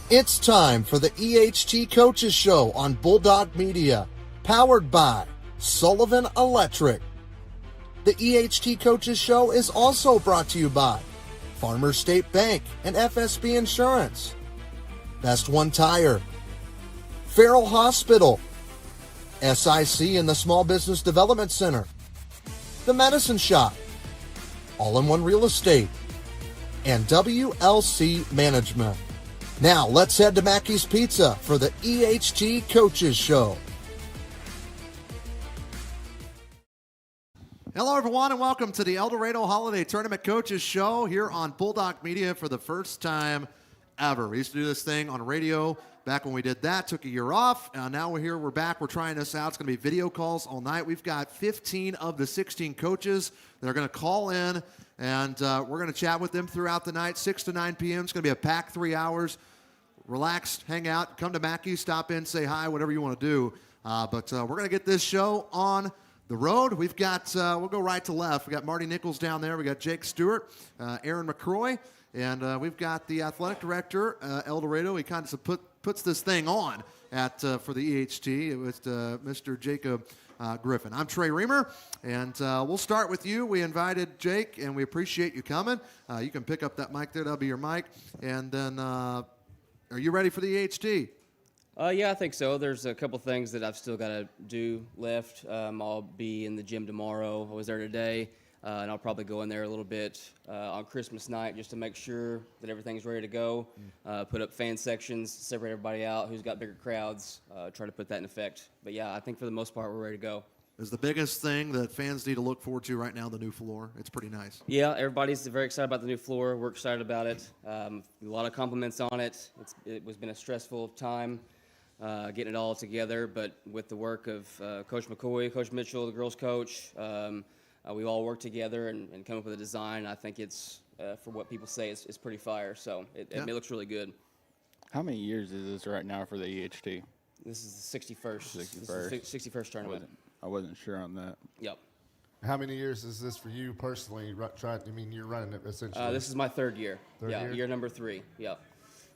It's time for the EHT Coaches Show on Bulldog Media, powered by Sullivan Electric. The EHT Coaches Show is also brought to you by Farmers State Bank and FSB Insurance, Best One Tire, Farrell Hospital, SIC and the Small Business Development Center, The Medicine Shop, All-in-One Real Estate, and WLC Management. Now, let's head to Mackey's Pizza for the EHT Coaches Show. Hello, everyone, and welcome to the El Dorado Holiday Tournament Coaches Show here on Bulldog Media for the first time ever. We used to do this thing on radio back when we did that, took a year off. Now we're here, we're back, we're trying this out. It's going to be video calls all night. We've got 15 of the 16 coaches that are going to call in, and we're going to chat with them throughout the night, 6 to 9 p.m. It's going to be a packed 3 hours. Relax, hang out, come to Mackey's, stop in, say hi, whatever you want to do. But we're going to get this show on the road. We've got, we'll go right to left. We got Marty Nichols down there. We got Jake Stewart, Aaron McCroy, and we've got the athletic director, El Dorado. He kind of puts this thing on at for the EHT. It was Mr. Jacob Griffin. I'm Trey Reamer, and we'll start with you. We invited Jake, and we appreciate you coming. You can pick up that mic there. That'll be your mic. And then, are you ready for the EHT? Yeah, I think so. There's a couple things that I've still got to do left. I'll be in the gym tomorrow. I was there today, and I'll probably go in there a little bit on Christmas night just to make sure that everything's ready to go. Put up fan sections, separate everybody out, who's got bigger crowds, try to put that in effect. But, yeah, I think for the most part we're ready to go. Is the biggest thing that fans need to look forward to right now the new floor? It's pretty nice. Yeah, everybody's very excited about the new floor. We're excited about it. A lot of compliments on it. It was been a stressful time getting it all together, but with the work of Coach McCoy, Coach Mitchell, the girls' coach, we all worked together and come up with a design. I think it's, for what people say, it's pretty fire. So it looks really good. How many years is this right now for the EHT? This is the 61st. 61st. This is the 61st tournament. I wasn't sure on that. Yep. How many years is this for you personally? You're running it essentially. This is my third year. Third year? Year number 3. Yep.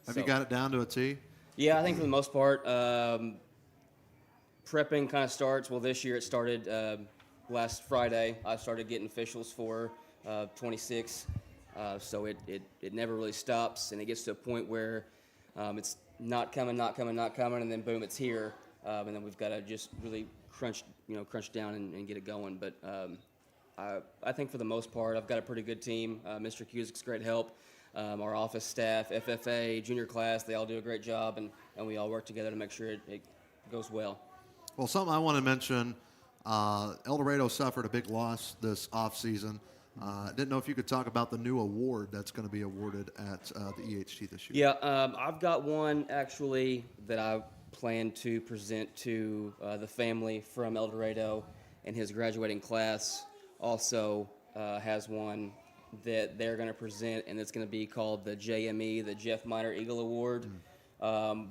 Have you got it down to a T? Yeah, I think for the most part, prepping kind of starts. Well, this year it started last Friday. I started getting officials for 26, so it never really stops, and it gets to a point where it's not coming, and then boom, it's here, and then we've got to just really crunch down and get it going. But I think for the most part, I've got a pretty good team. Mr. Cusick's great help. Our office staff, FFA, junior class, they all do a great job, and we all work together to make sure it goes well. Well, something I want to mention, El Dorado suffered a big loss this offseason. Didn't know if you could talk about the new award that's going to be awarded at the EHT this year. Yeah, I've got one actually that I plan to present to the family from El Dorado, and his graduating class also has one that they're going to present, and it's going to be called the JME, the Jeff Miner Eagle Award.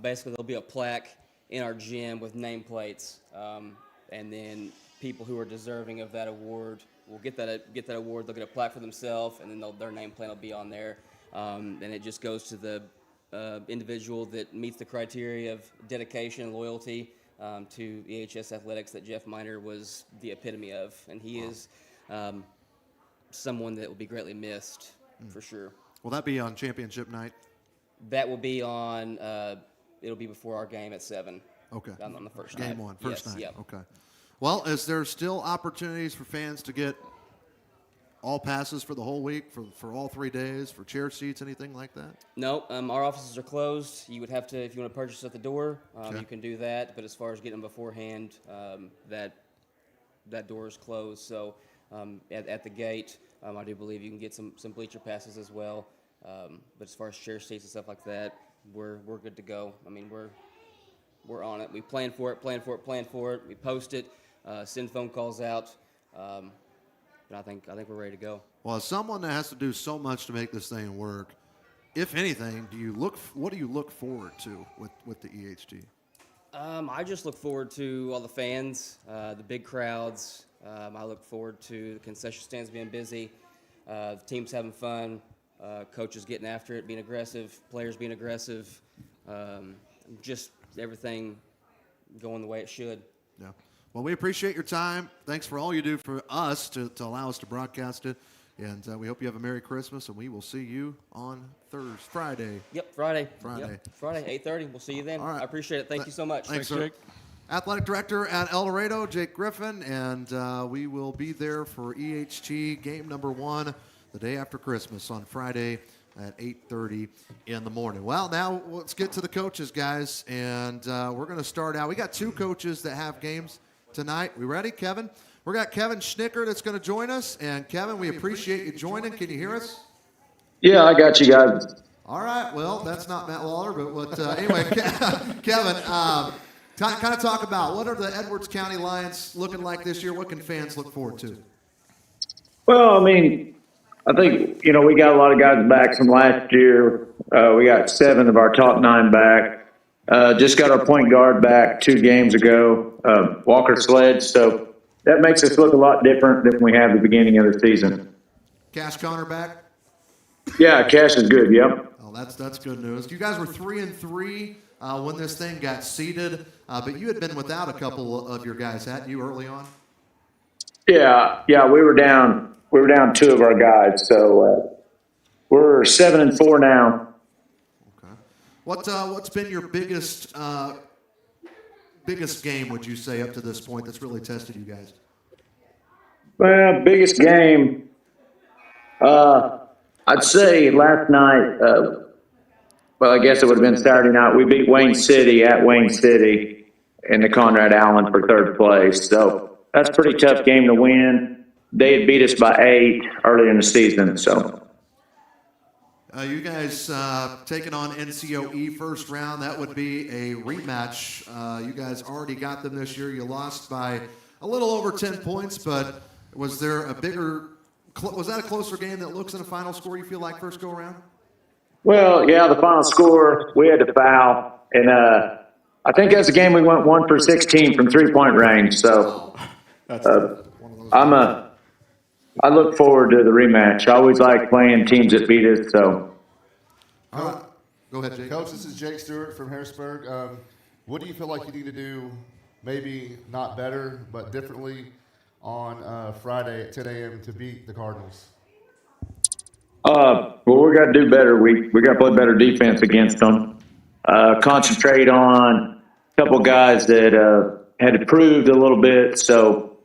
Basically, there'll be a plaque in our gym with nameplates, and then people who are deserving of that award will get that award. They'll get a plaque for themselves, and then their nameplate will be on there, and it just goes to the individual that meets the criteria of dedication and loyalty to EHS athletics that Jeff Miner was the epitome of, and he is someone that will be greatly missed for sure. Will that be on championship night? That will be on. It'll be before our game at 7. Okay. On the first night. Game 1, first night. Yep. Okay. Well, is there still opportunities for fans to get all passes for the whole week, for all 3 days, for chair seats, anything like that? No, our offices are closed. You would have to, if you want to purchase at the door, Okay. you can do that. But as far as getting them beforehand, that door is closed. So at the gate, I do believe you can get some bleacher passes as well. But as far as chair seats and stuff like that, we're good to go. I mean, we're on it. We plan for it. We post it, send phone calls out. But I think we're ready to go. Well, as someone that has to do so much to make this thing work, if anything, what do you look forward to with the EHT? I just look forward to all the fans, the big crowds. I look forward to the concession stands being busy, the teams having fun, coaches getting after it, being aggressive, players being aggressive. just everything going the way it should. Yeah. Well, we appreciate your time. Thanks for all you do for us to allow us to broadcast it. And we hope you have a Merry Christmas, and we will see you on Friday. Yep, Friday. Friday. 8:30. We'll see you then. All right. I appreciate it. Thank you so much. Thanks, Jake. Athletic Director at El Dorado, Jake Griffin, and we will be there for EHT game number 1 the day after Christmas on Friday at 8:30 in the morning. Well, now let's get to the coaches, guys, and we're going to start out. We got 2 coaches that have games tonight. We ready, Kevin? We got Kevin Schnicker that's going to join us, and Kevin, we appreciate you joining. Can you hear us? Yeah, I got you guys. All right. Well, that's not Matt Lawler, but anyway, Kevin, kind of talk about what are the Edwards County Lions looking like this year? What can fans look forward to? Well, I mean, I think, we got a lot of guys back from last year. We got 7 of our top 9 back. Just got our point guard back 2 games ago, Walker Sledge. So that makes us look a lot different than we had at the beginning of the season. Cash Connor back? Yeah, Cash is good, yep. Oh, that's good news. You guys were 3-3 when this thing got seeded, but you had been without a couple of your guys, hadn't you, early on? Yeah, we were down 2 of our guys, so we're 7-4 now. Okay. What's been your biggest game, would you say, up to this point that's really tested you guys? Well, biggest game, I'd say last night, well, I guess it would have been Saturday night. We beat Wayne City at Wayne City in the Conrad Allen for 3rd place. So that's a pretty tough game to win. They had beat us by 8 earlier in the season, so. You guys taking on NCOE first round. That would be a rematch. You guys already got them this year. You lost by a little over 10 points, but was there was that a closer game that looks in a final score, you feel like, first go around? Well, yeah, the final score, we had to foul. And I think that's a game we went 1 for 16 from 3-point range. So I look forward to the rematch. I always like playing teams that beat us. So, go ahead, Jake. Coach, this is Jake Stewart from Harrisburg. What do you feel like you need to do, maybe not better, but differently on Friday at 10 a.m. to beat the Cardinals? Well, we got to do better. We got to play better defense against them. Concentrate on a couple guys that had improved a little bit. So,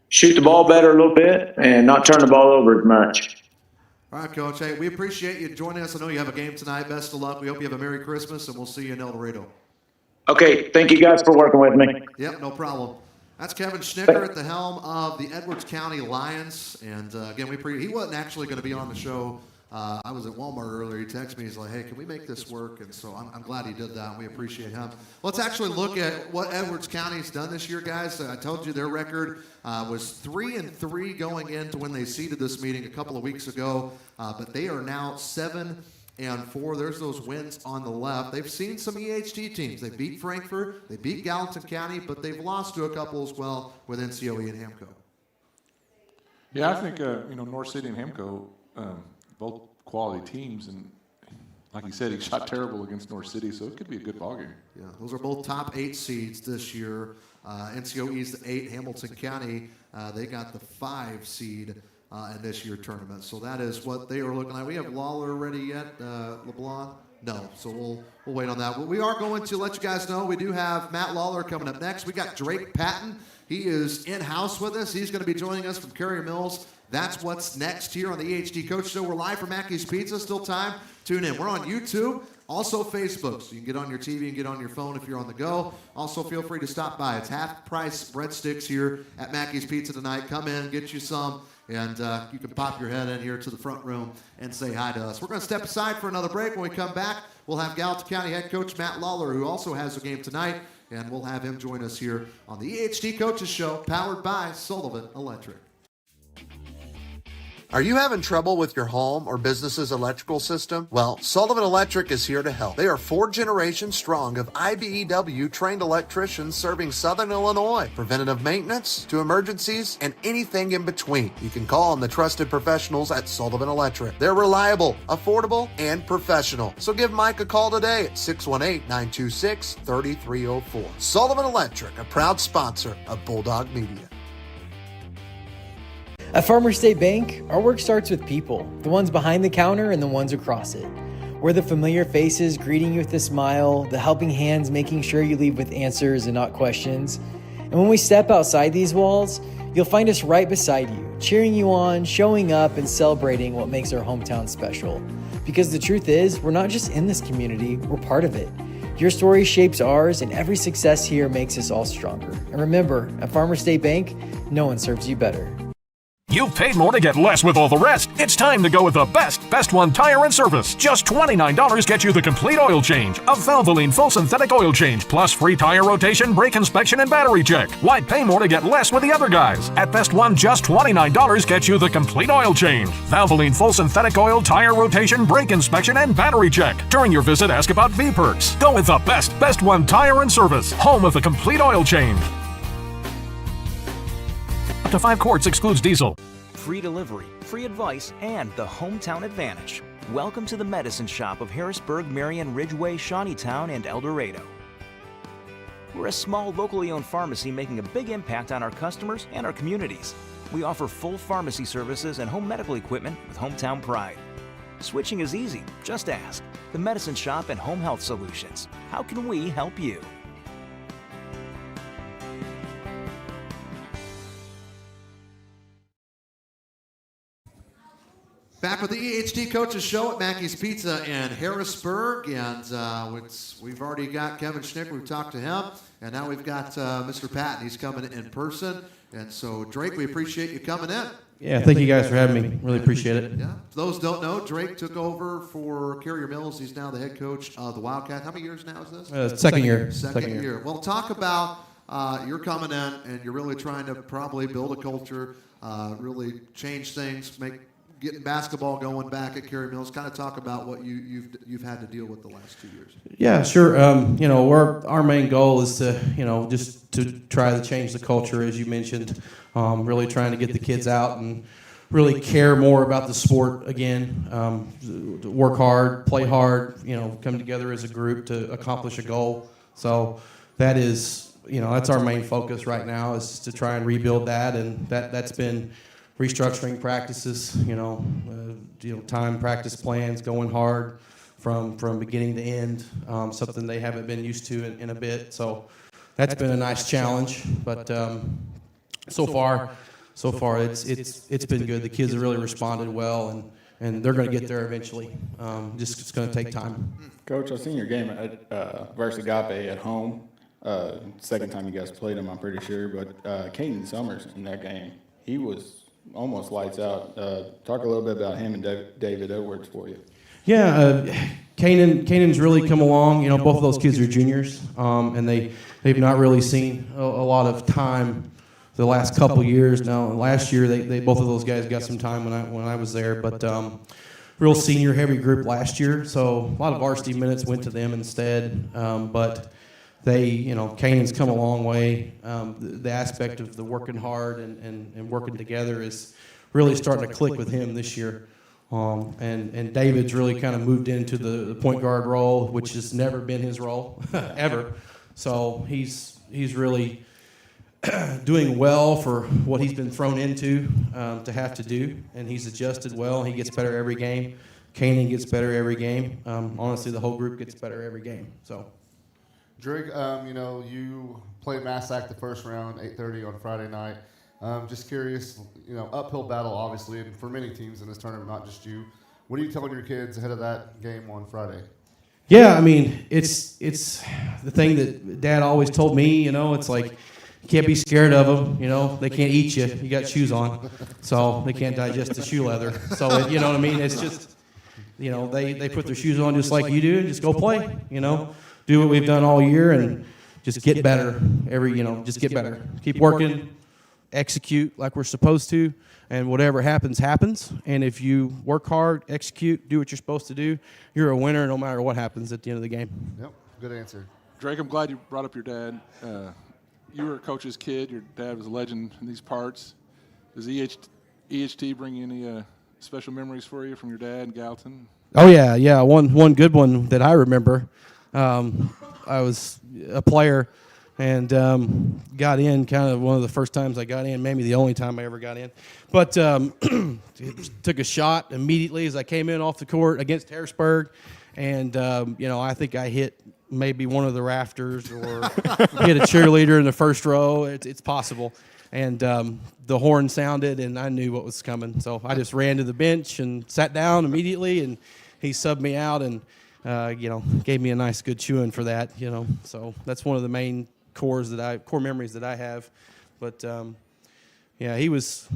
shoot the ball better a little bit and not turn the ball over as much. All right, Coach. Hey, we appreciate you joining us. I know you have a game tonight. Best of luck. We hope you have a Merry Christmas, and we'll see you in El Dorado. Okay. Thank you guys for working with me. Yep, no problem. That's Kevin Schnicker at the helm of the Edwards County Lions. And, again, he wasn't actually going to be on the show. I was at Walmart earlier. He texted me. He's like, hey, can we make this work? And so I'm glad he did that. We appreciate him. Let's actually look at what Edwards County's done this year, guys. I told you their record was 3-3 going into when they seeded this meeting a couple of weeks ago. But they are now 7-4. There's those wins on the left. They've seen some EHT teams. They beat Frankfort. They beat Gallatin County. But they've lost to a couple as well with NCOE and Hamco. Yeah, I think, North City and Hamco, both quality teams, and like you said, he shot terrible against North City, so it could be a good ballgame. Yeah, those are both top 8 seeds this year. NCOE's the 8. Hamilton County, they got the 5 seed in this year's tournament. So that is what they are looking like. We have Lawler ready yet, LeBlanc? No, so we'll wait on that. But we are going to let you guys know we do have Matt Lawler coming up next. We got Drake Patton. He is in-house with us. He's going to be joining us from Carrier Mills. That's what's next here on the EHT Coaches Show. We're live from Mackey's Pizza. Still time. Tune in. We're on YouTube, also Facebook. So you can get on your TV and get on your phone if you're on the go. Also, feel free to stop by. It's half-price breadsticks here at Mackey's Pizza tonight. Come in, get you some, and you can pop your head in here to the front room and say hi to us. We're going to step aside for another break. When we come back, we'll have Gallatin County head coach Matt Lawler, who also has a game tonight, and we'll have him join us here on the EHT Coaches Show, powered by Sullivan Electric. Are you having trouble with your home or business's electrical system? Well, Sullivan Electric is here to help. They are 4 generations strong of IBEW trained electricians serving Southern Illinois. Preventative maintenance to emergencies and anything in between. You can call on the trusted professionals at Sullivan Electric. They're reliable, affordable, and professional. So give Mike a call today at 618-926-3304. Sullivan Electric, a proud sponsor of Bulldog Media. At Farmers State Bank, our work starts with people, the ones behind the counter and the ones across it. We're the familiar faces greeting you with a smile, the helping hands making sure you leave with answers and not questions. And when we step outside these walls, you'll find us right beside you, cheering you on, showing up, and celebrating what makes our hometown special. Because the truth is, we're not just in this community, we're part of it. Your story shapes ours, and every success here makes us all stronger. And remember, at Farmers State Bank, no one serves you better. You've paid more to get less with all the rest. It's time to go with the best one tire and service. Just $29 gets you the complete oil change. A Valvoline full synthetic oil change, plus free tire rotation, brake inspection, and battery check. Why pay more to get less with the other guys? At Best One, just $29 gets you the complete oil change. Valvoline full synthetic oil, tire rotation, brake inspection, and battery check. During your visit, ask about V-Perks. Go with the best one tire and service. Home of the complete oil change. Up to 5 quarts excludes diesel. Free delivery, free advice, and the hometown advantage. Welcome to the Medicine Shop of Harrisburg, Marion, Ridgeway, Shawneetown, and El Dorado. We're a small, locally owned pharmacy making a big impact on our customers and our communities. We offer full pharmacy services and home medical equipment with hometown pride. Switching is easy. Just ask. The Medicine Shop and Home Health Solutions. How can we help you? Back with the EHT Coaches Show at Mackey's Pizza in Harrisburg, and we've already got Kevin Schnick. We've talked to him, and now we've got Mr. Patton. He's coming in person, and so Drake, we appreciate you coming in. Yeah, thank you guys for having me. Really appreciate it. Yeah. For those who don't know, Drake took over for Carrier Mills. He's now the head coach of the Wildcats. How many years now is this? Second year. Second year. Well, talk about you're coming in, and you're really trying to probably build a culture, really change things, getting basketball going back at Carey Mills. Kind of talk about what you've had to deal with the last 2 years. Yeah, sure. Our main goal is to just to try to change the culture, as you mentioned. Really trying to get the kids out and really care more about the sport again. Work hard, play hard. Come together as a group to accomplish a goal. So that is that's our main focus right now, is to try and rebuild that, and that's been restructuring practices, time practice plans, going hard from beginning to end, something they haven't been used to in a bit. So that's been a nice challenge, but so far it's been good. The kids have really responded well, and they're going to get there eventually. It's going to take time. Coach, I've seen your game at versus Agape at home. Second time you guys played him, I'm pretty sure. But Caden Summers in that game, he was almost lights out. Talk a little bit about him and David Edwards for you. Yeah, Kanan's really come along. Both of those kids are juniors, and they've not really seen a lot of time the last couple years. Now, last year they both of those guys got some time when I was there, but real senior heavy group last year, so a lot of varsity minutes went to them instead. But Kanan's come a long way. The aspect of the working hard and working together is really starting to click with him this year. And David's really kind of moved into the point guard role, which has never been his role, ever. So he's really doing well for what he's been thrown into to have to do, and he's adjusted well. He gets better every game. Kanan gets better every game. Honestly, the whole group gets better every game. So. Drake, you played Massac the first round, 8:30 on Friday night. Just curious, uphill battle, obviously, and for many teams in this tournament, not just you. What are you telling your kids ahead of that game on Friday? Yeah, I mean, it's the thing that Dad always told me. It's like you can't be scared of them. They can't eat you. You got shoes on, so they can't digest the shoe leather. So you know what I mean? It's just they put their shoes on just like you do, and just go play. Do what we've done all year and just get better just get better. Keep working, execute like we're supposed to, and whatever happens, happens. And if you work hard, execute, do what you're supposed to do, you're a winner no matter what happens at the end of the game. Yep, good answer. Drake, I'm glad you brought up your dad. You were a coach's kid. Your dad was a legend in these parts. Does EHT bring any special memories for you from your dad in Gallatin? Oh yeah. One good one that I remember. I was a player and got in kind of one of the first times I got in, maybe the only time I ever got in. But took a shot immediately as I came in off the court against Harrisburg, and I think I hit maybe one of the rafters or hit a cheerleader in the first row. It's possible. And the horn sounded, and I knew what was coming. So I just ran to the bench and sat down immediately, and he subbed me out and, gave me a nice good chewing for that, So that's one of the main core memories that I have. But, he was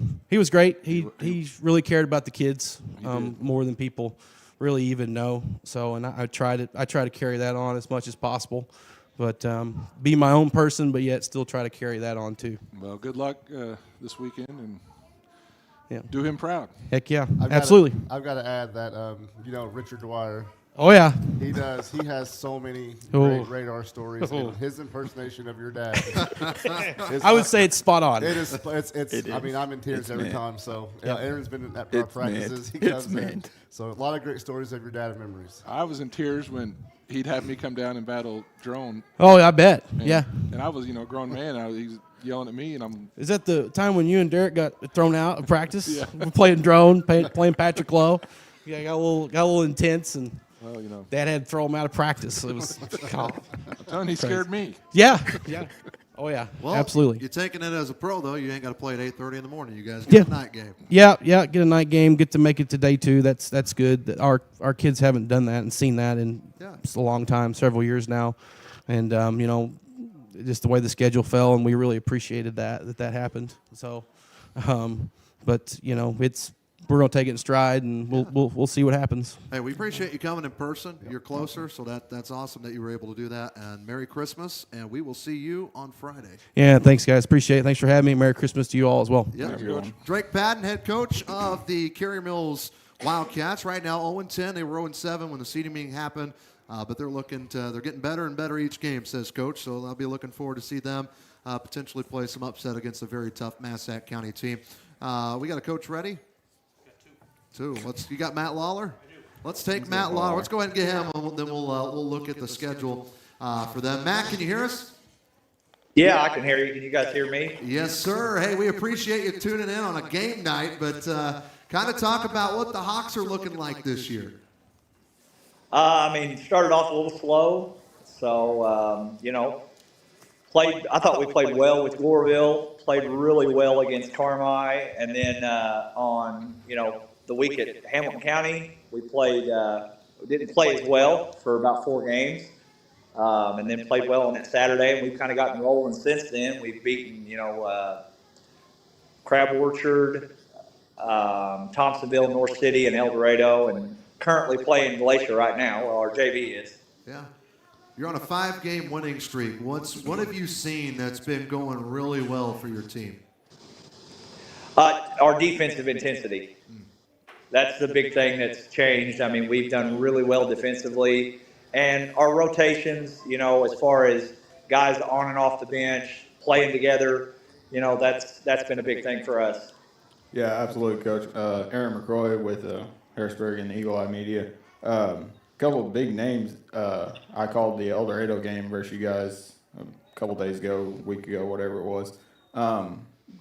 great. He really cared about the kids more than people really even know. So, and I try to carry that on as much as possible. But be my own person, but yet still try to carry that on too. Well, good luck this weekend, and do him proud. Heck yeah, absolutely. I've got to add that, Richard Dwyer. Oh yeah, he does. He has so many great radar stories. And his impersonation of your dad. I would say it's spot on. It is. It's. I mean, I'm in tears every time. So Aaron's been at our practices. He comes in. So a lot of great stories of your dad and memories. I was in tears when he'd have me come down and battle drone. Oh, I bet. And I was, a grown man. He was yelling at me, and I'm. Is that the time when you and Derek got thrown out of practice? Yeah. We're playing drone, playing Patrick Lowe. Yeah, got a little intense, and Dad had to throw him out of practice. So it was. I'm telling you, he scared me. Yeah. Oh yeah. Well, absolutely. You're taking it as a pro though. You ain't got to play at 8:30 in the morning. You guys get a night game. Yeah. Get a night game. Get to make it to day 2. That's good. Our kids haven't done that and seen that in a long time, several years now, and just the way the schedule fell, and we really appreciated that happened. So, but we're gonna take it in stride, and we'll see what happens. Hey, we appreciate you coming in person. You're closer, so that's awesome that you were able to do that. And Merry Christmas, and we will see you on Friday. Yeah, thanks guys, appreciate it. Thanks for having me. Merry Christmas to you all as well. Yeah, Drake Patton, head coach of the Carrier Mills Wildcats. Right now, 0-10. They were 0-7 when the seeding meeting happened, but they're getting better and better each game, says coach. So I'll be looking forward to see them potentially play some upset against a very tough Massac County team. We got a coach ready. Two. You got Matt Lawler? I do. Let's take Matt Lawler. Let's go ahead and get him, and then we'll look at the schedule for them. Matt, can you hear us? Yeah, I can hear you. Can you guys hear me? Yes, sir. Hey, we appreciate you tuning in on a game night, but kind of talk about what the Hawks are looking like this year. Started off a little slow, so I thought we played well with Goreville, played really well against Carmi, and then on the week at Hamilton County, we didn't play as well for about 4 games, and then played well on that Saturday, and we've kind of gotten rolling since then. We've beaten, Crab Orchard, Thompsonville, North City, and El Dorado, and currently playing Glacier right now, well, our JV is. Yeah. You're on a 5-game winning streak. What have you seen that's been going really well for your team? Our defensive intensity. That's the big thing that's changed. We've done really well defensively. And our rotations, as far as guys on and off the bench, playing together, that's been a big thing for us. Yeah, absolutely, Coach. Aaron McCroy with Harrisburg and Eagle Eye Media. Couple of big names. I called the El Dorado game versus you guys a couple days ago, week ago, whatever it was. A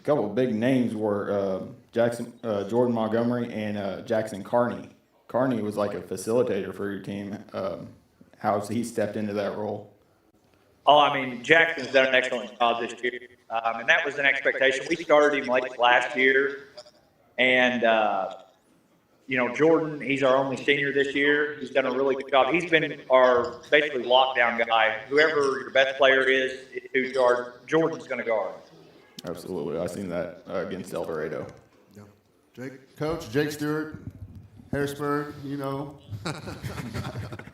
couple of big names were Jordan Montgomery and Jackson Carney. Carney was like a facilitator for your team. How's he stepped into that role? Jackson's done an excellent job this year, and that was an expectation. We started him late last year, and Jordan, he's our only senior this year. He's done a really good job. He's been our basically lockdown guy. Whoever your best player is who Jordan's going to guard. Absolutely. I've seen that against El Dorado. Yeah. Jake? Coach, Jake Stewart, Harrisburg,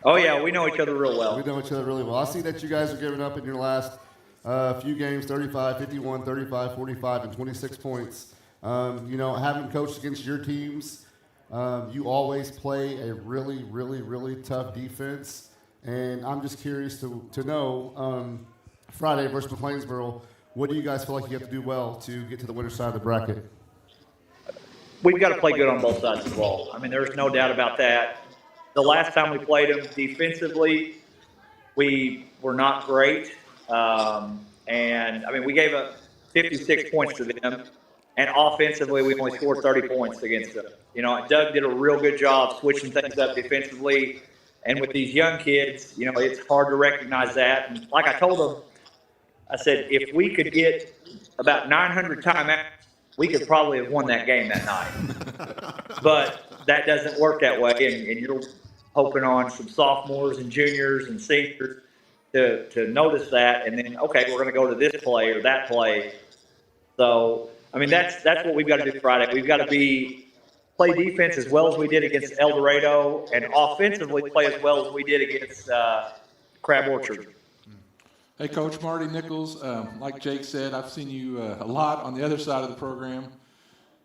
Oh, yeah, we know each other real well. We know each other really well. I see that you guys are giving up in your last A few games, 35, 51, 35, 45, and 26 points. Having coached against your teams, you always play a really, really, really tough defense. And I'm just curious to know, Friday versus McLeansboro, what do you guys feel like you have to do well to get to the winner's side of the bracket? We've got to play good on both sides of the ball. I mean, there's no doubt about that. The last time we played them defensively, we were not great. We gave up 56 points to them. And offensively, we only scored 30 points against them. Doug did a real good job switching things up defensively. And with these young kids, it's hard to recognize that. And like I told them, I said, if we could get about 900 timeouts, we could probably have won that game that night. But that doesn't work that way, and you're hoping on some sophomores and juniors and seniors to notice that, and then, okay, we're going to go to this play or that play. So, that's what we've got to do Friday. We've got to play defense as well as we did against El Dorado, and offensively play as well as we did against Crab Orchard. Hey, Coach Marty Nichols, like Jake said, I've seen you a lot on the other side of the program,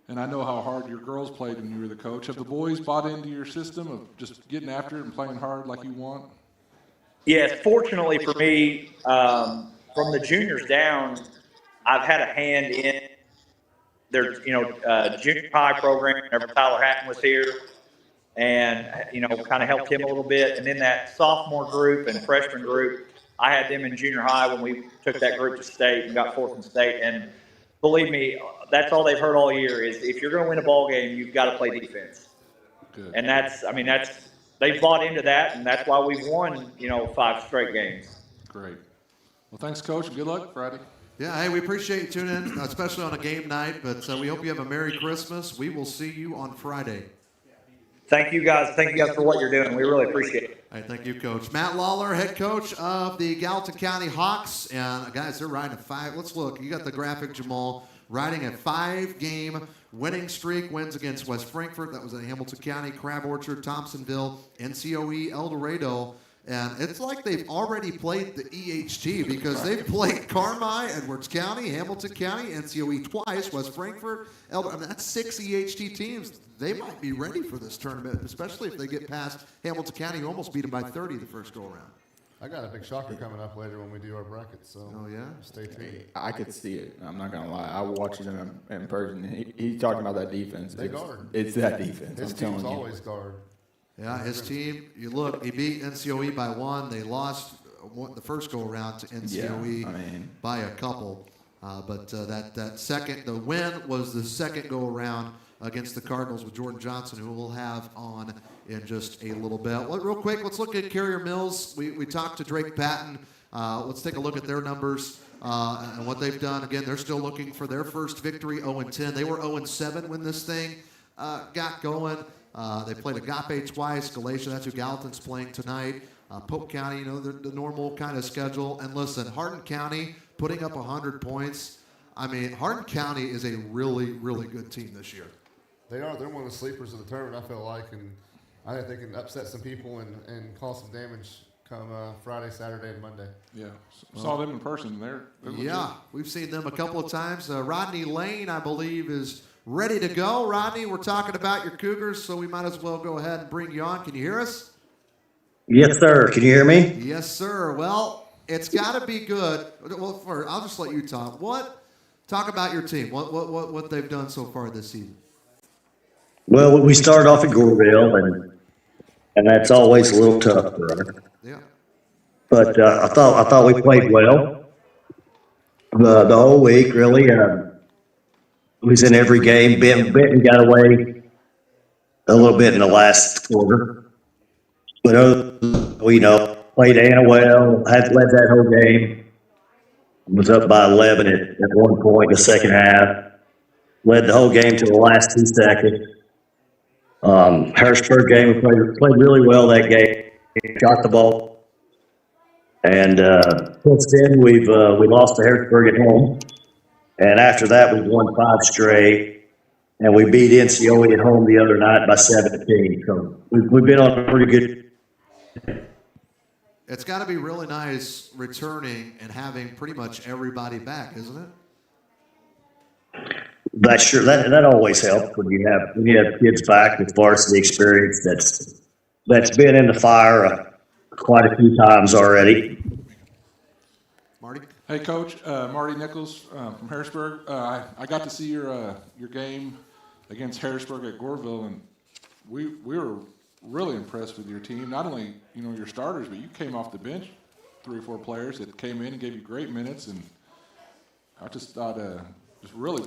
and I know how hard your girls played when you were the coach. Have the boys bought into your system of just getting after it and playing hard like you want? Yes, fortunately for me, from the juniors down, I've had a hand in their, junior high program whenever Tyler Hatton was here, and, kind of helped him a little bit. And then that sophomore group and freshman group, I had them in junior high when we took that group to state and got fourth in state. And believe me, that's all they've heard all year is if you're going to win a ball game, you've got to play defense. Good. And they've bought into that, and that's why we've won, 5 straight games. Great. Well, thanks, Coach, and good luck Friday. Yeah, hey, we appreciate you tuning in, especially on a game night, but we hope you have a Merry Christmas. We will see you on Friday. Thank you guys. Thank you guys for what you're doing. We really appreciate it. All right, thank you, Coach. Matt Lawler, head coach of the Gallatin County Hawks. And, guys, they're riding a 5. Let's look. You got the graphic, Jamal. Riding a 5-game winning streak. Wins against West Frankfort. That was in Hamilton County, Crab Orchard, Thompsonville, NCOE, El Dorado. And it's like they've already played the EHT because they've played Carmi, Edwards County, Hamilton County, NCOE twice, West Frankfort. That's 6 EHT teams. They might be ready for this tournament, especially if they get past Hamilton County, who almost beat them by 30 the first go-around. I got a big shocker coming up later when we do our brackets, so stay tuned. I could see it. I'm not going to lie. I watched him in person. He's talking about that defense. They guard. It's that defense. His team's always guard. Yeah, his team, you look, he beat NCOE by 1. They lost the first go-around to NCOE by a couple. But that second, the win was the second go-around against the Cardinals with Jordan Johnson, who we'll have on in just a little bit. Well, real quick, let's look at Carrier Mills. We talked to Drake Patton. Let's take a look at their numbers and what they've done. Again, they're still looking for their first victory, 0-10. They were 0-7 when this thing got going. They played Agape twice. Galatia, that's who Gallatin's playing tonight. Pope County, the normal kind of schedule. And listen, Hardin County putting up 100 points. Hardin County is a really, really good team this year. They are. They're one of the sleepers of the tournament, I feel like. And I think they can upset some people and cause some damage come Friday, Saturday, and Monday. Yeah. Saw them in person. They're yeah, we've seen them a couple of times. Rodney Lane, I believe, is ready to go. Rodney, we're talking about your Cougars, so we might as well go ahead and bring you on. Can you hear us? Yes, sir. Can you hear me? Yes, sir. Well, it's got to be good. Well, first, I'll just let you talk. Talk about your team. What they've done so far this season. Well, we started off at Goreville, and that's always a little tough for us. Yeah. But I thought we played well the whole week. Really, was in every game. Benton got away a little bit in the last quarter, but we played Anna well. Had led that whole game. Was up by 11 at one point in the second half. Led the whole game to the last 2 seconds. Harrisburg game, we played really well that game. Shot the ball, and since then we lost to Harrisburg at home, and after that we've won 5 straight, and we beat NCOE at home the other night by 17. So we've been on a pretty good. It's got to be really nice returning and having pretty much everybody back, isn't it? That's sure. That always helps when you have kids back with varsity experience that's been in the fire quite a few times already. Marty? Hey, Coach, Marty Nichols from Harrisburg. I got to see your game against Harrisburg at Goreville, and we were really impressed with your team. Not only your starters, but you came off the bench, 3 or 4 players that came in and gave you great minutes, and I just thought just really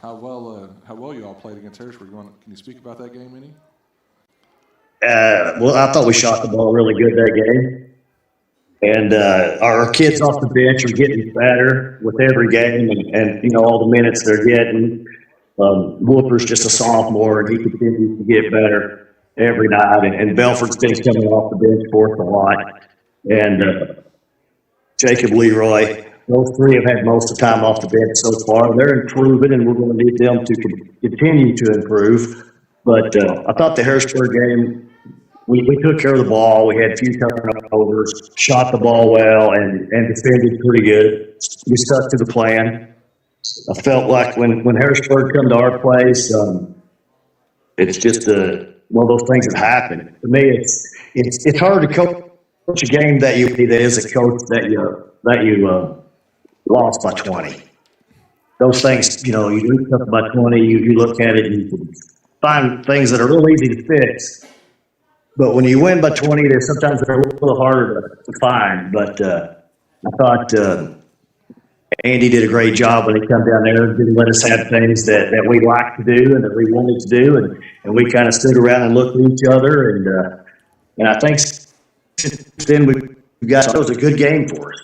how well you all played against Harrisburg. Can you speak about that game any? Well, I thought we shot the ball really good that game. And our kids off the bench are getting better with every game, and all the minutes they're getting. Whooper's just a sophomore, and he continues to get better every night. And Belford's been coming off the bench for us a lot. And Jacob Leroy, those 3 have had most of the time off the bench so far. They're improving, and we're going to need them to continue to improve. But I thought the Harrisburg game, we took care of the ball. We had a few turnovers, shot the ball well, and defended pretty good. We stuck to the plan. I felt like when Harrisburg come to our place, it's just one of those things that happen. To me, it's hard to coach a game that is a coach that you lost by 20. Those things, you lose something by 20, you look at it and you can find things that are real easy to fix. But when you win by 20, sometimes they're a little harder to find. But I thought Andy did a great job when he come down there and didn't let us have things that we liked to do and that we wanted to do. And we kind of stood around and looked at each other. And I think since then it was a good game for us.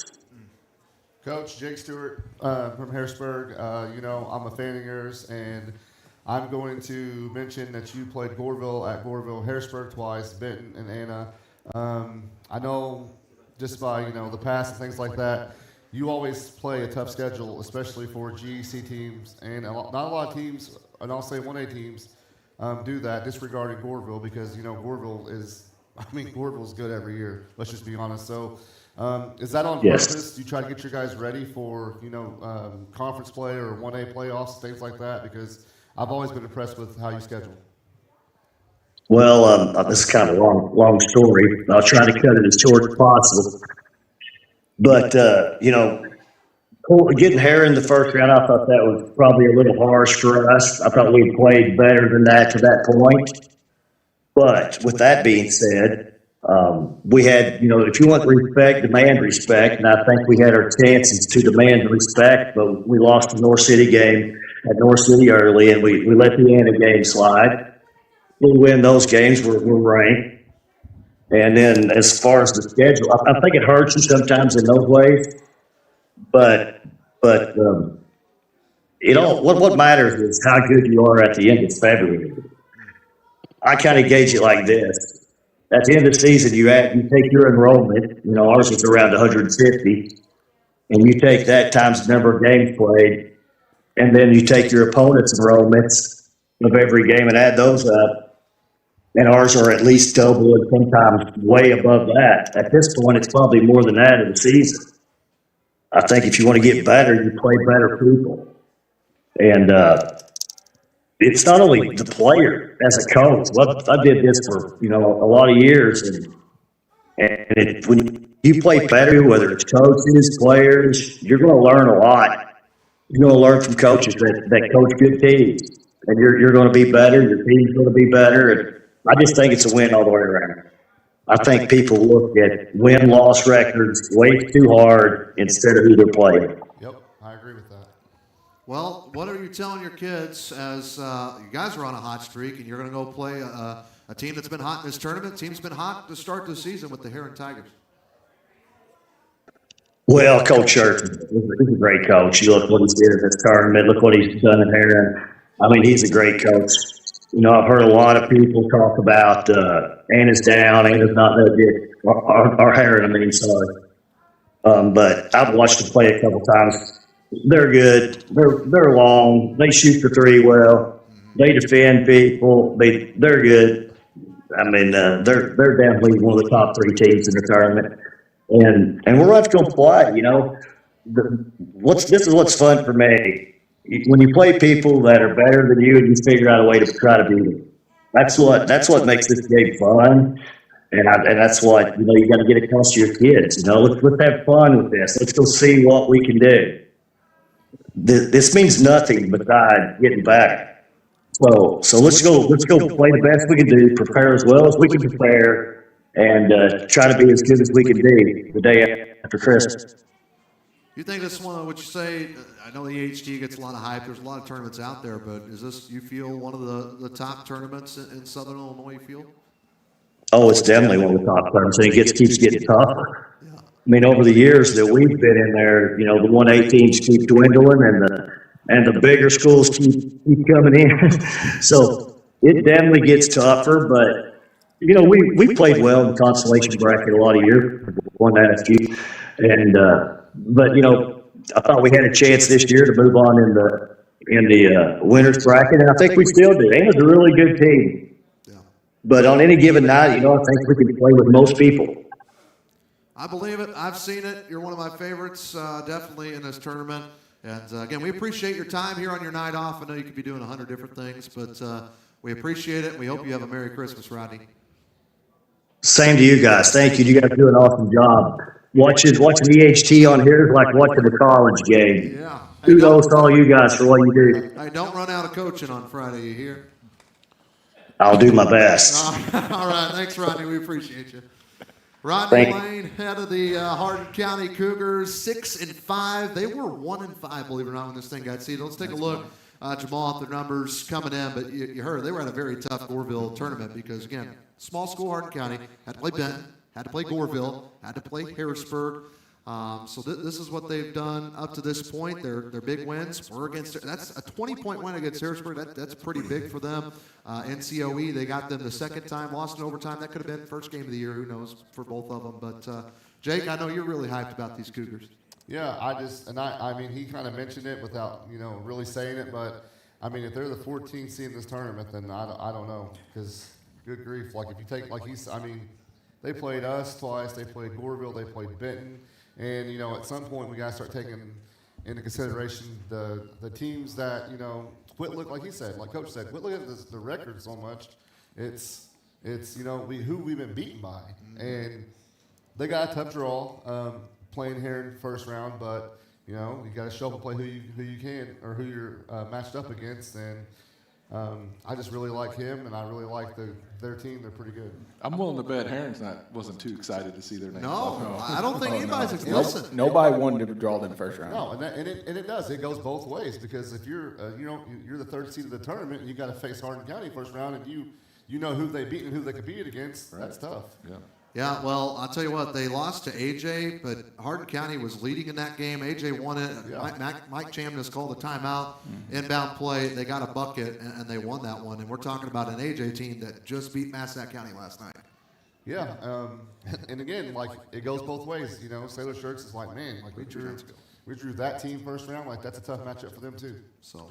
Coach Jake Stewart from Harrisburg, I'm a fan of yours, and I'm going to mention that you played Goreville, Harrisburg twice, Benton, and Anna. I know just by the past and things like that, you always play a tough schedule, especially for GEC teams, and not a lot of teams, and I'll say 1A teams, do that, disregarding Goreville, because Goreville is good every year. Let's just be honest. So. Is that on purpose? Do you try to get your guys ready for conference play or 1A playoffs, things like that? Because I've always been impressed with how you schedule. Well, this is kind of a long story. I'll try to cut it as short as possible. But getting Harris in the first round, I thought that was probably a little harsh for us. I thought we played better than that to that point. But with that being said, we had, if you want respect, demand respect, and I think we had our chances to demand respect, but we lost the North City game at North City early, and we let the Anna game slide. We win those games, we're ranked. And then as far as the schedule, I think it hurts you sometimes in those ways, but what matters is how good you are at the end of February. I kind of gauge it like this. At the end of the season, you take your enrollment, ours is around 150, and you take that times the number of games played, and then you take your opponent's enrollments of every game and add those up, and ours are at least double and sometimes way above that. At this point, it's probably more than that in the season. I think if you want to get better, you play better people. And it's not only the player as a coach. I did this for a lot of years, and when you play better, whether it's coaches, players, you're going to learn a lot. You're going to learn from coaches that coach good teams, and you're going to be better. Your team's going to be better, and I just think it's a win all the way around. I think people look at win-loss records way too hard instead of who they're playing. Yep, I agree with that. Well, what are you telling your kids as you guys are on a hot streak and you're going to go play a team that's been hot in this tournament? Team's been hot to start the season with the Heron Tigers. Well, Coach Church is a great coach. You look what he's did in this tournament. Look what he's done in Heron. I mean, he's a great coach. I've heard a lot of people talk about Anna's down, Anna's not that good. Or Heron, sorry. But I've watched them play a couple times. They're good. They're long. They shoot the three well. They defend people. They're good. They're definitely one of the top 3 teams in the tournament. and we're not going to play. You know, this is what's fun for me. When you play people that are better than you, and you figure out a way to try to beat them. That's what makes this game fun. And that's what, you know, you got to get across to your kids. You know, let's have fun with this. Let's go see what we can do. This means nothing besides getting back. So let's go play the best we can do, prepare as well as we can prepare, and try to be as good as we can be the day after Christmas. You think this one, would you say, I know the EHT gets a lot of hype, there's a lot of tournaments out there, but is this, you feel, one of the top tournaments in Southern Illinois, you feel? Oh, it's definitely one of the top tournaments, and it keeps getting tougher. Yeah. I mean, over the years that we've been in there, you know, the 118s keep dwindling, and the bigger schools keep coming in. So it definitely gets tougher, but, you know, we played well in the consolation bracket a lot of years, won that a few, and but, you know, I thought we had a chance this year to move on in the winners bracket, and I think we still do. Anna's a really good team. But on any given night, you know, I think we can play with most people. I believe it. I've seen it. You're one of my favorites, definitely, in this tournament. And, again, we appreciate your time here on your night off. I know you could be doing 100 different things, but we appreciate it. We hope you have a Merry Christmas, Rodney. Same to you guys. Thank you. You guys do an awesome job. Watching EHT on here is like watching a college game. Yeah. Kudos to all you guys for what you do. Hey, don't run out of coaching on Friday, you hear? I'll do my best. All right. Thanks, Rodney. We appreciate you. Rodney Lane, head of the Hardin County Cougars, 6-5. They were 1-5, believe it or not, when this thing got seeded. Let's take a look, Jamal, at the numbers coming in. But you heard they were at a very tough Goreville tournament because, again, small school Hardin County, had to play Benton, had to play Goreville, had to play Harrisburg. So this is what they've done up to this point. Their big wins were against. That's a 20-point win against Harrisburg. That's pretty big for them. NCOE, they got them the second time, lost in overtime. That could have been first game of the year. Who knows for both of them? But Jake, I know you're really hyped about these Cougars. Yeah, I mean, he kind of mentioned it without really saying it, but I mean, if they're the 14th seed in this tournament, then I don't know, because good grief, like if you take they played us twice, they played Goreville, they played Benton. And, at some point we got to start taking into consideration the teams that, quit look, like he said, like Coach said, quit looking at the record so much. It's who we've been beaten by. Mm-hmm. And they got a tough draw playing here in the first round, but, you got to show up and play who you can or who you're matched up against. And I just really like him, and I really like their team. They're pretty good. I'm willing to bet Heron's wasn't too excited to see their name. No, I don't think anybody's excited. Listen, nobody wanted to draw them first round. No, and it does. It goes both ways because if you're you're the third seed of the tournament and you got to face Hardin County first round, and you know who they beat and who they compete against. Right. That's tough. Yeah. Yeah, well, I'll tell you what, they lost to AJ, but Hardin County was leading in that game. AJ won it. Yeah. Mike Chamness called a timeout, inbound play. They got a bucket, and they won that one. And we're talking about an AJ team that just beat Massac County last night. Yeah, and again, like, it goes both ways. Sailor Shirts is like, man, like we drew that team first round. Like, that's a tough matchup for them, too.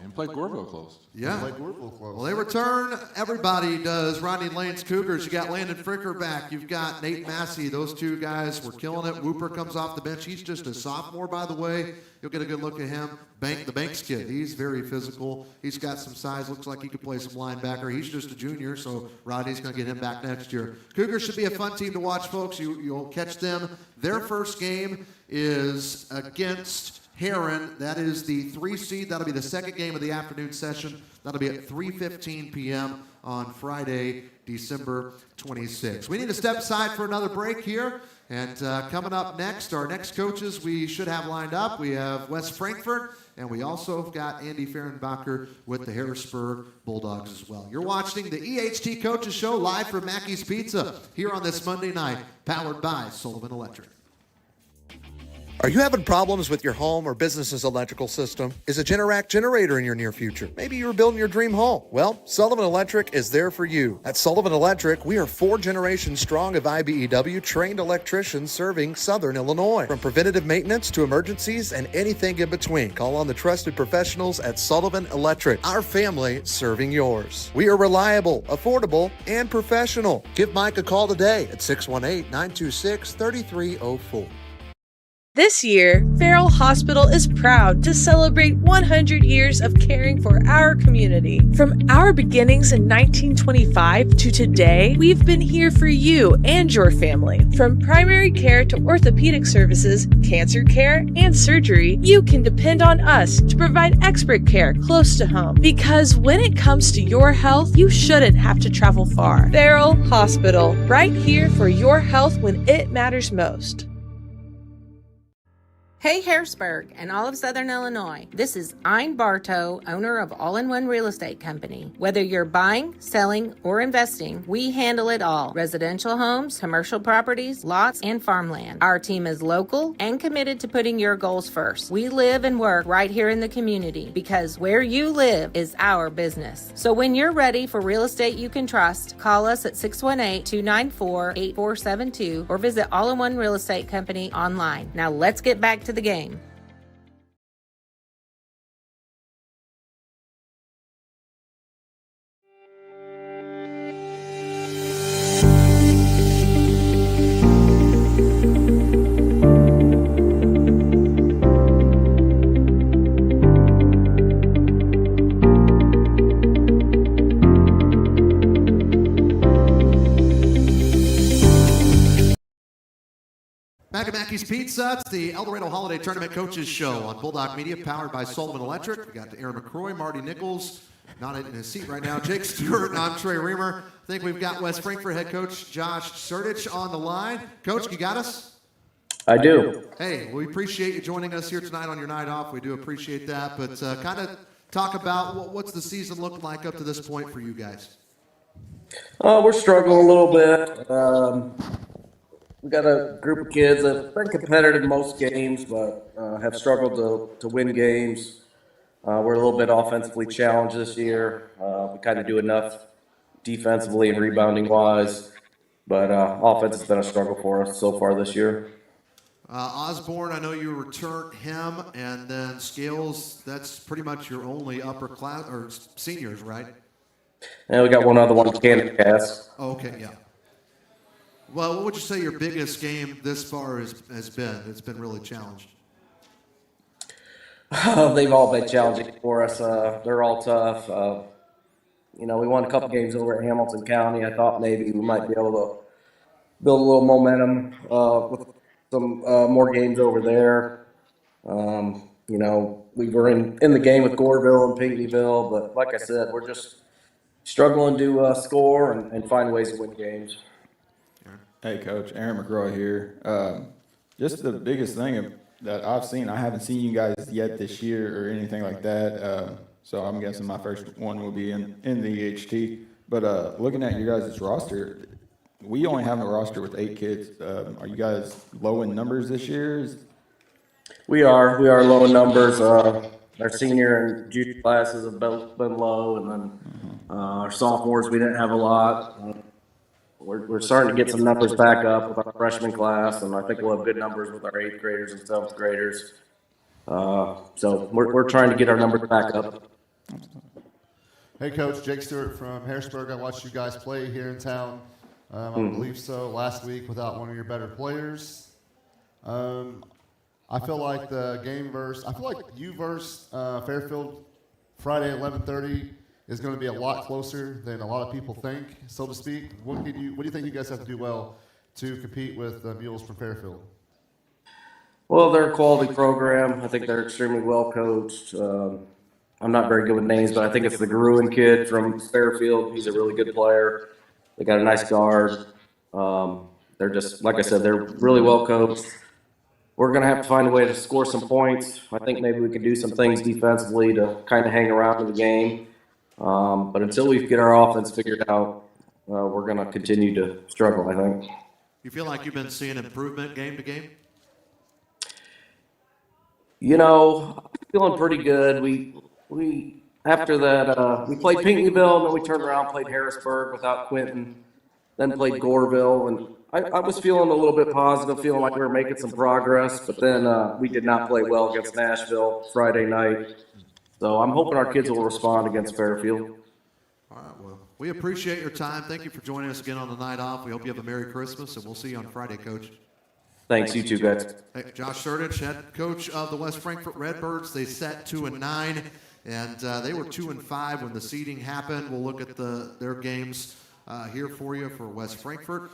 And played Goreville close. Yeah. Played Goreville close. Well, they return. Everybody does. Rodney Lane's Cougars. You got Landon Fricker back. You've got Nate Massey. Those two guys were killing it. Whooper comes off the bench. He's just a sophomore, by the way. You'll get a good look at him. The Banks kid. He's very physical. He's got some size. Looks like he could play some linebacker. He's just a junior, so Rodney's going to get him back next year. Cougars should be a fun team to watch, folks. You'll catch them. Their first game is against Heron. That is the 3 seed. That'll be the second game of the afternoon session. That'll be at 3:15 p.m. on Friday, December 26th. We need to step aside for another break here. And coming up next, our next coaches we should have lined up. We have Wes Frankfurt, and we also have got Andy Fehrenbacher with the Harrisburg Bulldogs as well. You're watching the EHT Coaches Show live from Mackey's Pizza here on this Monday night, powered by Sullivan Electric. Are you having problems with your home or business's electrical system? Is a Generac generator in your near future? Maybe you're building your dream home. Well, Sullivan Electric is there for you. At Sullivan Electric, we are 4 generations strong of IBEW trained electricians serving Southern Illinois. From preventative maintenance to emergencies and anything in between, call on the trusted professionals at Sullivan Electric. Our family serving yours. We are reliable, affordable, and professional. Give Mike a call today at 618-926-3304. This year, Farrell Hospital is proud to celebrate 100 years of caring for our community. From our beginnings in 1925 to today, we've been here for you and your family. From primary care to orthopedic services, cancer care, and surgery, you can depend on us to provide expert care close to home. Because when it comes to your health, you shouldn't have to travel far. Farrell Hospital, right here for your health when it matters most. Hey Harrisburg and all of Southern Illinois. This is Ein Bartow, owner of All-in-One Real Estate Company. Whether you're buying, selling, or investing, we handle it all. Residential homes, commercial properties, lots, and farmland. Our team is local and committed to putting your goals first. We live and work right here in the community because where you live is our business. So when you're ready for real estate you can trust, call us at 618-294-8472 or visit All-in-One Real Estate Company online. Now let's get back to the game. Mackey's Pizza. It's the El Dorado Holiday Tournament Coaches Show on Bulldog Media, powered by Sullivan Electric. We got Aaron McCroy, Marty Nichols, not in his seat right now, Jake Stewart, and I'm Trey Reamer. I think we've got West Frankfort head coach Josh Surdich on the line. Coach, you got us? I do. Hey, we appreciate you joining us here tonight on your night off. We do appreciate that. But kind of talk about what's the season looked like up to this point for you guys. We're struggling a little bit. We got a group of kids that have been competitive in most games, but have struggled to win games. We're a little bit offensively challenged this year. We kind of do enough defensively and rebounding wise, but offense has been a struggle for us so far this year. Osborne, I know you returned him, and then Scales, that's pretty much your only upper class, or seniors, right? And we got one other one, Canada Cass. Okay, yeah. Well, what would you say your biggest game this far has been? It's been really challenged. They've all been challenging for us. They're all tough. We won a couple games over at Hamilton County. I thought maybe we might be able to build a little momentum with some more games over there. We were in the game with Goreville and Pinckneyville, but like I said, we're just struggling to score and find ways to win games. Hey, Coach, Aaron McCroy here. Just the biggest thing that I've seen, I haven't seen you guys yet this year or anything like that. So I'm guessing my first one will be in the EHT. But looking at your guys' roster, we only have a roster with 8 kids. Are you guys low in numbers this year? We are low in numbers. Our senior and junior classes have both been low, and then our sophomores we didn't have a lot. We're starting to get some numbers back up with our freshman class, and I think we'll have good numbers with our 8th graders and 7th graders. So we're trying to get our numbers back up. Hey, Coach, Jake Stewart from Harrisburg. I watched you guys play here in town. I believe so last week without one of your better players. I feel like you versus Fairfield Friday at 11:30 is going to be a lot closer than a lot of people think, so to speak. What do you think you guys have to do well to compete with the Mules from Fairfield? Well, they're a quality program. I think they're extremely well coached. I'm not very good with names, but I think it's the Garuin kid from Fairfield. He's a really good player. They got a nice guard. They're just, like I said, they're really well coached. We're going to have to find a way to score some points. I think maybe we could do some things defensively to kind of hang around in the game. But until we get our offense figured out, we're going to continue to struggle, I think. You feel like you've been seeing improvement game to game? You know, I'm feeling pretty good. We after that we played Pinckneyville, and then we turned around and played Harrisburg without Quentin, then played Goreville, and I was feeling a little bit positive, feeling like we were making some progress, but then we did not play well against Nashville Friday night. So I'm hoping our kids will respond against Fairfield. All right, well, we appreciate your time. Thank you for joining us again on the night off. We hope you have a Merry Christmas, and we'll see you on Friday, Coach. Thanks, you too, guys. Hey, Josh Surdich, head coach of the West Frankfort Redbirds. They set 2-9, and they were 2-5 when the seeding happened. We'll look at their games here for you for West Frankfort,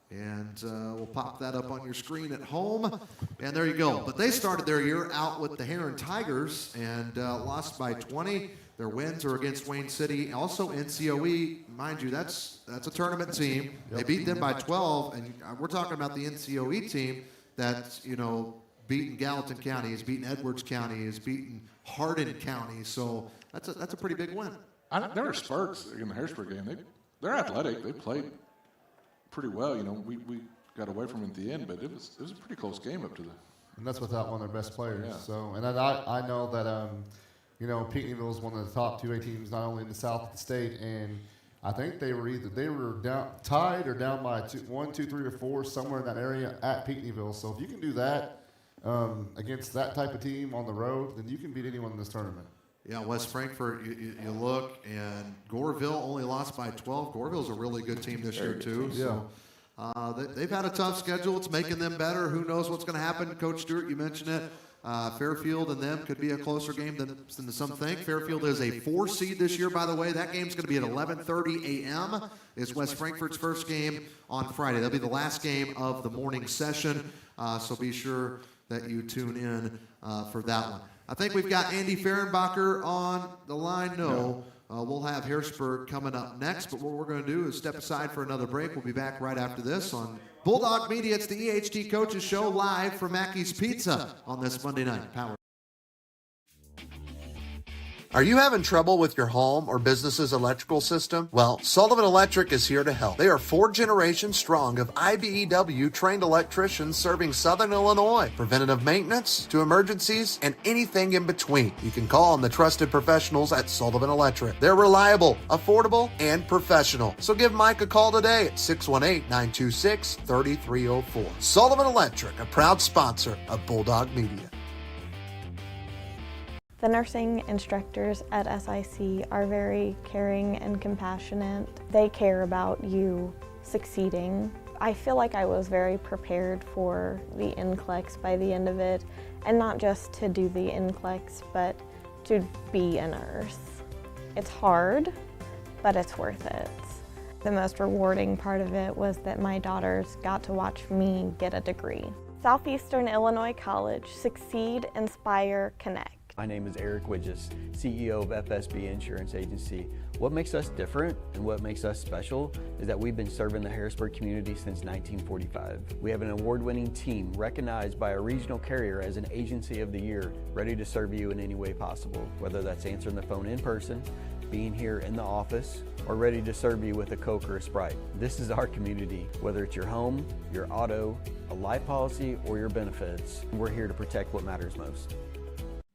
and we'll pop that up on your screen at home. And there you go. But they started their year out with the Heron Tigers and lost by 20. Their wins are against Wayne City, also NCOE. Mind you, that's a tournament team. They beat them by 12, and we're talking about the NCOE team that's, beaten Gallatin County, has beaten Edwards County, has beaten Hardin County. So that's a pretty big win. There were spurts in the Harrisburg game. They're athletic. They played pretty well. We got away from it at the end, but it was a pretty close game up to the. And that's without one of their best players. Yeah. So, and I know that Pinckneyville is one of the top 2A teams, not only in the south of the state, and I think they were down tied or down by 1, 2, 3, or 4 somewhere in that area at Pinckneyville. So if you can do that against that type of team on the road, then you can beat anyone in this tournament. Yeah, West Frankfort, you look, and Goreville only lost by 12. Goreville's a really good team this year, too. Yeah. So they've had a tough schedule. It's making them better. Who knows what's going to happen? Coach Stewart, you mentioned it. Fairfield and them could be a closer game than some think. Fairfield is a 4 seed this year, by the way. That game's going to be at 11:30 a.m. It's West Frankfort's first game on Friday. That'll be the last game of the morning session, so be sure that you tune in for that one. I think we've got Andy Fehrenbacher on the line. No. We'll have Harrisburg coming up next, but what we're going to do is step aside for another break. We'll be back right after this on Bulldog Media. It's the EHT Coaches Show live from Mackey's Pizza on this Monday night. Power. Are you having trouble with your home or business's electrical system? Well, Sullivan Electric is here to help. They are 4 generations strong of IBEW trained electricians serving Southern Illinois. Preventative maintenance to emergencies and anything in between. You can call on the trusted professionals at Sullivan Electric. They're reliable, affordable, and professional. So give Mike a call today at 618-926-3304. Sullivan Electric, a proud sponsor of Bulldog Media. The nursing instructors at SIC are very caring and compassionate. They care about you succeeding. I feel like I was very prepared for the NCLEX by the end of it, and not just to do the NCLEX, but to be a nurse. It's hard, but it's worth it. The most rewarding part of it was that my daughters got to watch me get a degree. Southeastern Illinois College, Succeed, Inspire, Connect. My name is Eric Widges, CEO of FSB Insurance Agency. What makes us different and what makes us special is that we've been serving the Harrisburg community since 1945. We have an award-winning team recognized by a regional carrier as an Agency of the Year, ready to serve you in any way possible, whether that's answering the phone in person, being here in the office, or ready to serve you with a Coke or a Sprite. This is our community. Whether it's your home, your auto, a life policy, or your benefits, we're here to protect what matters most.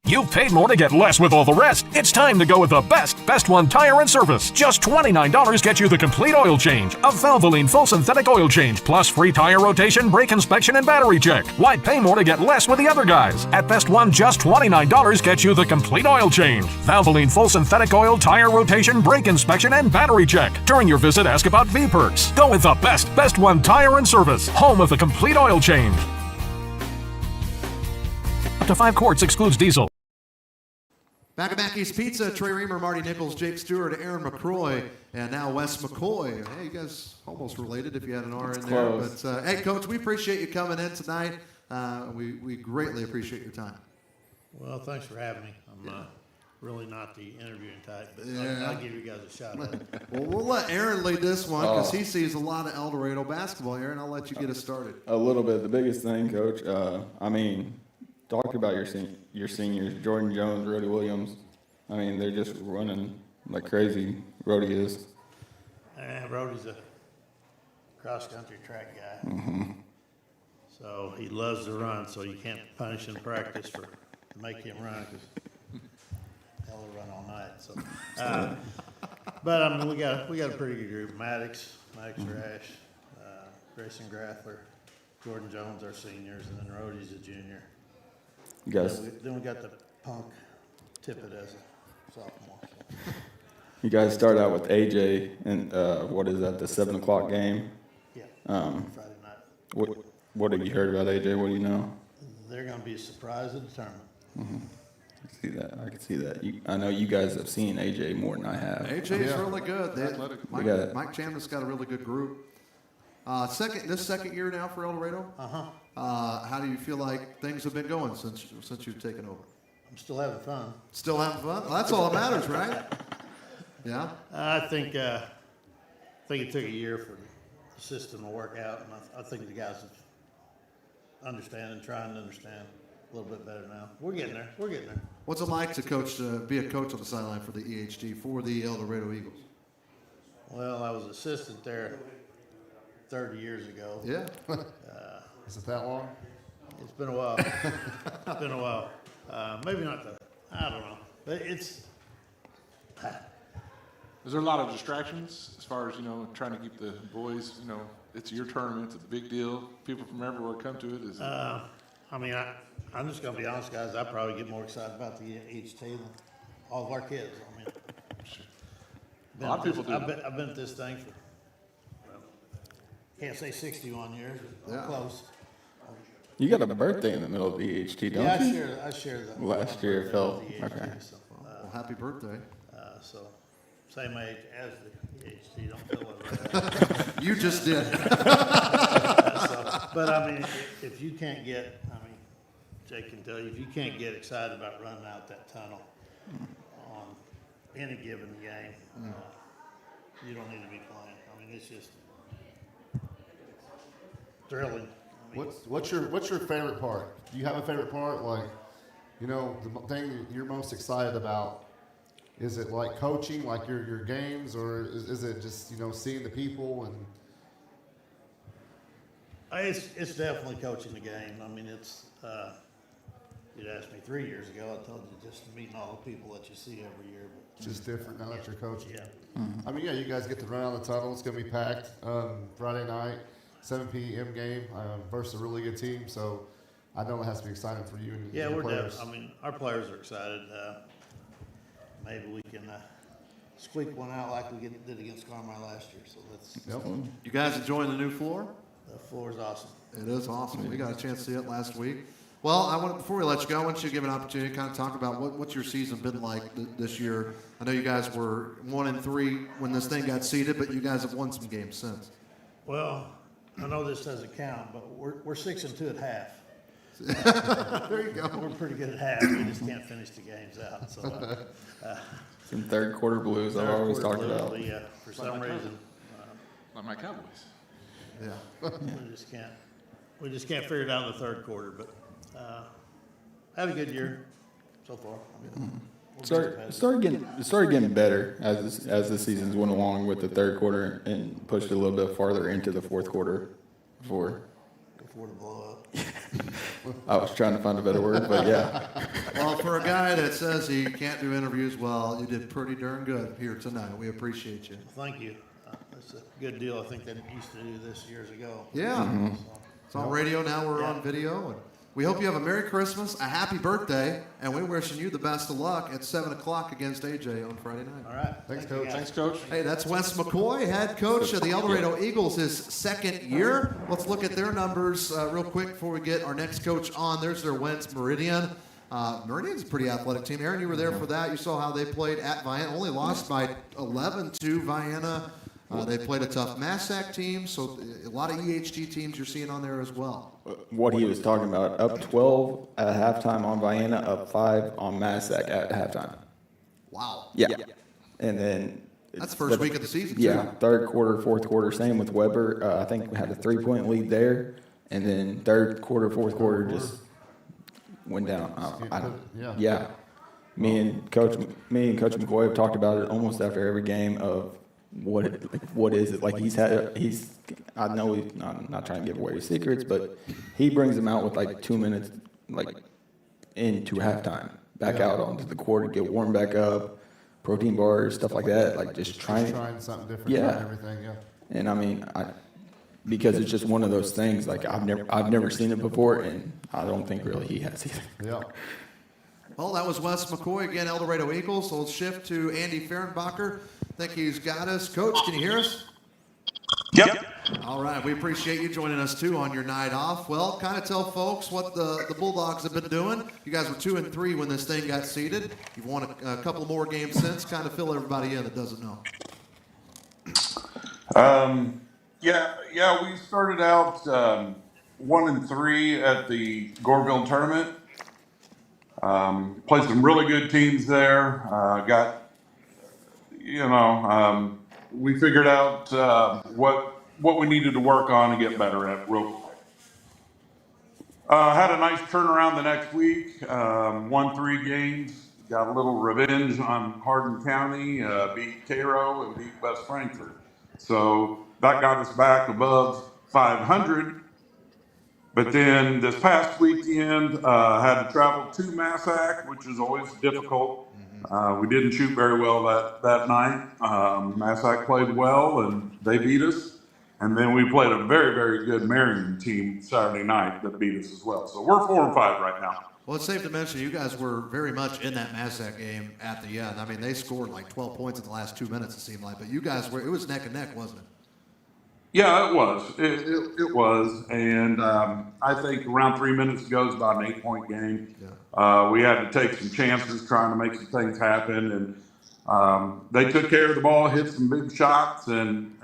You've paid more to get less with all the rest. It's time to go with the best one tire and service. Just $29 gets you the complete oil change, a Valvoline full synthetic oil change, plus free tire rotation, brake inspection, and battery check. Why pay more to get less with the other guys? At Best One, just $29 gets you the complete oil change. Valvoline full synthetic oil, tire rotation, brake inspection, and battery check. During your visit, ask about V-Perks. Go with the best one tire and service, home of the complete oil change. Up to 5 quarts excludes diesel. Back at Mackey's Pizza, Trey Reamer, Marty Nichols, Jake Stewart, Aaron McCroy, and now Wes McCoy. Hey, you guys almost related if you had an R in there. Close. But hey, Coach, we appreciate you coming in tonight. We greatly appreciate your time. Well, thanks for having me. I'm really not the interviewing type, but Yeah. I'll give you guys a shot at it. Well, we'll let Aaron lead this one because he sees a lot of El Dorado basketball. Aaron, I'll let you get us started. A little bit. The biggest thing, Coach, talk about your seniors, Jordan Jones, Rody Williams. They're just running like crazy. Rody is. Rhodey's a cross-country track guy. Mm-hmm. So he loves to run, so you can't punish in practice for make him run because hell, will run all night. So, but I mean, we got a pretty good group. Maddox Rash, Grayson Graffler, Jordan Jones, our seniors, and then Rhodey's a junior. You guys, Then we got the punk Tippett as a sophomore. So. you guys start out with AJ, and what is that? The 7 o'clock game. Yeah. Friday night. What have you heard about AJ? What do you know? They're going to be surprised at the tournament. Mm-hmm. I can see that. I know you guys have seen AJ more than I have. AJ's really good. Mike Chandler's got a really good group. Second year now for El Dorado. How do you feel like things have been going since you've taken over? I'm still having fun. Still having fun? Well, that's all that matters, right? Yeah. I think it took a year for the system to work out, and I think the guys are trying to understand a little bit better now. We're getting there. What's it like to be a coach on the sideline for the EHT for the El Dorado Eagles? Well, I was assistant there 30 years ago. Yeah. Is it that long? It's been a while. Maybe not I don't know. But it's. Is there a lot of distractions as far as, trying to keep the boys, it's your tournament, it's a big deal. People from everywhere come to it. I'm just going to be honest, guys. I probably get more excited about the EHT than all of our kids. A lot of people do. I've been at this thing for, can't say 61 years, but close. You got a birthday in the middle of the EHT, don't you? I share that. Last year it felt okay. So, well, happy birthday. So, same age as the EHT. Don't feel it. You just did. But if you can't get, Jake can tell you, if you can't get excited about running out that tunnel on any given game, you don't need to be playing. It's just thrilling. What's your favorite part? Do you have a favorite part? Like, the thing you're most excited about, is it like coaching, like your games, or is it just, seeing the people and? It's definitely coaching the game. It's, you'd asked me 3 years ago, I told you just meeting all the people that you see every year. But just different now that you're coaching. Yeah. You guys get to run out the tunnel. It's going to be packed Friday night. 7 p.m. game versus a really good team, so I know it has to be exciting for you and your players. Our players are excited. Maybe we can squeak one out like we did against Carmine last year. So let's. You guys enjoying the new floor? The floor is awesome. It is awesome. We got a chance to see it last week. Well, before we let you go, I want you to give an opportunity to kind of talk about what's your season been like this year. I know you guys were 1-3 when this thing got seeded, but you guys have won some games since. Well, I know this doesn't count, but we're 6-2 at half. There you go. We're pretty good at half. We just can't finish the games out. So, Some third quarter blues I've always talked about. For some reason, like my Cowboys. Yeah. we just can't figure it out in the third quarter. But had a good year so far. Started getting better as the seasons went along with the third quarter and pushed a little bit farther into the fourth quarter before the blow up. I was trying to find a better word, but yeah. Well, for a guy that says he can't do interviews well, you did pretty darn good here tonight. We appreciate you. Thank you. That's a good deal. I think they used to do this years ago. Yeah. It's on radio now. We're on video. And we hope you have a Merry Christmas, a happy birthday, and we're wishing you the best of luck at 7 o'clock against AJ on Friday night. All right. Thanks, Coach. Thanks, Coach. Hey, that's Wes McCoy, head coach of the El Dorado Eagles, his second year. Let's look at their numbers real quick before we get our next coach on. There's their wins, Meridian. Meridian's a pretty athletic team. Aaron, you were there for that. You saw how they played at Vienna. Only lost by 11 to Vienna. They played a tough Massac team, so a lot of EHT teams you're seeing on there as well. What he was talking about, up 12 at halftime on Vienna, up 5 on Massac at halftime. Wow. Yeah. And then... That's first week of the season, too. Yeah, third quarter, fourth quarter, same with Weber. I think we had a 3-point lead there, and then third quarter, fourth quarter just went down. Yeah. Me and Coach McCoy have talked about it almost after every game of what is it like. I know I'm not trying to give away his secrets, but he brings them out with like 2 minutes, like into halftime, back out onto the court, get warmed back up, protein bars, stuff like that. Like just trying something different. Yeah. Trying everything. Yeah. And I mean, because it's just one of those things. Like I've never seen it before, and I don't think really he has either. Yeah. Well, that was Wes McCoy again, El Dorado Eagles. So we'll shift to Andy Fehrenbacher. I think he's got us. Coach, can you hear us? Yep. All right. We appreciate you joining us, too, on your night off. Well, kind of tell folks what the Bulldogs have been doing. You guys were 2-3 when this thing got seeded. You've won a couple more games since. Kind of fill everybody in that doesn't know. We started out 1-3 at the Goreville tournament. Played some really good teams there. We figured out what we needed to work on and get better at real quick. Had a nice turnaround the next week. Won 3 games. Got a little revenge on Hardin County. Beat Cairo and beat West Frankfort. So that got us back above 500. But then this past weekend, had to travel to Massac, which is always difficult. We didn't shoot very well that night. Massac played well, and they beat us. And then we played a very, very good Marion team Saturday night that beat us as well. So we're 4-5 right now. Well, it's safe to mention you guys were very much in that Massac game at the end. I mean, they scored like 12 points in the last 2 minutes, it seemed like. But you guys it was neck and neck, wasn't it? Yeah, it was. It was. And I think around 3 minutes ago, it was about an 8-point game. Yeah. We had to take some chances trying to make some things happen. And they took care of the ball, hit some big shots, and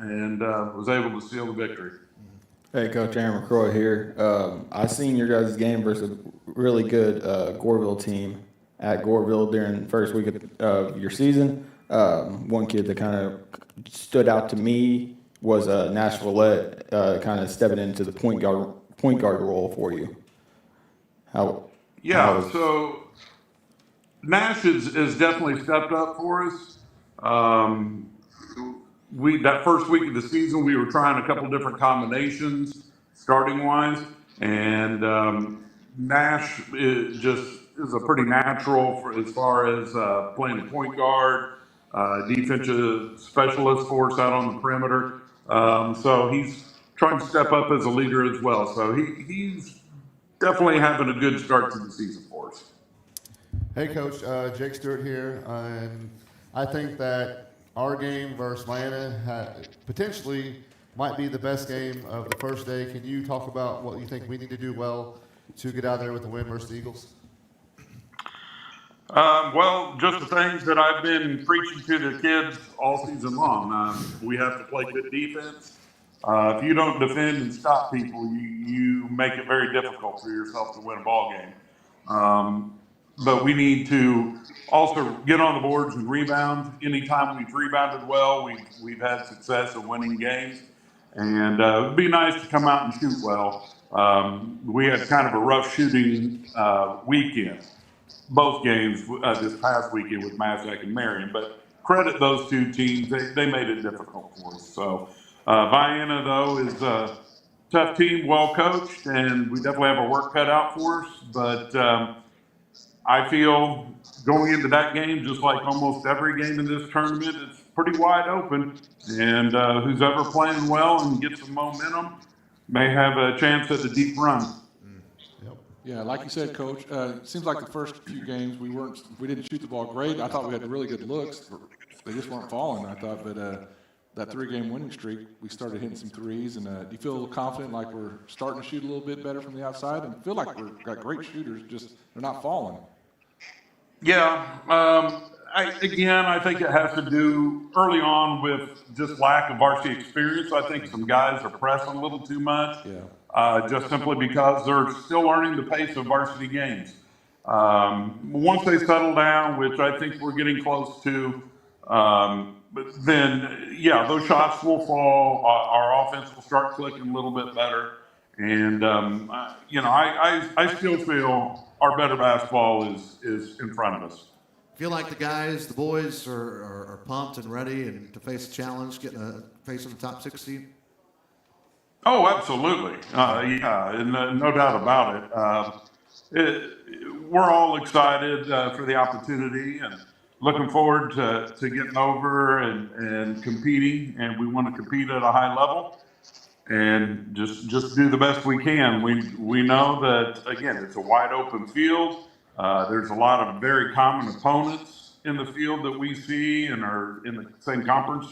was able to seal the victory. Hey, Coach Aaron McCroy here. I seen your guys' game versus a really good Goreville team at Goreville during the first week of your season. One kid that kind of stood out to me was Nash Villette, kind of stepping into the point guard role for you. So Nash has definitely stepped up for us. That first week of the season, we were trying a couple different combinations, starting wise, and Nash is a pretty natural as far as playing a point guard, defensive specialist for us out on the perimeter. So he's trying to step up as a leader as well. So he's definitely having a good start to the season for us. Hey, Coach, Jake Stewart here, and I think that our game versus Atlanta potentially might be the best game of the first day. Can you talk about what you think we need to do well to get out there with the win versus the Eagles? Just the things that I've been preaching to the kids all season long. We have to play good defense. If you don't defend and stop people, you make it very difficult for yourself to win a ball game. But we need to also get on the boards and rebound. Anytime we've rebounded well, we've had success in winning games. And it would be nice to come out and shoot well. We had kind of a rough shooting weekend, both games this past weekend with Massac and Marion. But credit those two teams, they made it difficult for us. So Vienna, though, is a tough team, well coached, and we definitely have our work cut out for us. But I feel going into that game, just like almost every game in this tournament, it's pretty wide open. And who's ever playing well and gets some momentum may have a chance at a deep run. Yeah, like you said, Coach, it seems like the first few games we didn't shoot the ball great. I thought we had really good looks. They just weren't falling, I thought. But that 3-game winning streak, we started hitting some threes. And do you feel confident like we're starting to shoot a little bit better from the outside? And feel like we've got great shooters, just they're not falling. Yeah, I think it has to do early on with just lack of varsity experience. I think some guys are pressing a little too much, just simply because they're still learning the pace of varsity games. Once they settle down, which I think we're getting close to, then, those shots will fall. Our offense will start clicking a little bit better. And, I still feel our better basketball is in front of us. Feel like the boys are pumped and ready and to face a challenge, facing the top 6 seed? Oh, absolutely. And no doubt about it. we're all excited for the opportunity and looking forward to getting over and competing. And we want to compete at a high level and just do the best we can. We know that, again, it's a wide open field. There's a lot of very common opponents in the field that we see and are in the same conference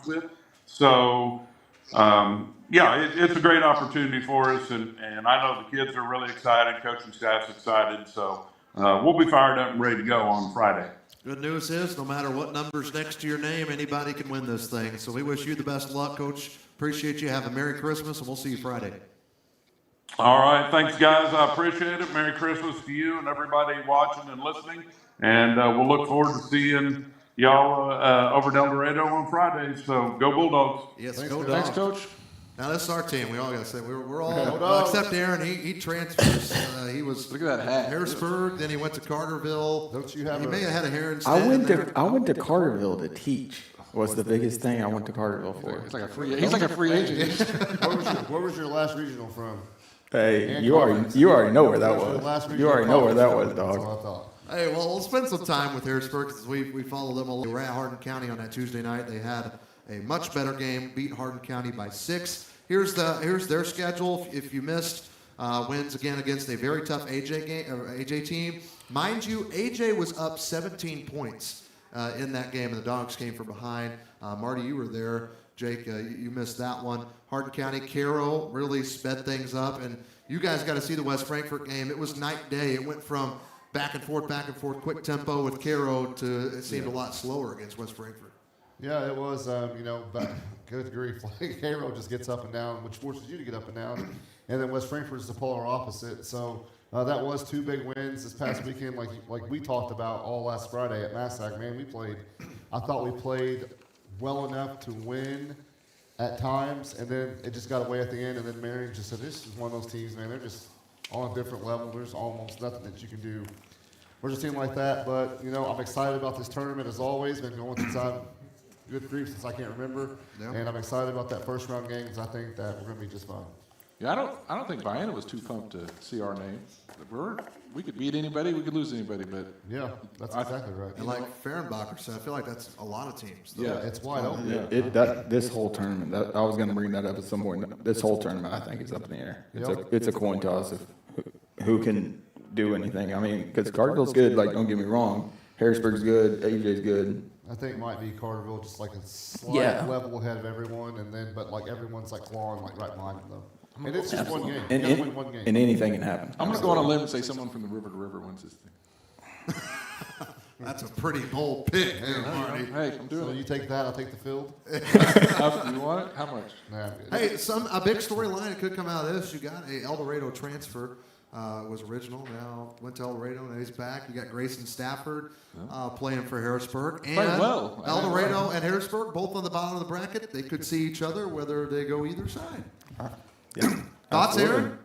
with. So, it's a great opportunity for us, and I know the kids are really excited, coaching staff's excited, so we'll be fired up and ready to go on Friday. Good news is, no matter what number's next to your name, anybody can win this thing. So we wish you the best of luck, Coach. Appreciate you. Have a Merry Christmas, and we'll see you Friday. All right, thanks, guys. I appreciate it. Merry Christmas to you and everybody watching and listening, and we'll look forward to seeing y'all over at El Dorado on Friday. So go Bulldogs. Yes, Thanks, go Coach. Dogs. Thanks, Coach. Now, this is our team. We all got to say, we're all, well, except Aaron. He transfers. He was Look at that hat. Harrisburg, then he went to Carterville. Don't you have He a- may have had a hair I went there. to Carterville to teach. Was the biggest thing I went to Carterville for. He's like a free agent. Where was your last regional from? Hey, And you already know where that Where was your last was. You already know where that was, regional? That's dog. what I thought. Hey, well, we'll spend some time with Harrisburg because we follow them a little. We're at Hardin County on that Tuesday night. They had a much better game, beat Hardin County by 6. Here's their schedule. If you missed, wins again against a very tough AJ team. Mind you, AJ was up 17 points in that game, and the Dogs came from behind. Marty, you were there. Jake, you missed that one. Hardin County, Carroll really sped things up, and you guys got to see the West Frankfort game. It was night and day. It went from back and forth, quick tempo with Carroll to it seemed a lot slower against West Frankfort. Yeah, it was, but good grief. Like, Cairo just gets up and down, which forces you to get up and down. And then West Frankfort is the polar opposite. So that was 2 big wins this past weekend, like we talked about all last Friday at Massac. Man, I thought we played well enough to win at times, and then it just got away at the end. And then Marion just said, this is one of those teams, man, they're just on a different level. There's almost nothing that you can do. We're just a team like that, but, I'm excited about this tournament as always. Been going since good grief since I can't remember. Yep. And I'm excited about that first round game because I think that we're going to be just fine. Yeah, I don't think Vienna was too pumped to see our name. We could beat anybody, we could lose anybody, but Yeah, that's exactly right. And like Fehrenbacher said, I feel like that's a lot of teams. Yeah. It's wide open. Yeah, this whole tournament, I was going to bring that up at some point. This whole tournament, I think, is up in the air. It's a coin toss of who can do anything. I mean, because Carterville's good, like, don't get me wrong. Harrisburg's good, AJ's good. I think it might be Carterville just like a slight level ahead of everyone, but like everyone's like clawing like right behind them. And it's just one game. You gotta win one game. And anything can happen. I'm going to go on a limb and say someone from the River to River wins this thing. That's a pretty bold pick, Marty. Hey, I'm doing So it. you take that, I'll take the field. You want it? How much? Nah, Hey, a big storyline that could come out of this. You got a El Dorado transfer. Was original, now went to El Dorado, now he's back. You got Grayson Stafford playing for Harrisburg. And Played well. El Dorado and Harrisburg, both on the bottom of the bracket. They could see each other whether they go either side. Thoughts, Aaron?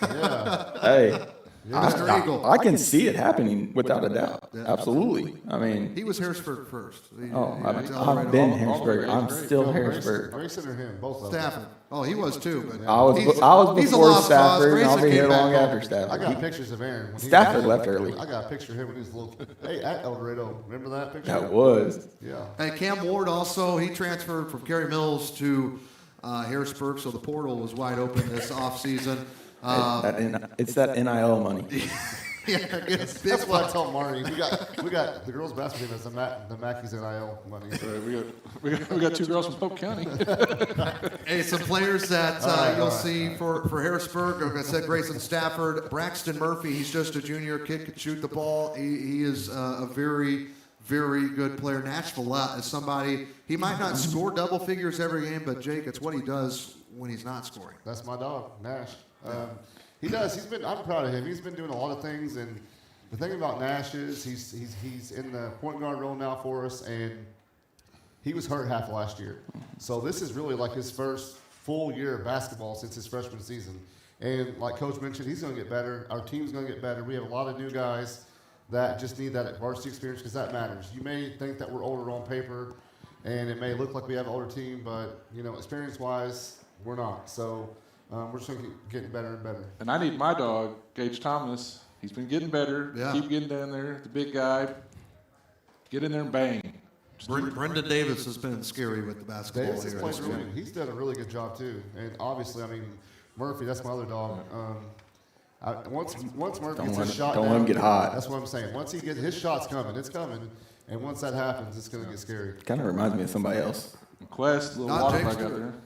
Yeah. Hey, Mr. Eagle. I can see it happening without a doubt. Yeah. Absolutely. I mean, He was Harrisburg first. I've been Harrisburg. I'm still Harrisburg. Grayson or him, both of them. Stafford. Oh, he was too. But I was he's a before lost cause. Stafford, and I'll be Grayson here came back long home. after Stafford. I got pictures of Aaron. When he Stafford was- left early. I got a picture of him when he was a little. Hey, at El Dorado, remember that picture? That was. Yeah. And Cam Ward also, he transferred from Cary Mills to Harrisburg, so the portal was wide open this offseason. It's that NIL money. Yeah, it's That's what I tell Marty. We got the girls basketball team as the Mackey's NIL money. We got 2 girls from Polk County. Hey, some players that you'll see for Harrisburg. Like I said, Grayson Stafford, Braxton Murphy. He's just a junior kid, could shoot the ball. He is a very, very good player. Nashville is somebody. He might not score double figures every game, but Jake, it's what he does when he's not scoring. That's my dog, Nash. He does. I'm proud of him. He's been doing a lot of things, and the thing about Nash is he's in the point guard role now for us, and he was hurt half of last year. So this is really like his first full year of basketball since his freshman season. And like Coach mentioned, he's going to get better. Our team's going to get better. We have a lot of new guys that just need that varsity experience because that matters. You may think that we're older on paper, and it may look like we have an older team, but experience-wise, we're not. So we're just going to keep getting better and better. And I need my dog, Gage Thomas. He's been getting better. Yeah. Keep getting down there. The big guy. Get in there and bang. Brendan Davis has been scary with the basketball. Davis has played really. He's done a really good job too. And obviously, I mean, Murphy, that's my other dog. Once Murphy gets his shot, don't let him get hot. That's what I'm saying. Once he gets his shot's coming, it's coming. And once that happens, it's going to get scary. Kind of reminds me of somebody else. Quest, little Not water James bug out Stewart. there.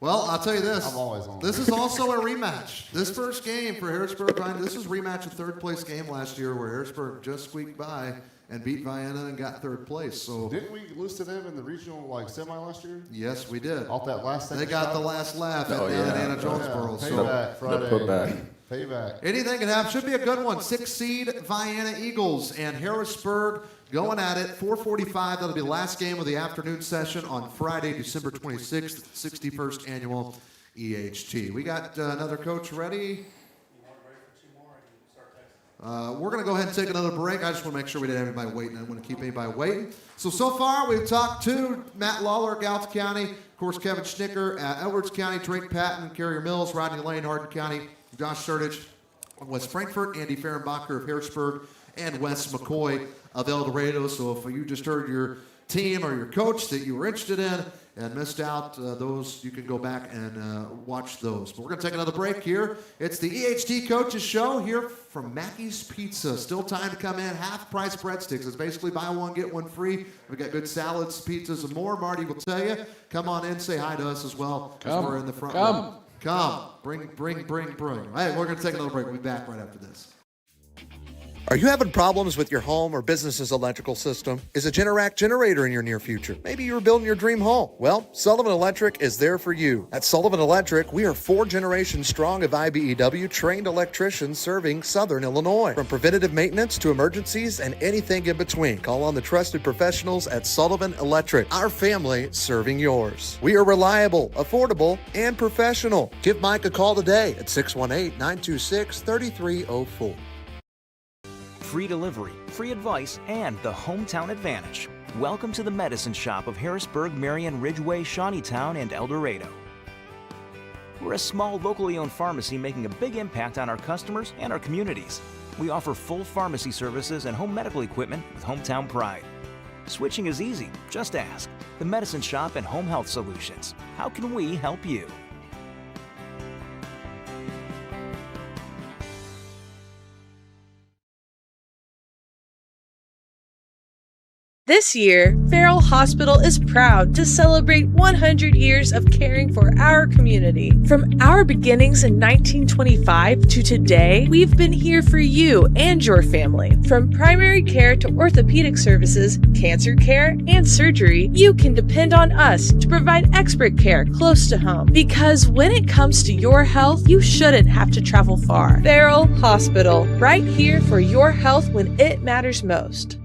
Well, I'll tell you this. I'm always on. This is also a rematch. This first game for Harrisburg, this is a rematch of third-place game last year where Harrisburg just squeaked by and beat Vienna and got third place. So didn't we lose to them in the regional semi last year? Yes, we did. Off that last second They got shot? the last laugh at yeah. Anna Jonesboro. So Payback Friday. Putback. Payback. anything can happen. Should be a good one. 6 seed Vienna Eagles and Harrisburg going at it. 4:45. That'll be the last game of the afternoon session on Friday, December 26th, 61st annual EHT. We got another coach ready. We're going to go ahead and take another break. I just want to make sure we didn't have anybody waiting. I don't want to keep anybody waiting. So far, we've talked to Matt Lawler, Gallatin County, of course, Kevin Schnicker, Edwards County, Drake Patton, Carrier Mills, Rodney Lane, Hardin County, Josh Sertich, West Frankfort, Andy Fehrenbacher of Harrisburg, and Wes McCoy of El Dorado. So if you just heard your team or your coach that you were interested in and missed out, those you can go back and watch those. But we're going to take another break here. It's the EHT Coaches Show here from Mackey's Pizza. Still time to come in. Half-price breadsticks. It's basically buy one, get one free. We've got good salads, pizzas, and more. Marty will tell you. Come on in. Say hi to us as well. Come. We're in the front. Come. Come. Bring. Hey, we're going to take another break. We'll be back right after this. Are you having problems with your home or business's electrical system? Is a Generac generator in your near future? Maybe you're building your dream home. Well, Sullivan Electric is there for you. At Sullivan Electric, we are 4 generations strong of IBEW trained electricians serving Southern Illinois. From preventative maintenance to emergencies and anything in between, call on the trusted professionals at Sullivan Electric. Our family serving yours. We are reliable, affordable, and professional. Give Mike a call today at 618-926-3304. Free delivery, free advice, and the hometown advantage. Welcome to the Medicine Shop of Harrisburg, Marion, Ridgeway, Shawneetown, and El Dorado. We're a small, locally owned pharmacy making a big impact on our customers and our communities. We offer full pharmacy services and home medical equipment with hometown pride. Switching is easy. Just ask. The Medicine Shop and Home Health Solutions. How can we help you? This year, Farrell Hospital is proud to celebrate 100 years of caring for our community. From our beginnings in 1925 to today, we've been here for you and your family. From primary care to orthopedic services, cancer care, and surgery, you can depend on us to provide expert care close to home. Because when it comes to your health, you shouldn't have to travel far. Farrell Hospital, right here for your health when it matters most.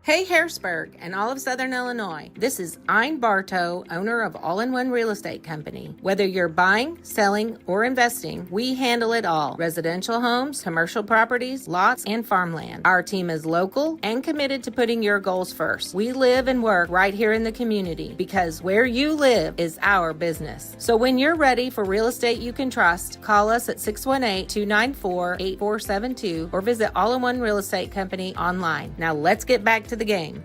Hey Harrisburg and all of Southern Illinois. This is Ein Bartow, owner of All-in-One Real Estate Company. Whether you're buying, selling, or investing, we handle it all. Residential homes, commercial properties, lots, and farmland. Our team is local and committed to putting your goals first. We live and work right here in the community because where you live is our business. So when you're ready for real estate you can trust, call us at 618-294-8472 or visit All-in-One Real Estate Company online. Now let's get back to the game.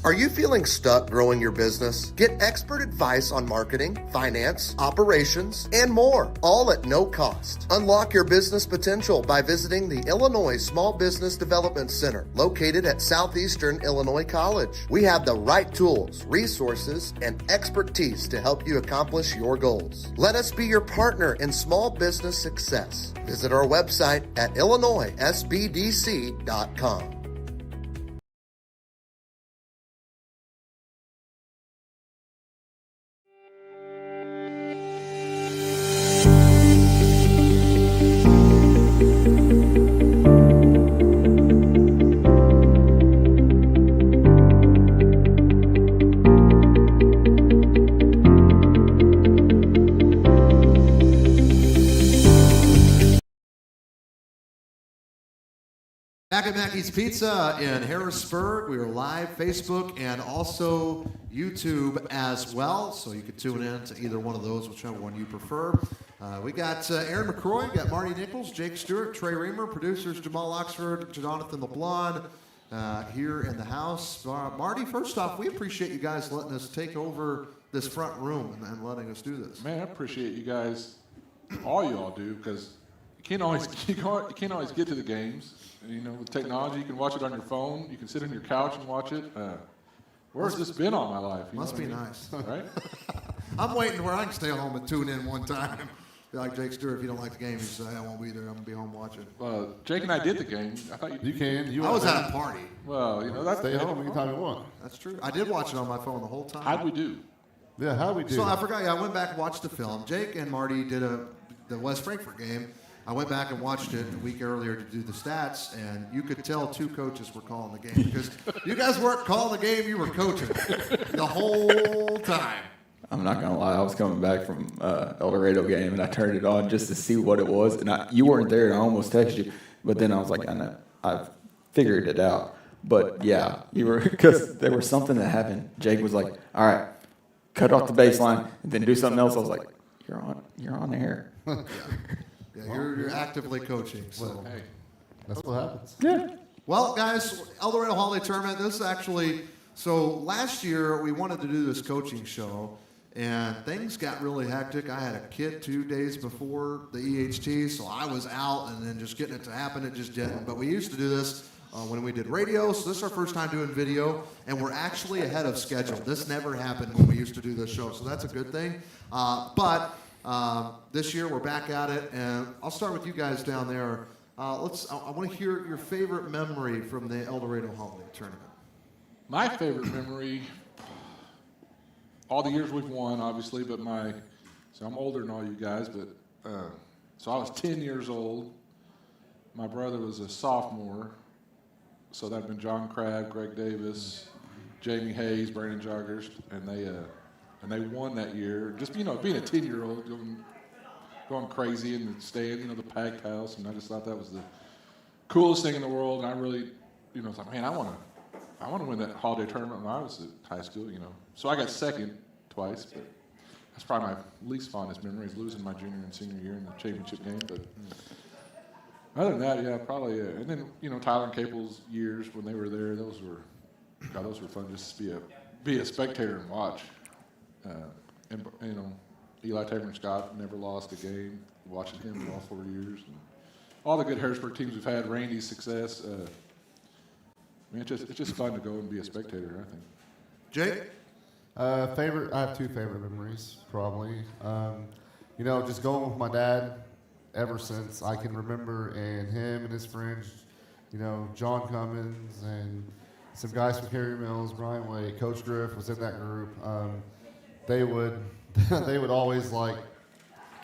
Are you feeling stuck growing your business? Get expert advice on marketing, finance, operations, and more, all at no cost. Unlock your business potential by visiting the Illinois Small Business Development Center, located at Southeastern Illinois College. We have the right tools, resources, and expertise to help you accomplish your goals. Let us be your partner in small business success. Visit our website at illinoissbdc.com. Back at Mackey's Pizza in Harrisburg. We are live, Facebook, and also YouTube as well. So you can tune in to either one of those, whichever one you prefer. We got Aaron McCroy, got Marty Nichols, Jake Stewart, Trey Reamer, producers Jamal Oxford, Jonathan LeBlanc here in the house. Marty, first off, we appreciate you guys letting us take over this front room and letting us do this. Man, I appreciate you guys, all you all do, because you can't always get to the games. You know, with technology, you can watch it on your phone. You can sit on your couch and watch it. Where's this been all my life? You Must know be what I mean? nice. Right? I'm waiting where I can stay home and tune in one time. Be like Jake Stewart, if you don't like the game, you say, I won't be there. I'm going to be home watching. Jake and I did the game. I thought You can. I was at a party. Well, you know, that's Stay home anytime you want. That's true. I did watch it on my phone the whole time. How'd we do? Yeah, how'd we do? So I forgot. Yeah, I went back and watched the film. Jake and Marty did the West Frankfurt game. I went back and watched it a week earlier to do the stats, and you could tell two coaches were calling the game because you guys weren't calling the game, you were coaching the whole time. I'm not gonna lie, I was coming back from El Dorado game and I turned it on just to see what it was, and you weren't there, and I almost texted you, but then I was like, I know, I've figured it out. But yeah, you were, because there was something that happened. Jake was like, all right, cut off the baseline and then do something else. I was like, you're on air. Yeah, you're actively coaching. So hey, that's what happens. Yeah. Well, guys, El Dorado Holiday Tournament. This is actually last year we wanted to do this coaching show, and things got really hectic. I had a kid 2 days before the EHT, so I was out, and then just getting it to happen, it just didn't. But we used to do this when we did radio, so this is our first time doing video, and we're actually ahead of schedule. This never happened when we used to do this show, so that's a good thing. But this year we're back at it, and I'll start with you guys down there. I want to hear your favorite memory from the El Dorado Holiday Tournament. My favorite memory, all the years we've won, obviously, but so I'm older than all you guys, but so I was 10 years old. My brother was a sophomore, so that'd been John Crabb, Greg Davis, Jamie Hayes, Brandon Joggers, and they won that year. Just, you know, being a 10-year-old, going crazy in the stand, you know, the packed house, and I just thought that was the coolest thing in the world. And I really, you know, thought, man, I want to win that holiday tournament when I was at high school, you know. So I got second twice, but that's probably my least fondest memory is losing my junior and senior year in the championship game. But other than that, yeah, probably. And then, you know, Tyler and Capel's years when they were there, those were fun just to be a spectator and watch. And you know, Eli Taylor and Scott never lost a game. Watching him for all 4 years, and all the good Harrisburg teams we've had. Randy's success. I mean, it's just fun to go and be a spectator, I think. Jake? I have two favorite memories, probably. You know, just going with my dad ever since I can remember, and him and his friends, you know, John Cummins and some guys from Carey Mills, Brian Wade, Coach Griff was in that group. They would always like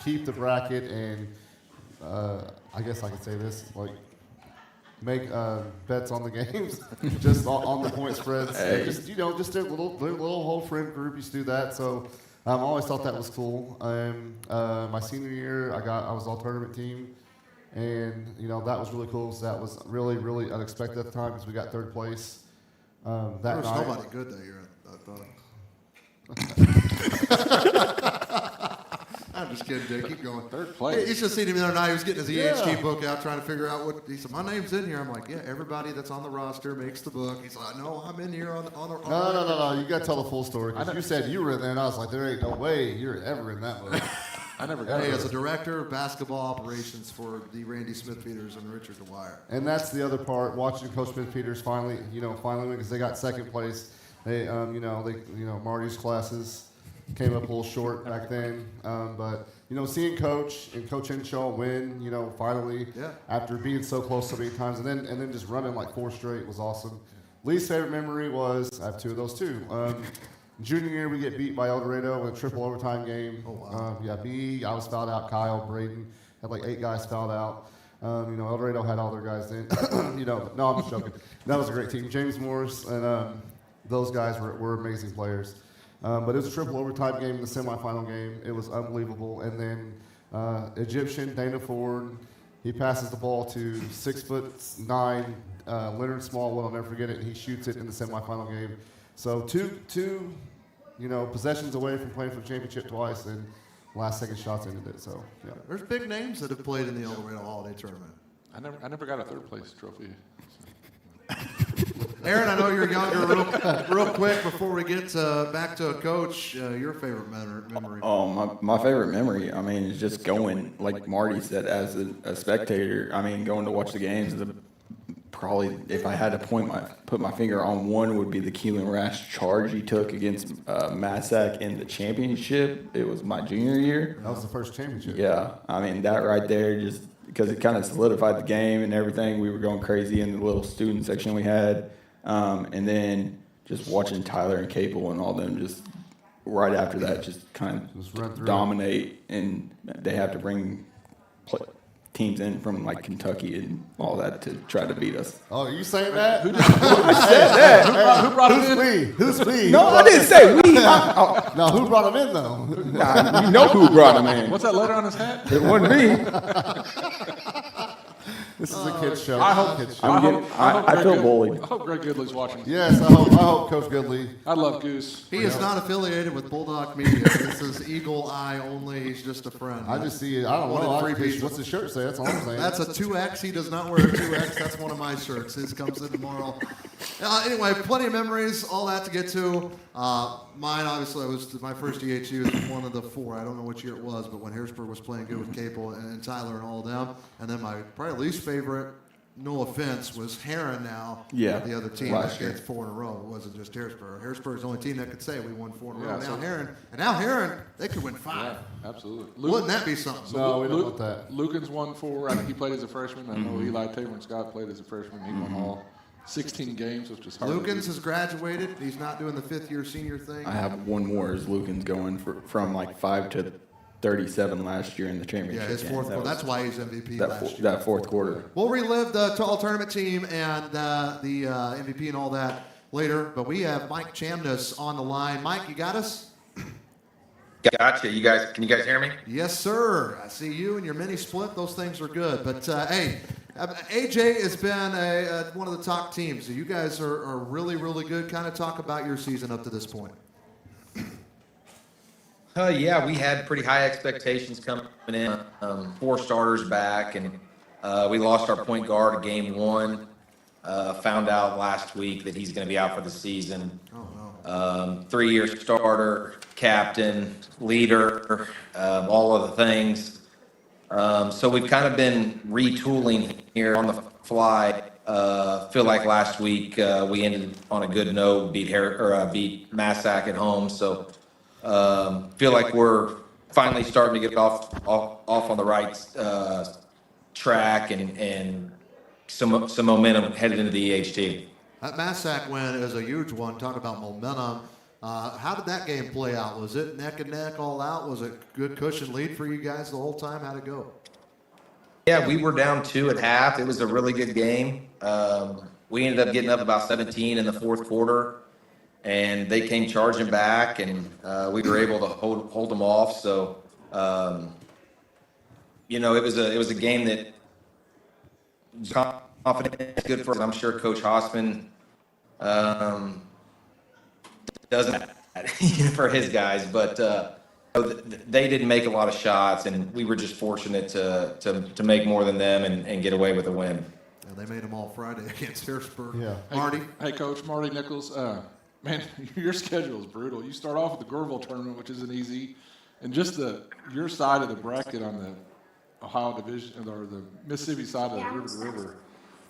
keep the bracket, and I guess I could say this, like make bets on the games, just on the point spreads. Hey. Just, you know, just their little whole friend group used to do that. So I always thought that was cool. My senior year, I was all tournament team, and you know that was really cool. So that was really, really unexpected at the time because we got third place that There was night. nobody good that year, I thought. I'm just kidding, Jake. Keep going. Third place. You should have seen him the other night. He was getting his EHT Yeah. book out, trying to figure out what. He said, "My name's in here." I'm like, "Yeah, everybody that's on the roster makes the book." He's like, "No, I'm in here on the." No. You got to tell the full story. 'Cause you said you were in there, and I was like, "There ain't no way you're ever in that book." I never got Hey, it. as a director of basketball operations for the Randy Smith Peters and Richard Dwyer. And that's the other part. Watching Coach Smith Peters finally win because they got second place. They, Marty's classes came up a little short back then. But seeing Coach and Coach Henshaw win, finally after being so close so many times, and then just running like 4 straight was awesome. Least favorite memory was I have 2 of those too. Junior year, we get beat by El Dorado in a triple overtime game. Oh, wow. I was fouled out. Kyle, Braden had like 8 guys fouled out. El Dorado had all their guys in. No, I'm just joking. That was a great team. James Morris and those guys were amazing players. But it was a triple overtime game in the semifinal game. It was unbelievable. And then Egyptian Dana Ford, he passes the ball to 6'9" Leonard Smallwood, I'll never forget it, and he shoots it in the semifinal game. So two possessions away from playing for the championship twice, and last second shots ended it. So yeah, There's big names that have played in the El Dorado Holiday Tournament. I never got a third place trophy. Aaron, I know you're younger. Real quick before we get back to a coach, your favorite memory? Oh, my favorite memory, I mean, is just going, like Marty said, as a spectator. I mean, going to watch the games. Probably, if I had to put my finger on one, would be the Keelan Rash charge he took against Massac in the championship. It was my junior year. That was the first championship. Yeah, I mean, that right there, just because it kind of solidified the game and everything. We were going crazy in the little student section we had. And then just watching Tyler and Capel and all them just right after that just kind of dominate, and they have to bring teams in from like Kentucky and all that to try to beat us. Oh, are you saying that? I said that. Who brought him in? Who's we? No, I didn't say we. No, who brought him in though? Nah, you know who brought him in. What's that letter on his hat? It wasn't me. This is a kid's show. I feel bullied. I hope Greg Goodley's watching. Yes, I hope Coach Goodley. I love Goose. He is not affiliated with Bulldog Media. This is Eagle Eye only. He's just a friend. I just see it. I don't know. What's the shirt say? That's all I'm saying. That's a 2X. He does not wear a 2X. That's one of my shirts. His comes in tomorrow. Anyway, plenty of memories, all that to get to. Mine, obviously, was my first EHT was one of the four. I don't know which year it was, but when Harrisburg was playing good with Capel and Tyler and all of them. And then my probably least favorite, no offense, was Heron now. Yeah. The other team that gets 4 in a row. It wasn't just Harrisburg. Harrisburg's the only team that could say we won 4 in a row. Now Heron, they could win 5. Yeah, absolutely. Wouldn't that be something? No, we don't want that. Lukens won 4. I think he played as a freshman. I know Eli Taylor and Scott played as a freshman. He won all 16 games, which is hard. Lukens has graduated. He's not doing the 5th-year senior thing. I have one more as Lukens going from like 5 to 37 last year in the championship. Yeah, his fourth quarter. That's why he's MVP last year. That fourth quarter. We'll relive the all-tournament team and the MVP and all that later. But we have Mike Chamness on the line. Mike, you got us? Gotcha. Can you guys hear me? Yes, sir. I see you and your mini split. Those things are good. But hey, AJ has been one of the top teams. So you guys are really, really good. Kind of talk about your season up to this point. Yeah, we had pretty high expectations coming in. 4 starters back, and we lost our point guard at game 1. Found out last week that he's going to be out for the season. 3-year starter, captain, leader, all of the things. So we've kind of been retooling here on the fly. Feel like last week we ended on a good note, beat Massac at home. So feel like we're finally starting to get off on the right track and some momentum headed into the EHT. That Massac win is a huge one. Talk about momentum. How did that game play out? Was it neck and neck all out? Was it a good cushion lead for you guys the whole time? How'd it go? Yeah, we were down 2 at half. It was a really good game. We ended up getting up about 17 in the fourth quarter, and they came charging back, and we were able to hold them off. So, it was a game that was confident, good for us. I'm sure Coach Hossman doesn't for his guys, but they didn't make a lot of shots, and we were just fortunate to make more than them and get away with a win. Yeah, they made them all Friday against Harrisburg. Yeah. Marty? Hey, Coach, Marty Nichols. Man, your schedule is brutal. You start off with the Gorville tournament, which isn't easy, and just your side of the bracket on the Ohio division or the Mississippi side of the River to River.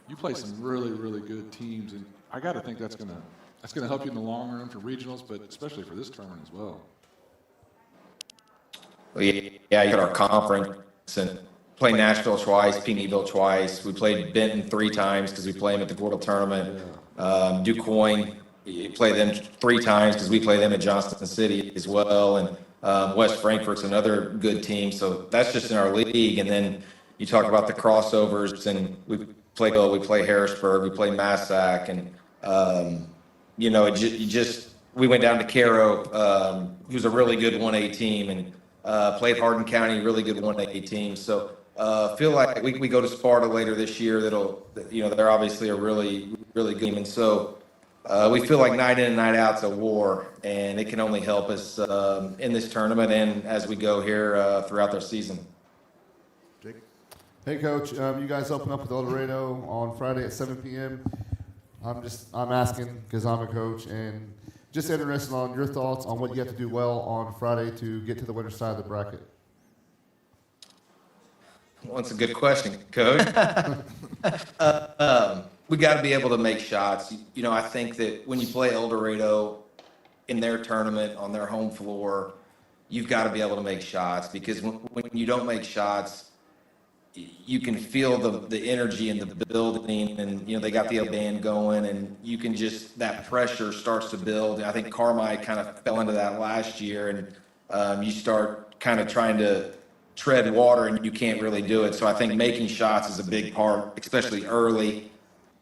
You play some really, really good teams, and I got to think that's gonna help you in the long run for regionals, but especially for this tournament as well. Well, yeah, you got our conference and played Nashville twice, Pinckneyville twice. We played Benton 3 times because we play them at the Gorville tournament. DuQuoin, you play them 3 times because we play them at Johnston City as well, and West Frankfort's another good team. So that's just in our league, and then you talk about the crossovers, and we play Harrisburg, we play Massac, and we went down to Caro, who's a really good 1A team, and played Hardin County, really good 1A team. So feel like we go to Sparta later this year. They're obviously a really, really good team. And so we feel like night in and night out's a war, and it can only help us in this tournament and as we go here throughout their season. Hey, Coach, you guys open up with El Dorado on Friday at 7 p.m. I'm asking because I'm a coach and just interested on your thoughts on what you have to do well on Friday to get to the winner's side of the bracket. Well, that's a good question, Coach. We got to be able to make shots. I think that when you play El Dorado in their tournament on their home floor, you've got to be able to make shots, because when you don't make shots, you can feel the energy in the building, and they got the band going, and you can that pressure starts to build. And I think Carmi kind of fell into that last year, and you start kind of trying to tread water and you can't really do it. So I think making shots is a big part, especially early.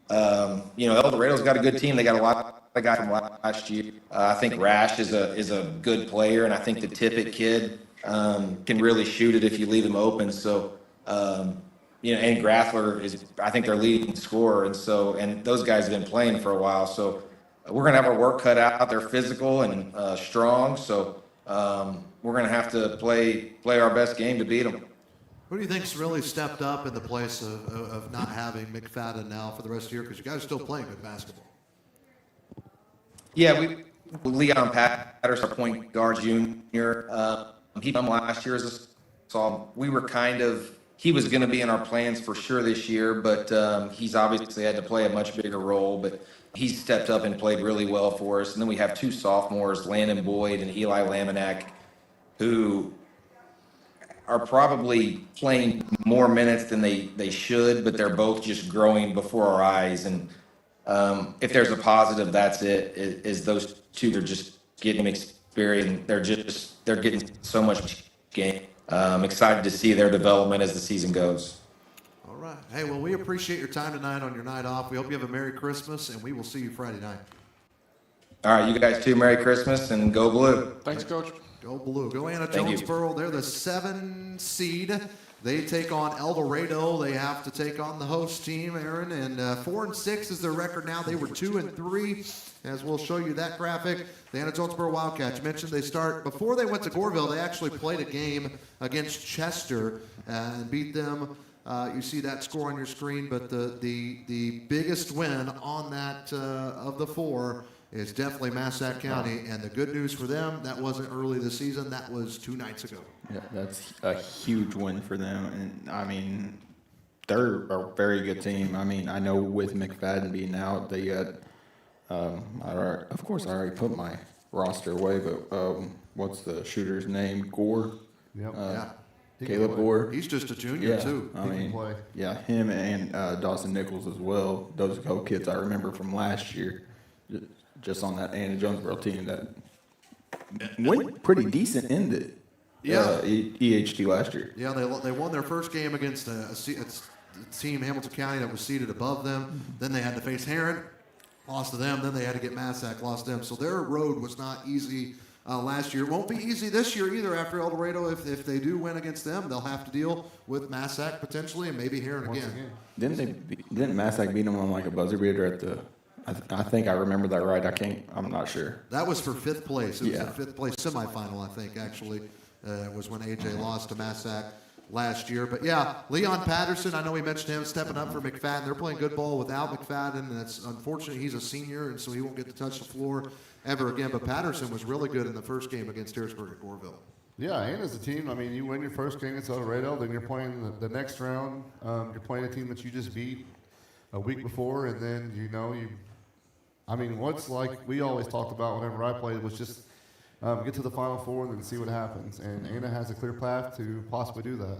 El Dorado's got a good team. They got a lot of guys from last year. I think Rash is a good player, and I think the Tippett kid can really shoot it if you leave him open. So and Grathler is, I think, their leading scorer, and those guys have been playing for a while. So we're gonna have our work cut out. They're physical and strong, so we're gonna have to play our best game to beat them. Who do you think's really stepped up in the place of not having McFadden now for the rest of the year? Because you guys are still playing good basketball. Yeah, Leon Patterson, our point guard junior. He came last year so we were he was going to be in our plans for sure this year, but he's obviously had to play a much bigger role. But he's stepped up and played really well for us. And then we have two sophomores, Landon Boyd and Eli Laminack, who are probably playing more minutes than they should, but they're both just growing before our eyes. And if there's a positive, that's it, is those two are just getting experience. They're getting so much game. Excited to see their development as the season goes. All right. Hey, well, we appreciate your time tonight on your night off. We hope you have a Merry Christmas, and we will see you Friday night. All right, you guys too. Merry Christmas, and go Blue. Thanks, Coach. Go Blue. Go Anna Thank you. Jonesboro. They're the 7 seed. They take on El Dorado. They have to take on the host team, Aaron, and 4-6 is their record now. They were 2-3, as we'll show you that graphic. The Anna Jonesboro Wildcats, you mentioned they start, before they went to Goreville, they actually played a game against Chester and beat them. You see that score on your screen, but the biggest win on that of the 4 is definitely Massac County, and the good news for them, that wasn't early this season, that was 2 nights ago. Yeah, that's a huge win for them, and I mean, they're a very good team. I mean, I know with McFadden being out, they got, of course, I already put my roster away, but what's the shooter's name? Gore? Yep. Yeah. Caleb Gore. He's just a junior, too. I mean, yeah, him and Dawson Nichols as well. Those kids I remember from last year, just on that Anna Jonesboro team that went pretty decent in the EHT last year. Yeah, they won their first game against a team, Hamilton County, that was seated above them. Then they had to face Heron, lost to them. Then they had to get Massac, lost to them. So their road was not easy last year. It won't be easy this year either after El Dorado. If they do win against them, they'll have to deal with Massac potentially and maybe Heron again. Didn't Massac beat them on like a buzzer beater at the? I think I remember that right. I'm not sure. That was for 5th place. It was a 5th place semifinal, I think, actually. Was when AJ lost to Massac last year. But yeah, Leon Patterson, I know we mentioned him stepping up for McFadden. They're playing good ball without McFadden, and it's unfortunate he's a senior, and so he won't get to touch the floor ever again. But Patterson was really good in the first game against Harrisburg at Goreville. Yeah, and as a team, I mean, you win your first game against El Dorado, then you're playing the next round. You're playing a team that you just beat a week before, and then what's like we always talked about whenever I played was just get to the Final Four and then see what happens. And Anna has a clear path to possibly do that.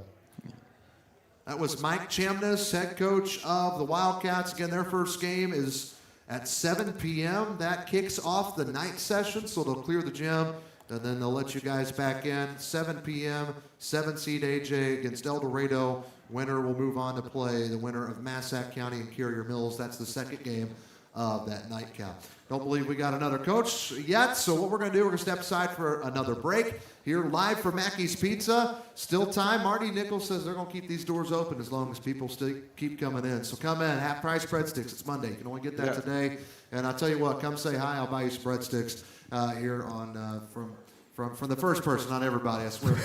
That was Mike Chamness, head coach of the Wildcats. Again, their first game is at 7 p.m. That kicks off the night session, so they'll clear the gym, and then they'll let you guys back in. 7 p.m., 7-seed AJ against El Dorado. Winner will move on to play the winner of Massac County and Carrier Mills. That's the second game of that nightcap. Don't believe we got another coach yet, so what we're going to do, we're going to step aside for another break. Here live from Mackey's Pizza, still time. Marty Nichols says they're going to keep these doors open as long as people still keep coming in. So come in, half-price breadsticks. It's Monday. You can only get that today. And I'll tell you what, come say hi. I'll buy you some breadsticks here on from the first person, not everybody. I swear.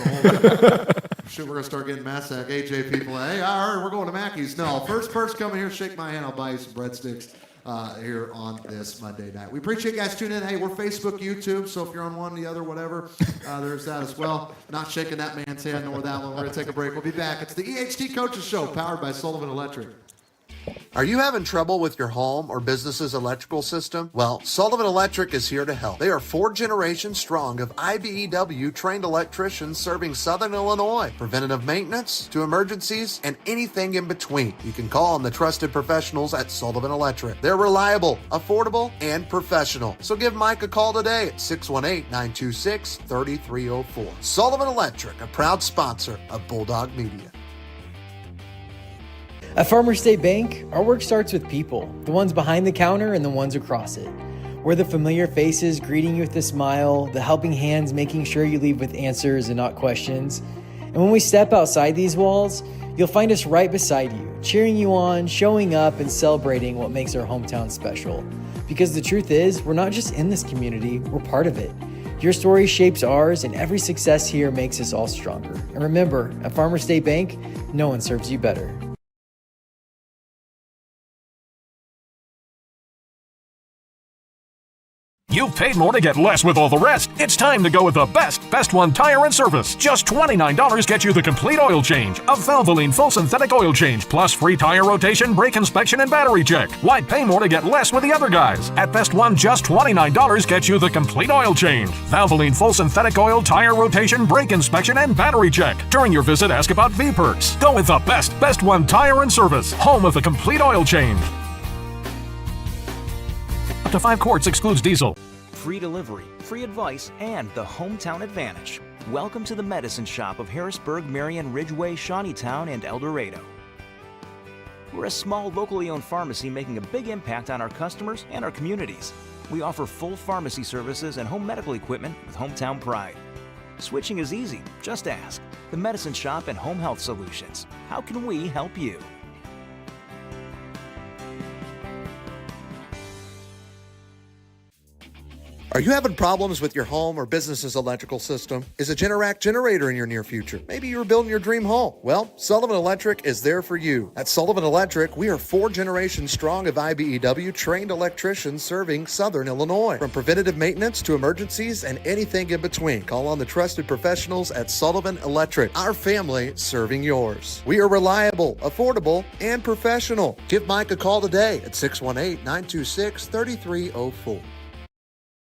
Shoot, we're going to start getting Massac AJ people. Hey, I heard we're going to Mackey's. No, first person coming here, shake my hand. I'll buy you some breadsticks here on this Monday night. We appreciate you guys tuning in. Hey, we're Facebook, YouTube, so if you're on one, the other, whatever, there's that as well. Not shaking that man's hand nor that one. We're going to take a break. We'll be back. It's the EHT Coaches Show, powered by Sullivan Electric. Are you having trouble with your home or business's electrical system? Well, Sullivan Electric is here to help. They are 4 generations strong of IBEW trained electricians serving Southern Illinois. Preventative maintenance to emergencies and anything in between. You can call on the trusted professionals at Sullivan Electric. They're reliable, affordable, and professional. So give Mike a call today at 618-926-3304. Sullivan Electric, a proud sponsor of Bulldog Media. At Farmers State Bank, our work starts with people, the ones behind the counter and the ones across it. We're the familiar faces greeting you with a smile, the helping hands making sure you leave with answers and not questions. And when we step outside these walls, you'll find us right beside you, cheering you on, showing up, and celebrating what makes our hometown special. Because the truth is, we're not just in this community, we're part of it. Your story shapes ours, and every success here makes us all stronger. And remember, at Farmers State Bank, no one serves you better. You've paid more to get less with all the rest. It's time to go with the best one tire and service. Just $29 gets you the complete oil change, a Valvoline full synthetic oil change, plus free tire rotation, brake inspection, and battery check. Why pay more to get less with the other guys? At Best One, just $29 gets you the complete oil change. Valvoline full synthetic oil, tire rotation, brake inspection, and battery check. During your visit, ask about V-Perks. Go with the best one tire and service, home of the complete oil change. Up to 5 quarts excludes diesel. Free delivery, free advice, and the hometown advantage. Welcome to the medicine shop of Harrisburg, Marion, Ridgeway, Shawneetown, and El Dorado. We're a small, locally owned pharmacy making a big impact on our customers and our communities. We offer full pharmacy services and home medical equipment with hometown pride. Switching is easy, just ask. The Medicine Shop and Home Health Solutions. How can we help you? Are you having problems with your home or business's electrical system? Is a Generac generator in your near future? Maybe you were building your dream home. Well, Sullivan Electric is there for you. At Sullivan Electric, we are 4 generations strong of IBEW trained electricians serving Southern Illinois. From preventative maintenance to emergencies and anything in between, call on the trusted professionals at Sullivan Electric, our family serving yours. We are reliable, affordable, and professional. Give Mike a call today at 618-926-3304.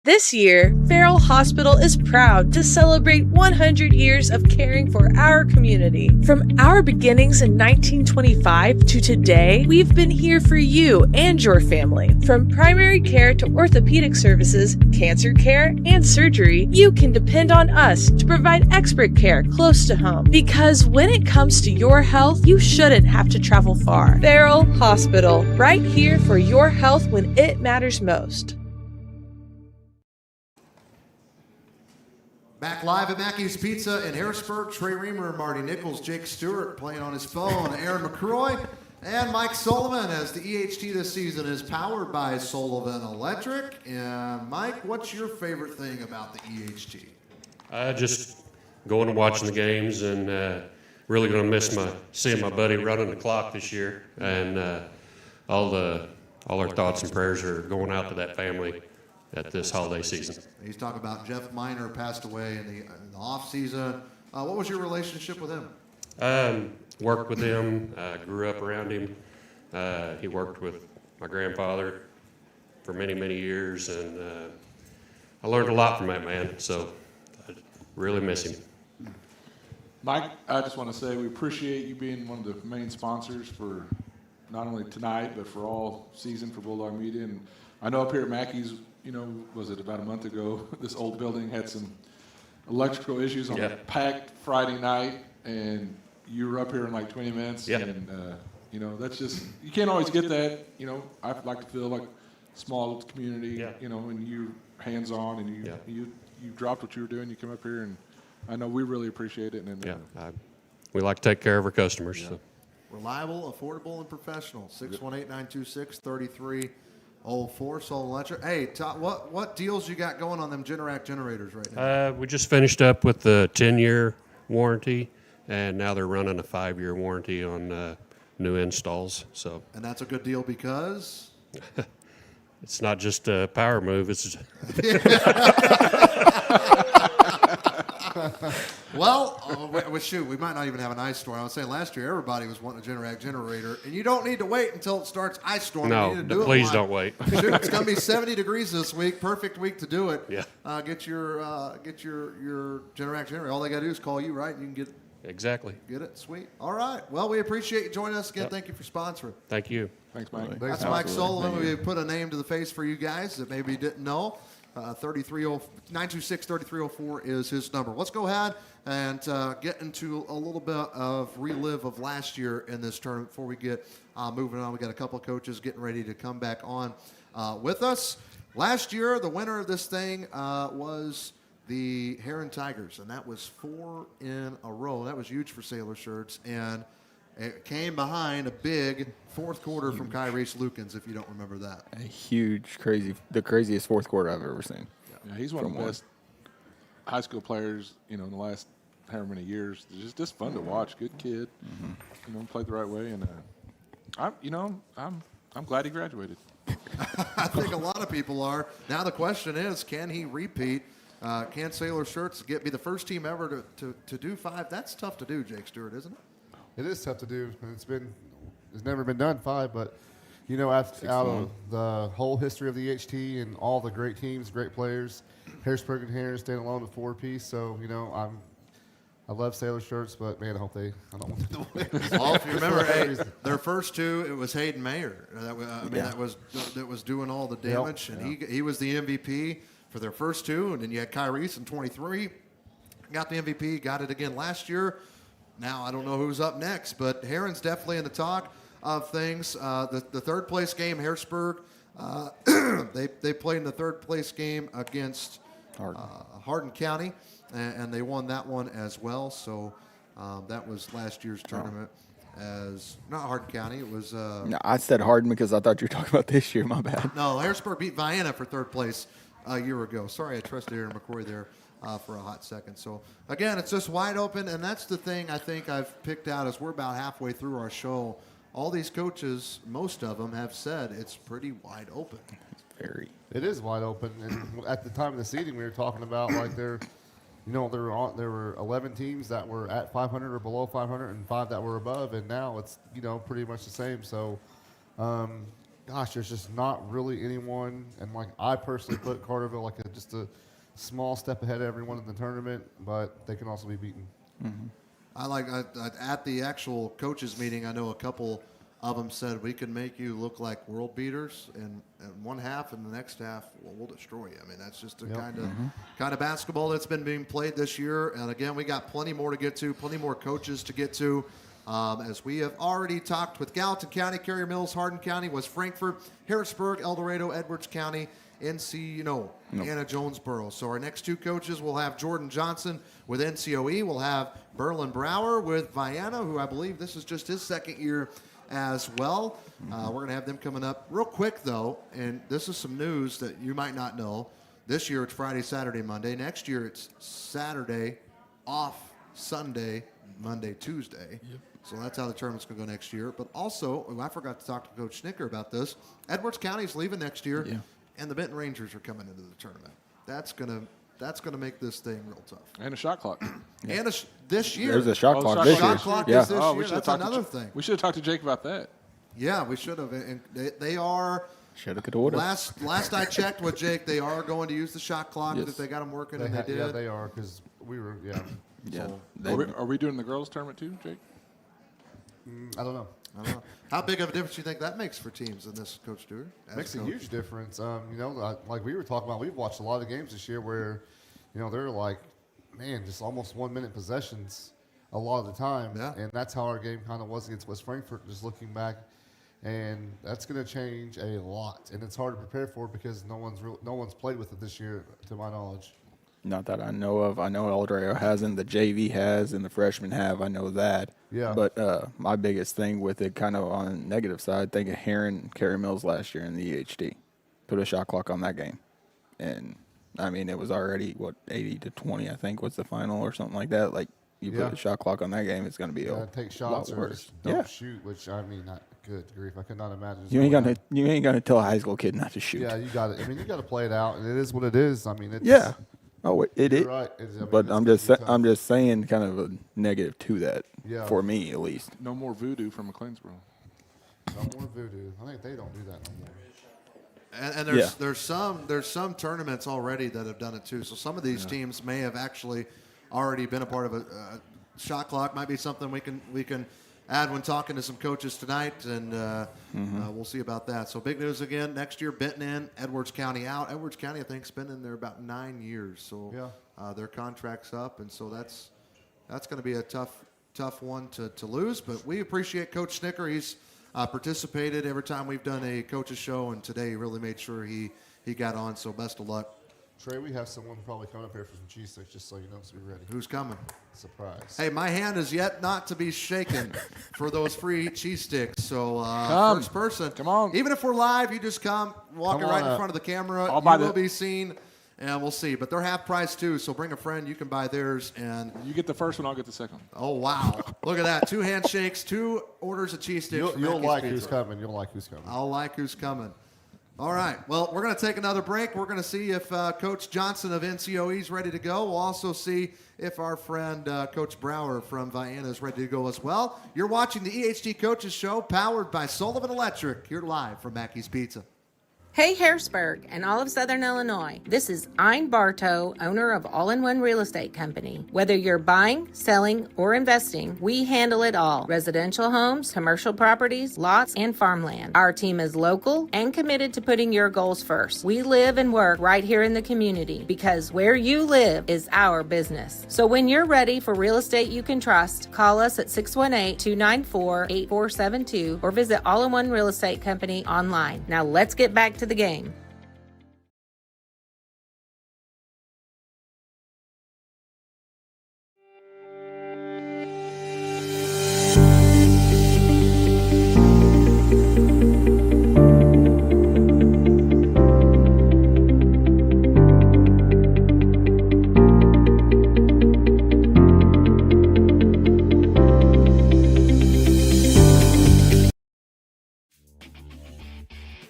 This year, Farrell Hospital is proud to celebrate 100 years of caring for our community. From our beginnings in 1925 to today, we've been here for you and your family. From primary care to orthopedic services, cancer care, and surgery, you can depend on us to provide expert care close to home. Because when it comes to your health, you shouldn't have to travel far. Farrell Hospital, right here for your health when it matters most. Back live at Mackey's Pizza in Harrisburg, Trey Reamer, Marty Nichols, Jake Stewart playing on his phone, Aaron McCroy, and Mike Sullivan, as the EHT this season is powered by Sullivan Electric. And Mike, what's your favorite thing about the EHT? Just going and watching the games, and really going to miss seeing my buddy running the clock this year. And all our thoughts and prayers are going out to that family at this holiday season. He's talking about Jeff Miner passed away in the off season. What was your relationship with him? Worked with him, grew up around him. He worked with my grandfather for many, many years, and I learned a lot from that man, so I really miss him. Mike, I just want to say we appreciate you being one of the main sponsors for not only tonight, but for all season for Bulldog Media. And I know up here at Mackey's, was it about a month ago, this old building had some electrical issues on a packed Friday night, and you were up here in like 20 minutes. And, that's just, you can't always get that. I'd like to feel like small community, and you're hands-on, and you dropped what you were doing, you come up here, and I know we really appreciate it. And we like to take care of our customers. So. Reliable, affordable, and professional. 618-926-3304, Sullivan Electric. Hey, Todd, what deals you got going on them Generac generators right now? We just finished up with the 10-year warranty, and now they're running a 5-year warranty on new installs. So. And that's a good deal because? It's not just a power move. It's Well, shoot, we might not even have an ice storm. I was saying last year everybody was wanting a Generac generator, and you don't need to wait until it starts ice storming. No, you need to do please it don't wait. Shoot, it's going to be 70 degrees this week. Perfect week to do it. Yeah. Get your Generac generator. All they got to do is call you, right? And you can get it. Exactly. Get it? Sweet. All right. Well, we appreciate you joining us again. Yep. Thank you for sponsoring. Thank you. Thanks, Mike. That's Mike Sullivan. We put a name to the face for you guys that maybe didn't know. 926-3304 is his number. Let's go ahead and get into a little bit of relive of last year in this tournament before we get moving on. We got a couple of coaches getting ready to come back on with us. Last year, the winner of this thing was the Heron Tigers, and that was 4 in a row. That was huge for Sailor Shirts, and it came behind a big fourth quarter from Kyrese Lukens, if you don't remember that. A huge, the craziest fourth quarter I've ever seen. Yeah, he's one of the best high school players, in the last however many years. It's just fun to watch. Good kid, played the right way, and I'm glad he graduated. I think a lot of people are. Now the question is, can he repeat? Can Sailor Shirts be the first team ever to do 5? That's tough to do, Jake Stewart, isn't it? It is tough to do. It's never been done 5, but out of the whole history of the EHT and all the great teams, great players, Harrisburg and Heron stand alone with 4-piece. So I love Sailor Shirts, but man, I don't want them to win. Well, if you remember, their first 2, it was Hayden Mayer. That was doing all the damage, and he was the MVP for their first 2, and then you had Kyrese in 23, got the MVP, got it again last year. Now, I don't know who's up next, but Heron's definitely in the talk of things. The third place game, Harrisburg, they played in the third place game against Hardin County, and they won that one as well. So that was last year's tournament. Not Hardin County, it was... No, I said Hardin because I thought you were talking about this year, my bad. No, Harrisburg beat Vienna for third place a year ago. Sorry, I trusted Aaron McCrory there. For a hot second. So, again, it's just wide open, and that's the thing I think I've picked out as we're about halfway through our show. All these coaches, most of them, have said it's pretty wide open. It is wide open. And at the time of the seeding, we were talking about there were 11 teams that were at 500 or below 500 and 5 that were above, and now it's, pretty much the same. So, there's just not really anyone, and I personally put Carterville just a small step ahead of everyone in the tournament, but they can also be beaten. Mm-hmm. At the actual coaches meeting, I know a couple of them said we can make you look like world beaters in one half, and the next half we'll destroy you. I mean, that's just the kind of basketball that's been being played this year. And again, we got plenty more to get to, plenty more coaches to get to. As we have already talked with Gallatin County, Carrier Mills, Hardin County, West Frankfort, Harrisburg, El Dorado, Edwards County, Anna Jonesboro. So our next 2 coaches will have Jordan Johnson with NCOE. We'll have Berlin Brower with Vienna, who I believe this is just his second year as well. We're going to have them coming up real quick, though, and this is some news that you might not know. This year it's Friday, Saturday, Monday. Next year it's Saturday, off Sunday, Monday, Tuesday. Yep. So that's how the tournament's going to go next year. But also, I forgot to talk to Coach Snicker about this. Edwards County's leaving next year. Yeah. And the Benton Rangers are coming into the tournament. That's gonna make this thing real tough. And a shot clock. And this year. There's a shot clock this year. Shot clock is this year. That's another thing. We should have talked to Jake about that. Yeah, we should have. And they are. Should have, could have, would have. Last I checked with Jake, they are going to use the shot clock if they got them working, and they did. Yeah, they are, because we were. Yeah. So, are we doing the girls' tournament too, Jake? I don't know. How big of a difference do you think that makes for teams in this, Coach Stewart? Makes a huge difference. Like we were talking about, we've watched a lot of games this year where, they're just almost 1-minute possessions a lot of the time. Yeah. And that's how our game kind of was against West Frankfort, just looking back and that's going to change a lot. And it's hard to prepare for because no one's played with it this year, to my knowledge. Not that I know of. I know El Dorado hasn't, the JV has, and the freshmen have. I know that. Yeah. But my biggest thing with it, kind of on the negative side, think of Heron and Kerry Mills last year in the EHT. Put a shot clock on that game. And, I mean, it was already, 80-20, I think, was the final or something like that. Like, you put a shot clock on that game, it's going to be take shots lot or worse. just don't shoot, which, I mean, not good grief. I could not imagine. You ain't gonna tell a high school kid not to shoot. Yeah, you got it. I mean, you got to play it out, and it is what it is. I mean, it's Yeah. Oh, it you're is. right. But I'm just saying, kind of a negative to that. Yeah. For me, at least. No more voodoo from McLeansboro. No more voodoo. I think they don't do that no more. And there's some tournaments already that have done it too. So some of these teams may have actually already been a part of a shot clock. Might be something we can add when talking to some coaches tonight, and we'll see about that. So big news again next year: Benton in, Edwards County out. Edwards County, I think, has been in there about 9 years. So their contract's up, and so that's going to be a tough one to lose. But we appreciate Coach Snicker. He's participated every time we've done a coaches show, and today he really made sure he got on. So best of luck. Trey, we have someone probably coming up here for some cheese sticks, just so you know, so be ready. Who's coming? Surprise. Hey, my hand is yet not to be shaken for those free cheese sticks. So first person, come on. Even if we're live, you just come walking right in front of the camera. You will be seen, and we'll see. But they're half price too, so bring a friend. You can buy theirs, and you get the first one. I'll get the second. Oh wow! Look at that! 2 handshakes, 2 orders of cheese sticks. You'll like who's coming. You'll like who's coming. I'll like who's coming. All right. Well, we're going to take another break. We're going to see if Coach Johnson of NCOE is ready to go. We'll also see if our friend Coach Brower from Vienna is ready to go as well. You're watching the EHT Coaches Show, powered by Sullivan Electric. Here live from Mackey's Pizza. Hey Harrisburg and all of Southern Illinois. This is Ein Bartow, owner of All-in-One Real Estate Company. Whether you're buying, selling, or investing, we handle it all. Residential homes, commercial properties, lots, and farmland. Our team is local and committed to putting your goals first. We live and work right here in the community because where you live is our business. So when you're ready for real estate you can trust, call us at 618-294-8472 or visit All-in-One Real Estate Company online. Now let's get back to the game.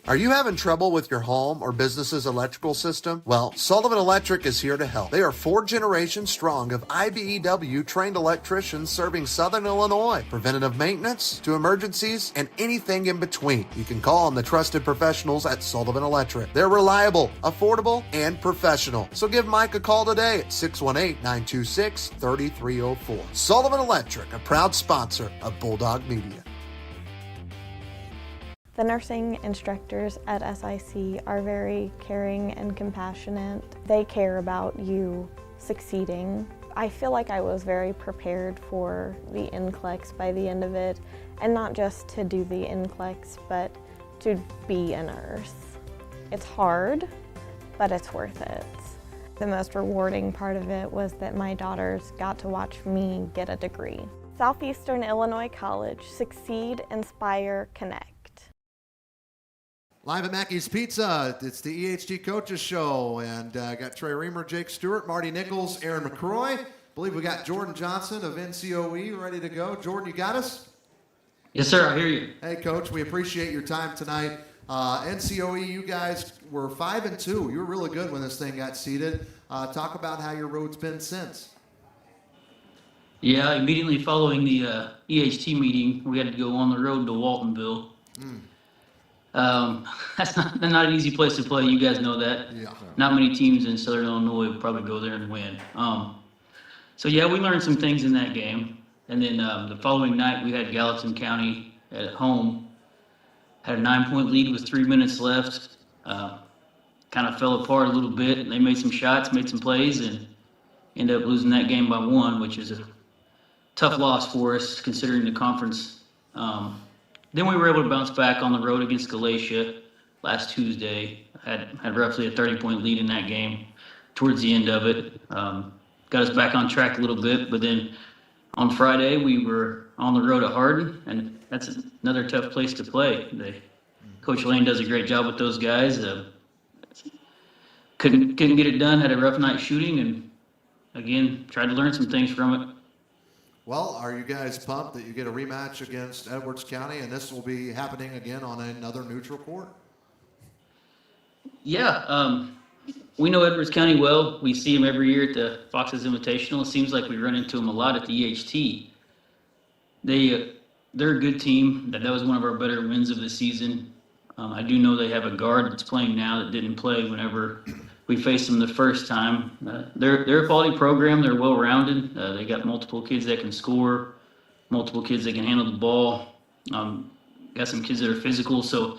Are you having trouble with your home or business's electrical system? Well, Sullivan Electric is here to help. They are 4 generations strong of IBEW trained electricians serving Southern Illinois. Preventative maintenance to emergencies and anything in between. You can call on the trusted professionals at Sullivan Electric. They're reliable, affordable, and professional. So give Mike a call today at 618-926-3304. Sullivan Electric, a proud sponsor of Bulldog Media. The nursing instructors at SIC are very caring and compassionate. They care about you succeeding. I feel like I was very prepared for the NCLEX by the end of it, and not just to do the NCLEX, but to be a nurse. It's hard, but it's worth it. The most rewarding part of it was that my daughters got to watch me get a degree. Southeastern Illinois College, succeed, inspire, connect. Live at Mackey's Pizza, it's the EHT Coaches Show, and got Trey Reamer, Jake Stewart, Marty Nichols, Aaron McCroy. I believe we got Jordan Johnson of NCOE ready to go. Jordan, you got us? Yes, sir, I hear you. Hey, Coach, we appreciate your time tonight. NCOE, you guys were 5-2. You were really good when this thing got seeded. Talk about how your road's been since. Yeah, immediately following the EHT meeting, we had to go on the road to Waltonville. That's not an easy place to play. You guys know that. Yeah. Not many teams in Southern Illinois would probably go there and win. So yeah, we learned some things in that game. And then the following night, we had Gallatin County at home. Had a 9-point lead with 3 minutes left. Kind of fell apart a little bit. And they made some shots, made some plays, and ended up losing that game by 1, which is a tough loss for us considering the conference Then we were able to bounce back on the road against Galatia last Tuesday. Had roughly a 30-point lead in that game towards the end of it. Got us back on track a little bit, but then on Friday we were on the road at Hardin, and that's another tough place to play. Coach Lane does a great job with those guys. Couldn't get it done, had a rough night shooting, and again, tried to learn some things from it. Well, are you guys pumped that you get a rematch against Edwards County, and this will be happening again on another neutral court? Yeah, we know Edwards County well. We see them every year at the Foxes Invitational. It seems like we run into them a lot at the EHT. They're a good team. That was one of our better wins of the season. I do know they have a guard that's playing now that didn't play whenever we faced them the first time. They're a quality program. They're well-rounded. They got multiple kids that can score, multiple kids that can handle the ball. Got some kids that are physical. So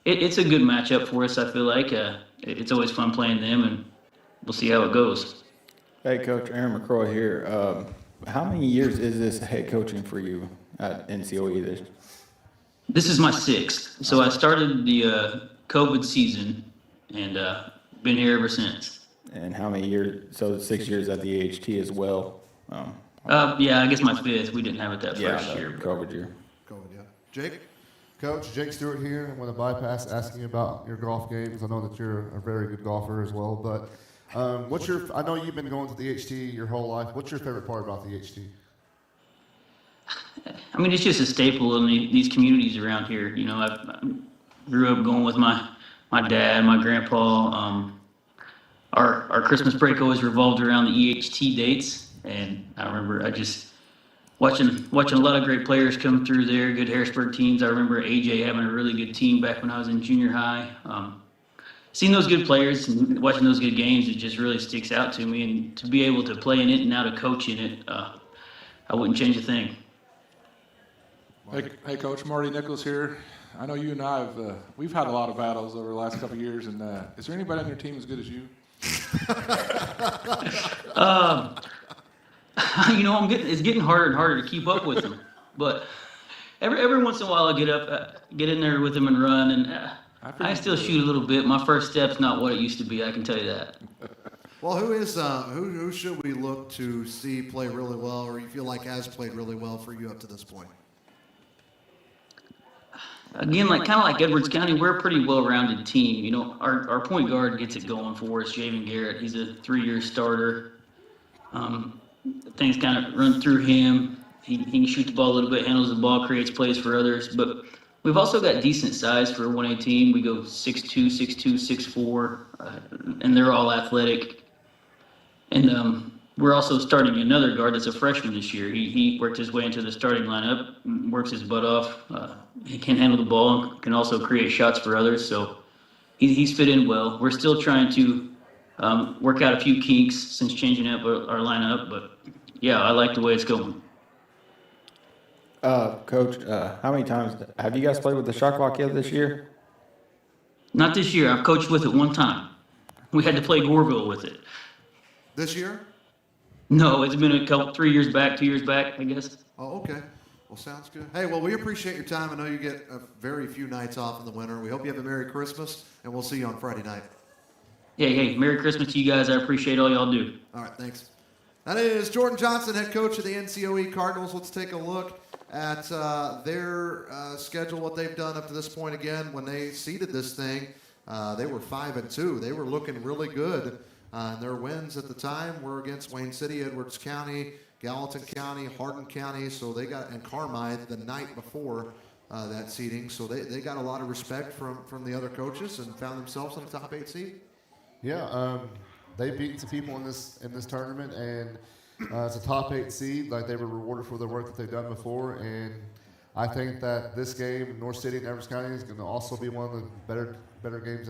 it's a good matchup for us, I feel like. It's always fun playing them, and we'll see how it goes. Hey, Coach, Aaron McCroy here. How many years is this head coaching for you at NCOE? This is my 6th. So I started the COVID season and been here ever since. And how many years? So 6 years at the EHT as well. Yeah, I guess my 5th. We didn't have it that first year. COVID year. COVID, yeah. Jake? Coach, Jake Stewart here. I'm going to bypass asking you about your golf games. I know that you're a very good golfer as well, but I know you've been going to the EHT your whole life. What's your favorite part about the EHT? I mean, it's just a staple in these communities around here. You know, I grew up going with my dad, my grandpa. Our Christmas break always revolved around the EHT dates, and I remember I just watching a lot of great players come through there, good Harrisburg teams. I remember AJ having a really good team back when I was in junior high. Seeing those good players and watching those good games, it just really sticks out to me. And to be able to play in it and now to coach in it, I wouldn't change a thing. Hey, Coach, Marty Nichols here. I know you and I we've had a lot of battles over the last couple of years, and is there anybody on your team as good as you? You know, it's getting harder and harder to keep up with them. But every once in a while, I get in there with them and run, and I still shoot a little bit. My first step's not what it used to be. I can tell you that. Well, who should we look to see play really well, or you feel like has played really well for you up to this point? Again, kind of like Edwards County, we're a pretty well-rounded team. You know, our point guard gets it going for us, Javen Garrett. He's a 3-year starter. Things kind of run through him. He can shoot the ball a little bit, handles the ball, creates plays for others. But we've also got decent size for a 1A team. We go 6'2", 6'2", 6'4", and they're all athletic. And we're also starting another guard that's a freshman this year. He worked his way into the starting lineup, works his butt off. He can handle the ball and can also create shots for others. So he's fit in well. We're still trying to work out a few kinks since changing up our lineup. But, yeah, I like the way it's going. Coach, how many times have you guys played with the shot clock yet this year? Not this year. I've coached with it one time. We had to play Goreville with it. This year? No, it's been 2 years back, I guess. Oh, okay. Well, sounds good. Hey, well, we appreciate your time. I know you get a very few nights off in the winter. We hope you have a Merry Christmas, and we'll see you on Friday night. Hey, Merry Christmas to you guys. I appreciate all y'all do. All right, thanks. That is Jordan Johnson, head coach of the NCOE Cardinals. Let's take a look at their schedule, what they've done up to this point. Again, when they seeded this thing, they were 5-2. They were looking really good. Their wins at the time were against Wayne City, Edwards County, Gallatin County, Hardin County. So they got, and Carmi the night before that seeding. So they got a lot of respect from the other coaches and found themselves in the top 8 seed. Yeah, they beat some people in this tournament, and it's a top 8 seed. Like, they were rewarded for the work that they've done before, and I think that this game, North City and Edwards County, is going to also be one of the better games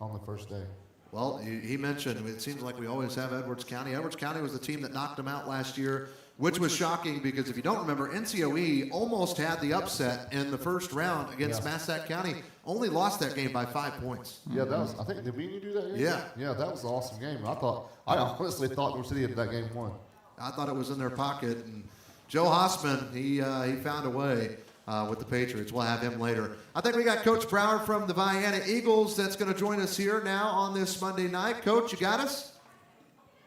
on the first day. Well, he mentioned it seems like we always have Edwards County. Edwards County was the team that knocked them out last year, which was shocking because if you don't remember, NCOE almost had the upset in the first round against Massac County. Only lost that game by 5 points. Yeah, that was. I think did we do that game? Yeah, yeah, that was an awesome game. I honestly thought North City had that game won. I thought it was in their pocket, and Joe Hossman he found a way. with the Patriots. We'll have him later. I think we got Coach Brower from the Vienna Eagles that's going to join us here now on this Monday night. Coach, you got us?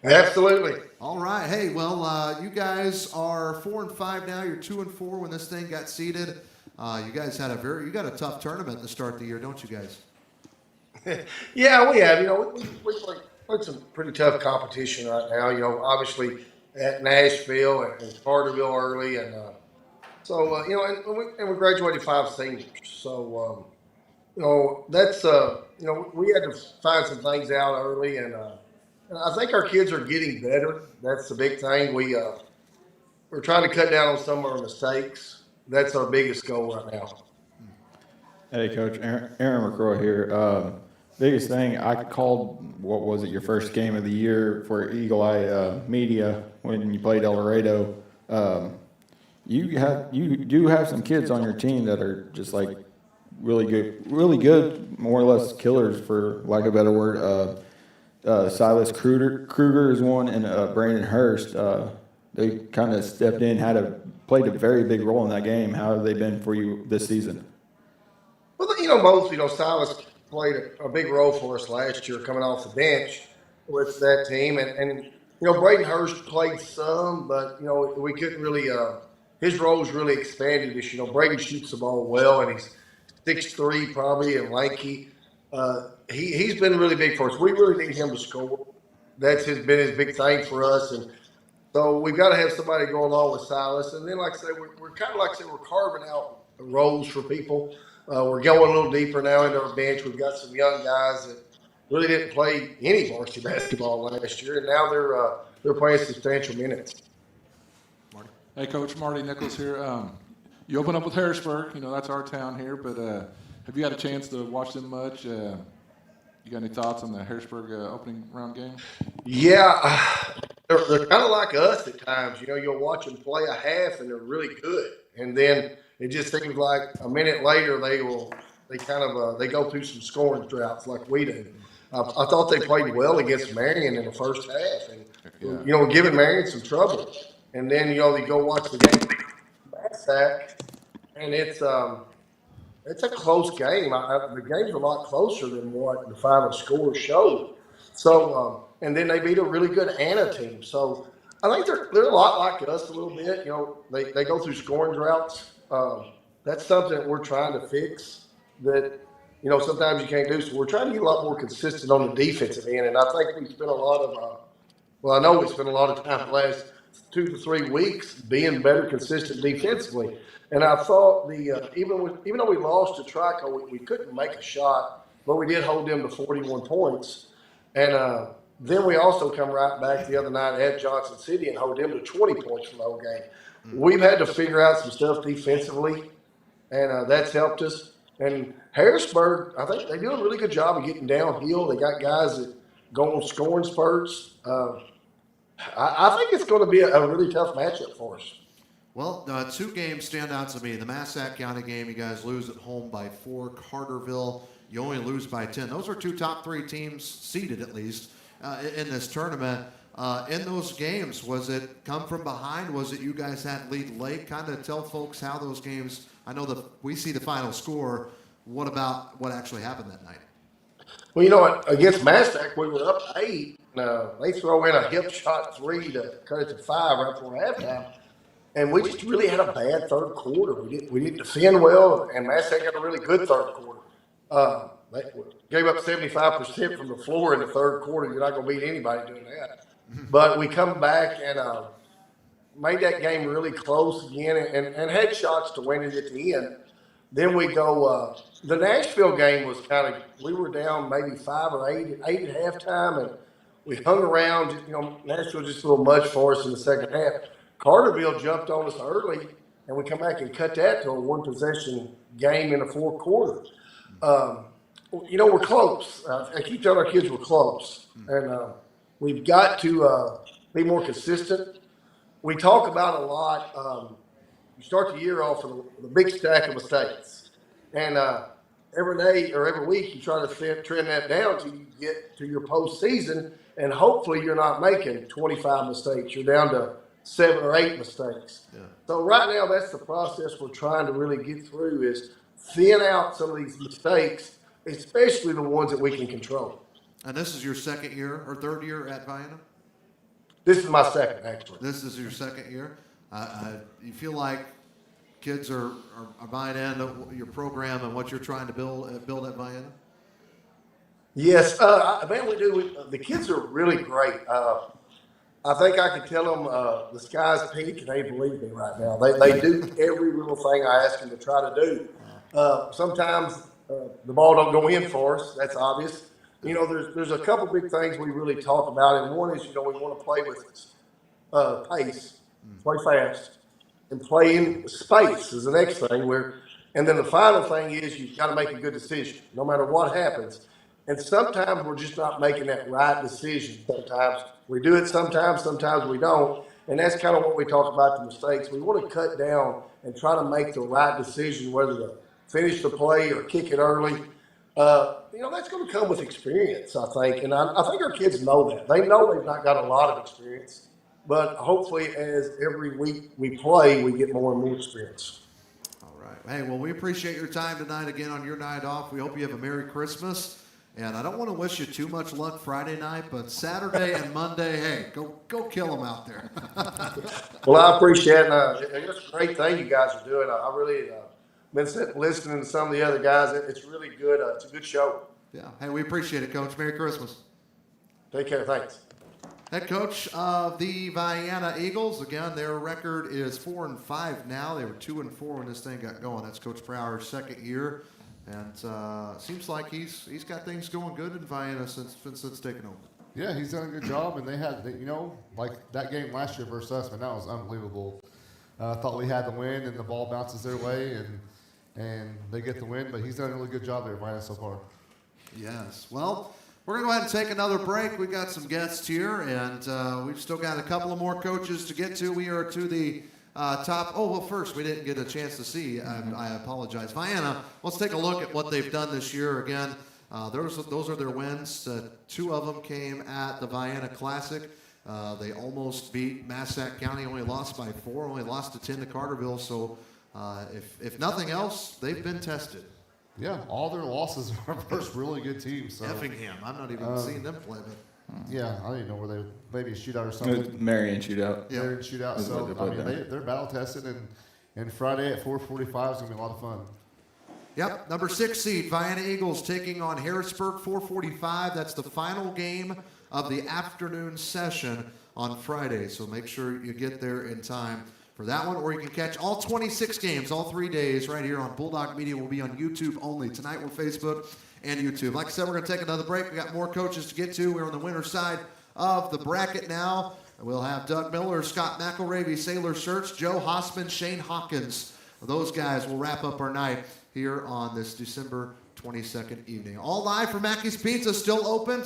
Absolutely. All right. Hey, well, you guys are 4-5 now. You're 2-4 when this thing got seeded. You guys had you got a tough tournament to start the year, don't you guys? Yeah, we have. We played some pretty tough competition right now. Obviously at Nashville and Carterville early, and we graduated 5 seniors. So that's we had to find some things out early, and I think our kids are getting better. That's the big thing. We're trying to cut down on some of our mistakes. That's our biggest goal right now. Hey, Coach. Aaron McCroy here. Biggest thing, I called, what was it, your first game of the year for Eagle Eye Media when you played El Dorado. You do have some kids on your team that are just like really good, more or less killers, for lack of a better word. Silas Kruger is one, and Brandon Hurst. They kind of stepped in, played a very big role in that game. How have they been for you this season? Well, both. Silas played a big role for us last year, coming off the bench with that team, and Brayden Hurst played some, but we couldn't really. His role's really expanded this year. Brayden shoots the ball well, and he's 6'3" probably and lanky. He's been really big for us. We really need him to score. That's been his big thing for us, and so we've got to have somebody go along with Silas. And then, like I say, we're kind of we're carving out roles for people. We're going a little deeper now into our bench. We've got some young guys that really didn't play any varsity basketball last year, and now they're playing substantial minutes. Hey, Coach, Marty Nichols here. You open up with Harrisburg. That's our town here, but have you had a chance to watch them much? You got any thoughts on the Harrisburg opening round game? Yeah, they're kind of like us at times. You'll watch them play a half, and they're really good, and then it just seems like a minute later they go through some scoring droughts like we do. I thought they played well against Marion in the first half, and giving Marion some trouble. And then you go watch the game back, and it's a close game. The game's a lot closer than what the final score showed. So and then they beat a really good Anna team. So I think they're a lot like us a little bit. They go through scoring droughts. That's something that we're trying to fix. That sometimes you can't do. So we're trying to get a lot more consistent on the defensive end. And I think we spent a lot of I know we spent a lot of time the last 2 to 3 weeks being better consistent defensively. And I thought even though we lost to Trico, we couldn't make a shot, but we did hold them to 41 points. And then we also come right back the other night at Johnson City and hold them to 20 points for the whole game. We've had to figure out some stuff defensively, and that's helped us. And Harrisburg, I think they do a really good job of getting downhill. They got guys that go on scoring spurts. I think it's going to be a really tough matchup for us. Well, 2 games stand out to me. The Massac County game, you guys lose at home by 4. Carterville, you only lose by 10. Those are 2 top 3 teams, seeded at least, in this tournament. In those games, was it come from behind? Was it you guys had lead late? Kind of tell folks how those games, I know that we see the final score. What about what actually happened that night? Well, against Massac, we were up 8. They throw in a hip shot 3 to cut it to 5 right before halftime. And we just really had a bad third quarter. We didn't defend well, and Massac had a really good third quarter. They gave up 75% from the floor in the third quarter. You're not going to beat anybody doing that. But we come back and made that game really close again and had shots to win it at the end. Then we go the Nashville game was we were down maybe 5 or 8 at halftime, and we hung around. Nashville just a little much for us in the second half. Carterville jumped on us early, and we come back and cut that to a 1-possession game in the fourth quarter. We're close. I keep telling our kids we're close, and we've got to be more consistent. We talk about a lot. You start the year off with a big stack of mistakes, and every day or every week you try to trend that down till you get to your postseason, and hopefully you're not making 25 mistakes. You're down to 7 or 8 mistakes. Yeah. So right now, that's the process we're trying to really get through is thin out some of these mistakes, especially the ones that we can control. And this is your second year or third year at Vienna? This is my second, actually. This is your second year. You feel like kids are buying into your program and what you're trying to build at Vienna? Yes, man, we do. The kids are really great. I think I can tell them the sky's pink, and they believe me right now. They do every little thing I ask them to try to do. Sometimes the ball don't go in for us. That's obvious. You know, there's a couple big things we really talk about, and one is, you know, we want to play with pace, play fast, and play in space is the next thing. And then the final thing is you've got to make a good decision, no matter what happens. And sometimes we're just not making that right decision. Sometimes we do it, sometimes we don't. And that's kind of what we talk about, the mistakes. We want to cut down and try to make the right decision, whether to finish the play or kick it early. You know, that's going to come with experience, I think. And I think our kids know that. They know they've not got a lot of experience. But hopefully, as every week we play, we get more and more experience. All right. Hey, well, we appreciate your time tonight again on your night off. We hope you have a Merry Christmas. And I don't want to wish you too much luck Friday night, but Saturday and Monday, hey, go kill them out there. Well, I appreciate it. It's a great thing you guys are doing. I really been sitting listening to some of the other guys. It's really good. It's a good show. Yeah. Hey, we appreciate it, Coach. Merry Christmas. Take care. Thanks. Head coach of the Vienna Eagles. Again, their record is 4-5 now. They were 2-4 when this thing got going. That's Coach Brower's second year. And seems like he's got things going good in Vienna since it's taken over. Yeah, he's done a good job, and they had, you know, like that game last year versus us, man, that was unbelievable. I thought we had the win, and the ball bounces their way, and they get the win. But he's done a really good job there, Vienna, so far. Yes. Well, we're going to go ahead and take another break. We've got some guests here, and we've still got a couple of more coaches to get to. We are to the top. Oh, well, first, we didn't get a chance to see. I apologize. Vienna, let's take a look at what they've done this year. Again, those are their wins. 2 of them came at the Vienna Classic. They almost beat Massac County, only lost by 4, only lost to 10 to Carterville. So if nothing else, they've been tested. Yeah, all their losses are versus really good teams. So. Effingham. I'm not even seeing them play, but. Yeah, I don't even know where they maybe a shootout or something. Marion shootout. Yeah, Marion shootout. So I mean, they're battle tested, and Friday at 4:45 is gonna be a lot of fun. Yep, number 6 seed Vienna Eagles taking on Harrisburg, 4:45. That's the final game of the afternoon session on Friday. So make sure you get there in time for that one, or you can catch all 26 games, all 3 days, right here on Bulldog Media. Will be on YouTube only. Tonight we're Facebook and YouTube. Like I said, we're going to take another break. We got more coaches to get to. We're on the winner's side of the bracket now. We'll have Doug Miller, Scott McElravy, Sailor Search, Joe Hossman, Shane Hawkins. Those guys will wrap up our night here on this December 22nd evening. All live from Mackey's Pizza, still open.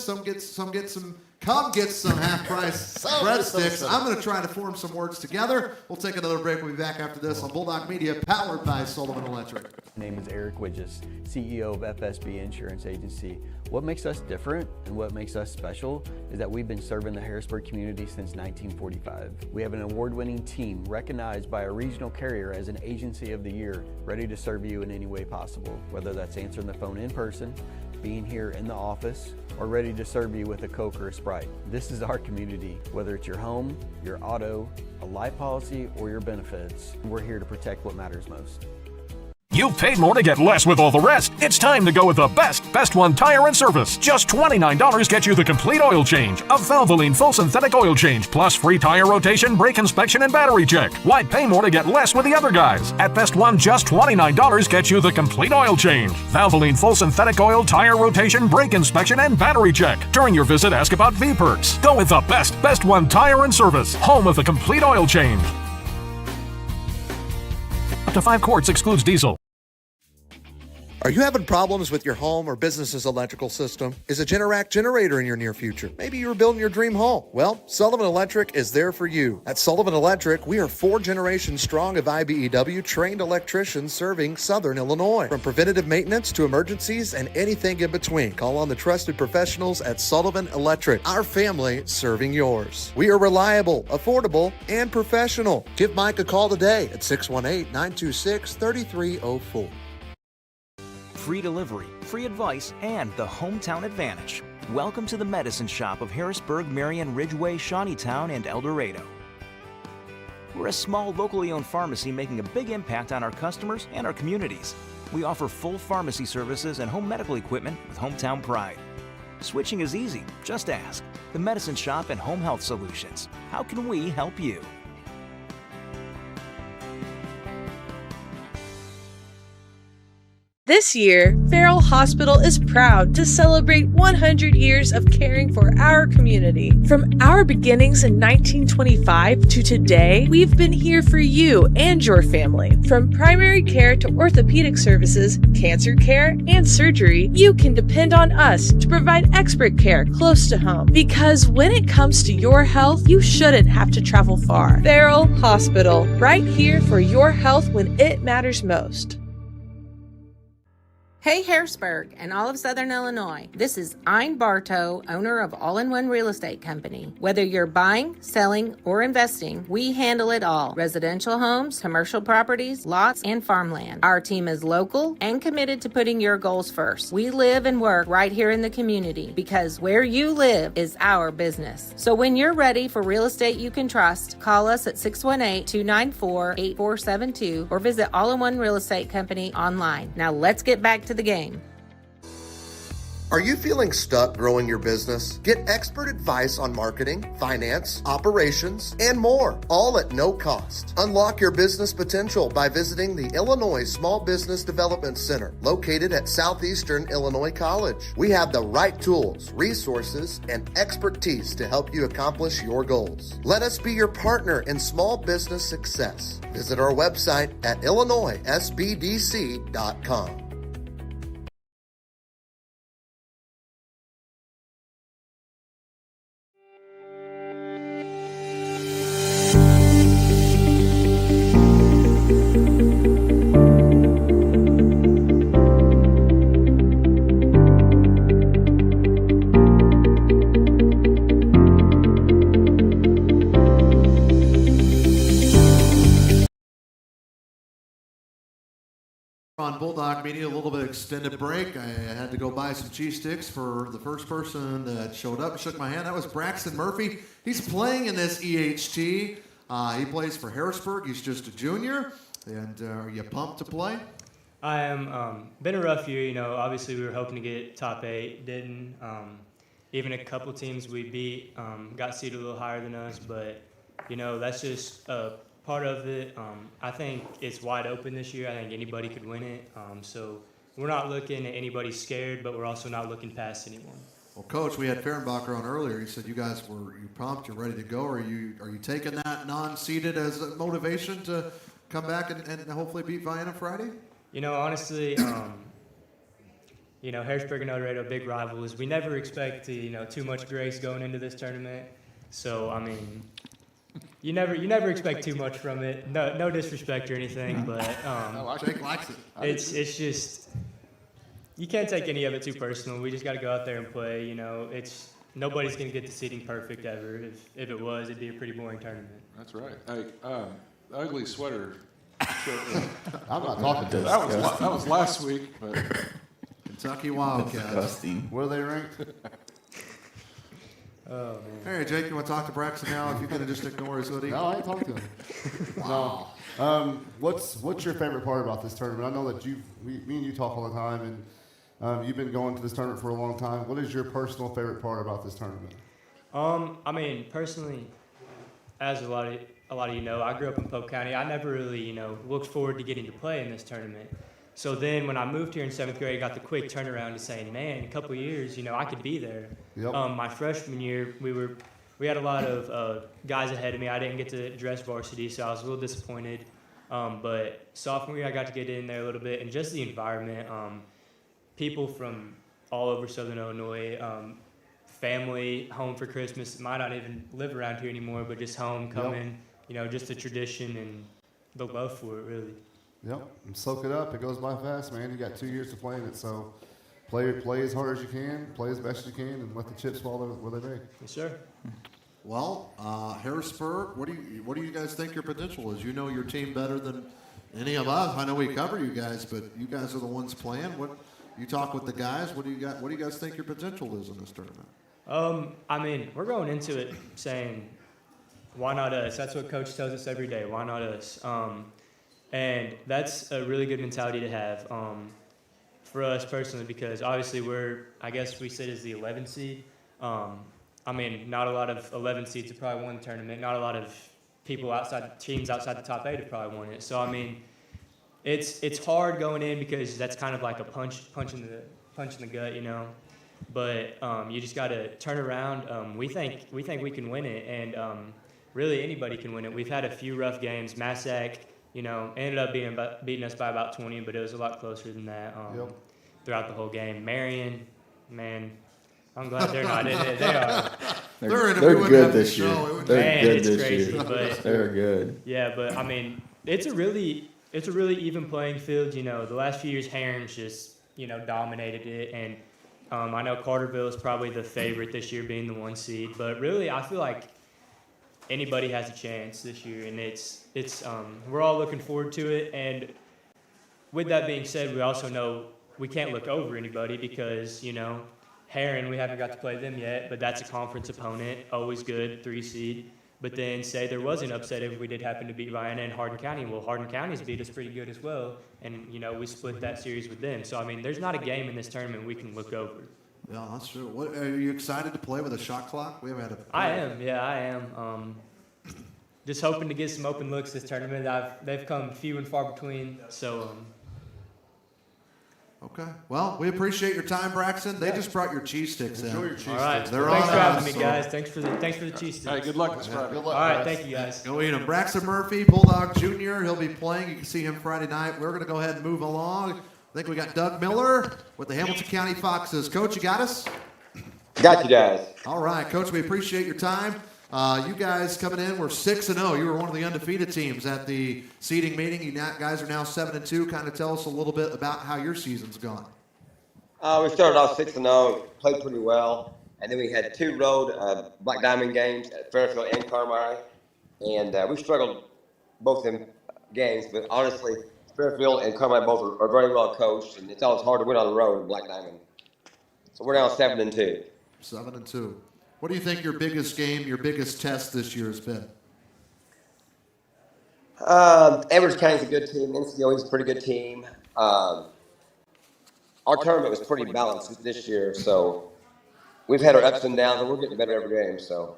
Come get some half-price breadsticks. I'm going to try to form some words together. We'll take another break. We'll be back after this on Bulldog Media, powered by Sullivan Electric. My name is Eric Widges, CEO of FSB Insurance Agency. What makes us different and what makes us special is that we've been serving the Harrisburg community since 1945. We have an award-winning team recognized by a regional carrier as an Agency of the Year, ready to serve you in any way possible, whether that's answering the phone in person, being here in the office, or ready to serve you with a Coke or a Sprite. This is our community. Whether it's your home, your auto, a life policy, or your benefits, we're here to protect what matters most. You've paid more to get less with all the rest. It's time to go with the best one tire and service. Just $29 gets you the complete oil change. A Valvoline full synthetic oil change, plus free tire rotation, brake inspection, and battery check. Why pay more to get less with the other guys? At Best One, just $29 gets you the complete oil change. Valvoline full synthetic oil, tire rotation, brake inspection, and battery check. During your visit, ask about V-Perks. Go with the best one tire and service. Home of the complete oil change. Up to 5 quarts excludes diesel. Are you having problems with your home or business's electrical system? Is a Generac generator in your near future? Maybe you're building your dream home. Well, Sullivan Electric is there for you. At Sullivan Electric, we are 4 generations strong of IBEW trained electricians serving Southern Illinois. From preventative maintenance to emergencies and anything in between, call on the trusted professionals at Sullivan Electric, our family serving yours. We are reliable, affordable, and professional. Give Mike a call today at 618-926-3304. Free delivery, free advice, and the hometown advantage. Welcome to the Medicine Shop of Harrisburg, Marion, Ridgeway, Shawneetown, and El Dorado. We're a small, locally owned pharmacy making a big impact on our customers and our communities. We offer full pharmacy services and home medical equipment with hometown pride. Switching is easy. Just ask. The Medicine Shop and Home Health Solutions. How can we help you? This year, Farrell Hospital is proud to celebrate 100 years of caring for our community. From our beginnings in 1925 to today, we've been here for you and your family. From primary care to orthopedic services, cancer care, and surgery, you can depend on us to provide expert care close to home. Because when it comes to your health, you shouldn't have to travel far. Farrell Hospital, right here for your health when it matters most. Hey Harrisburg and all of Southern Illinois. This is Ein Bartow, owner of All-in-One Real Estate Company. Whether you're buying, selling, or investing, we handle it all. Residential homes, commercial properties, lots, and farmland. Our team is local and committed to putting your goals first. We live and work right here in the community because where you live is our business. So when you're ready for real estate you can trust, call us at 618-294-8472 or visit All-in-One Real Estate Company online. Now let's get back to the game. Are you feeling stuck growing your business? Get expert advice on marketing, finance, operations, and more, all at no cost. Unlock your business potential by visiting the Illinois Small Business Development Center, located at Southeastern Illinois College. We have the right tools, resources, and expertise to help you accomplish your goals. Let us be your partner in small business success. Visit our website at illinoissbdc.com. On Bulldog Media, a little bit of extended break. I had to go buy some cheese sticks for the first person that showed up and shook my hand. That was Braxton Murphy. He's playing in this EHT. He plays for Harrisburg. He's just a junior. And are you pumped to play? I am. Been a rough year, you know. Obviously, we were hoping to get top 8. Didn't. Even a couple teams we beat got seated a little higher than us. But, you know, that's just part of it. I think it's wide open this year. I think anybody could win it. So we're not looking at anybody scared, but we're also not looking past anyone. Well, Coach, we had Fehrenbacher on earlier. He said you guys you pumped, you're ready to go. Are you taking that non-seeded as a motivation to come back and hopefully beat Vienna Friday? You know, honestly, you know, Harrisburg and El Dorado, big rivals. We never expect too much grace going into this tournament. So I mean, you never expect too much from it. No disrespect or anything, but Jake likes it. It's just you can't take any of it too personal. We just got to go out there and play. You know, nobody's gonna get the seeding perfect ever. If it was, it'd be a pretty boring tournament. That's right. Hey, ugly sweater. I'm not talking to that was last week, but Kentucky Wildcats. Where are they ranked? Oh, man. Hey, Jake, you want to talk to Braxton now? If you can just ignore his hoodie. No, I ain't talking to him. Wow. No. What's your favorite part about this tournament? I know that me and you talk all the time, and you've been going to this tournament for a long time. What is your personal favorite part about this tournament? I mean, personally, as a lot of you know, I grew up in Polk County. I never really, looked forward to getting to play in this tournament. So then when I moved here in 7th grade, I got the quick turnaround to saying, man, in a couple of years, I could be there. Yep. My freshman year, we had a lot of guys ahead of me. I didn't get to dress varsity, so I was a little disappointed. But sophomore year, I got to get in there a little bit, and just the environment, people from all over Southern Illinois, family home for Christmas, might not even live around here anymore, but just home coming, just the tradition and the love for it, really. Yep, and soak it up. It goes by fast, man. You got 2 years to play in it, so play as hard as you can, play as best you can, and let the chips fall where they may. Yes, sir. Well, Harrisburg, what do you guys think your potential is? You know your team better than any of us. I know we cover you guys, but you guys are the ones playing. What you talk with the guys? What do you guys think your potential is in this tournament? I mean, we're going into it saying, why not us? That's what Coach tells us every day. Why not us? And that's a really good mentality to have for us personally, because obviously I guess we sit as the 11 seed. I mean, not a lot of 11 seeds have probably won the tournament. Not a lot of teams outside the top 8 have probably won it. So, I mean, it's hard going in because that's kind of like a punch in the gut, But you just got to turn around. We think we can win it, and really anybody can win it. We've had a few rough games. Massac, ended up beating us by about 20, but it was a lot closer than that throughout the whole game. Marion, man, I'm glad they're not in it. They are. They're good this year. It's crazy, but they're good. Yeah, but I mean, it's a really even playing field. The last few years, Herron's just dominated it, and I know Carterville is probably the favorite this year, being the 1 seed. But really, I feel like anybody has a chance this year, and it's we're all looking forward to it. And with that being said, we also know we can't look over anybody because Herron, we haven't got to play them yet, but that's a conference opponent, always good, 3 seed. But then say there was an upset if we did happen to beat Vienna and Hardin County. Well, Hardin County's beat us pretty good as well, and we split that series with them. So I mean, there's not a game in this tournament we can look over. Yeah, that's true. What, are you excited to play with a shot clock? We haven't had a. I am. Yeah, I am. Just hoping to get some open looks this tournament. They've come few and far between. So. Okay. Well, we appreciate your time, Braxton. They just brought your cheese sticks in. Enjoy your cheese sticks. All right. They're Thanks on for having us, me, so- guys. Thanks for the cheese sticks. Hey, good luck this Friday. Good luck, All right. guys. Thank you, guys. Go eat them. Braxton Murphy, Bulldog Jr. He'll be playing. You can see him Friday night. We're going to go ahead and move along. I think we got Doug Miller with the Hamilton County Foxes. Coach, you got us? Got you guys. All right, Coach, we appreciate your time. You guys coming in, we're 6-0. You were one of the undefeated teams at the seeding meeting. You guys are now 7-2. Kind of tell us a little bit about how your season's gone. We started off 6-0, played pretty well, and then we had 2 road Black Diamond games at Fairfield and Carmi, and we struggled both them games. But honestly, Fairfield and Carmi both are very well coached, and it's always hard to win on the road in Black Diamond. So we're now 7-2. 7-2. What do you think your biggest game, your biggest test this year has been? Edwards County's a good team. NCOE's a pretty good team. Our tournament was pretty balanced this year, so we've had our ups and downs, and we're getting better every game. So,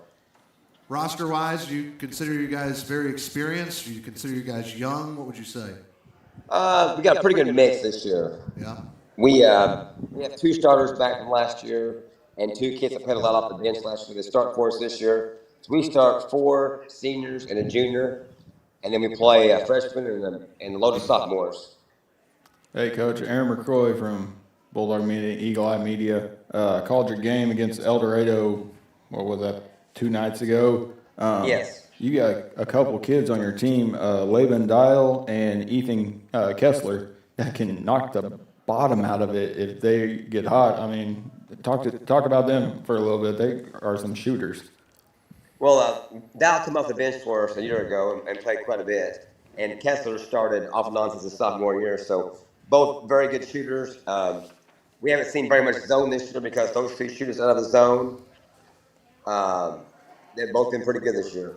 roster-wise, do you consider you guys very experienced? Do you consider you guys young? What would you say? we got a pretty good mix this year. Yeah. We have 2 starters back from last year, and 2 kids that played a lot off the bench last year that start for us this year. So we start 4 seniors and a junior, and then we play a freshman and a load of sophomores. Hey, Coach, Aaron McCroy from Bulldog Media, Eagle Eye Media. Called your game against El Dorado, what was that, 2 nights ago? Yes. You got a couple kids on your team, Laban Dial and Ethan Kessler, that can knock the bottom out of it if they get hot. I mean, talk about them for a little bit. They are some shooters. Well, Dow came off the bench for us a year ago and played quite a bit. And Kessler started off and on since his sophomore year. So both very good shooters. We haven't seen very much zone this year because those 2 shooters out of the zone, they've both been pretty good this year.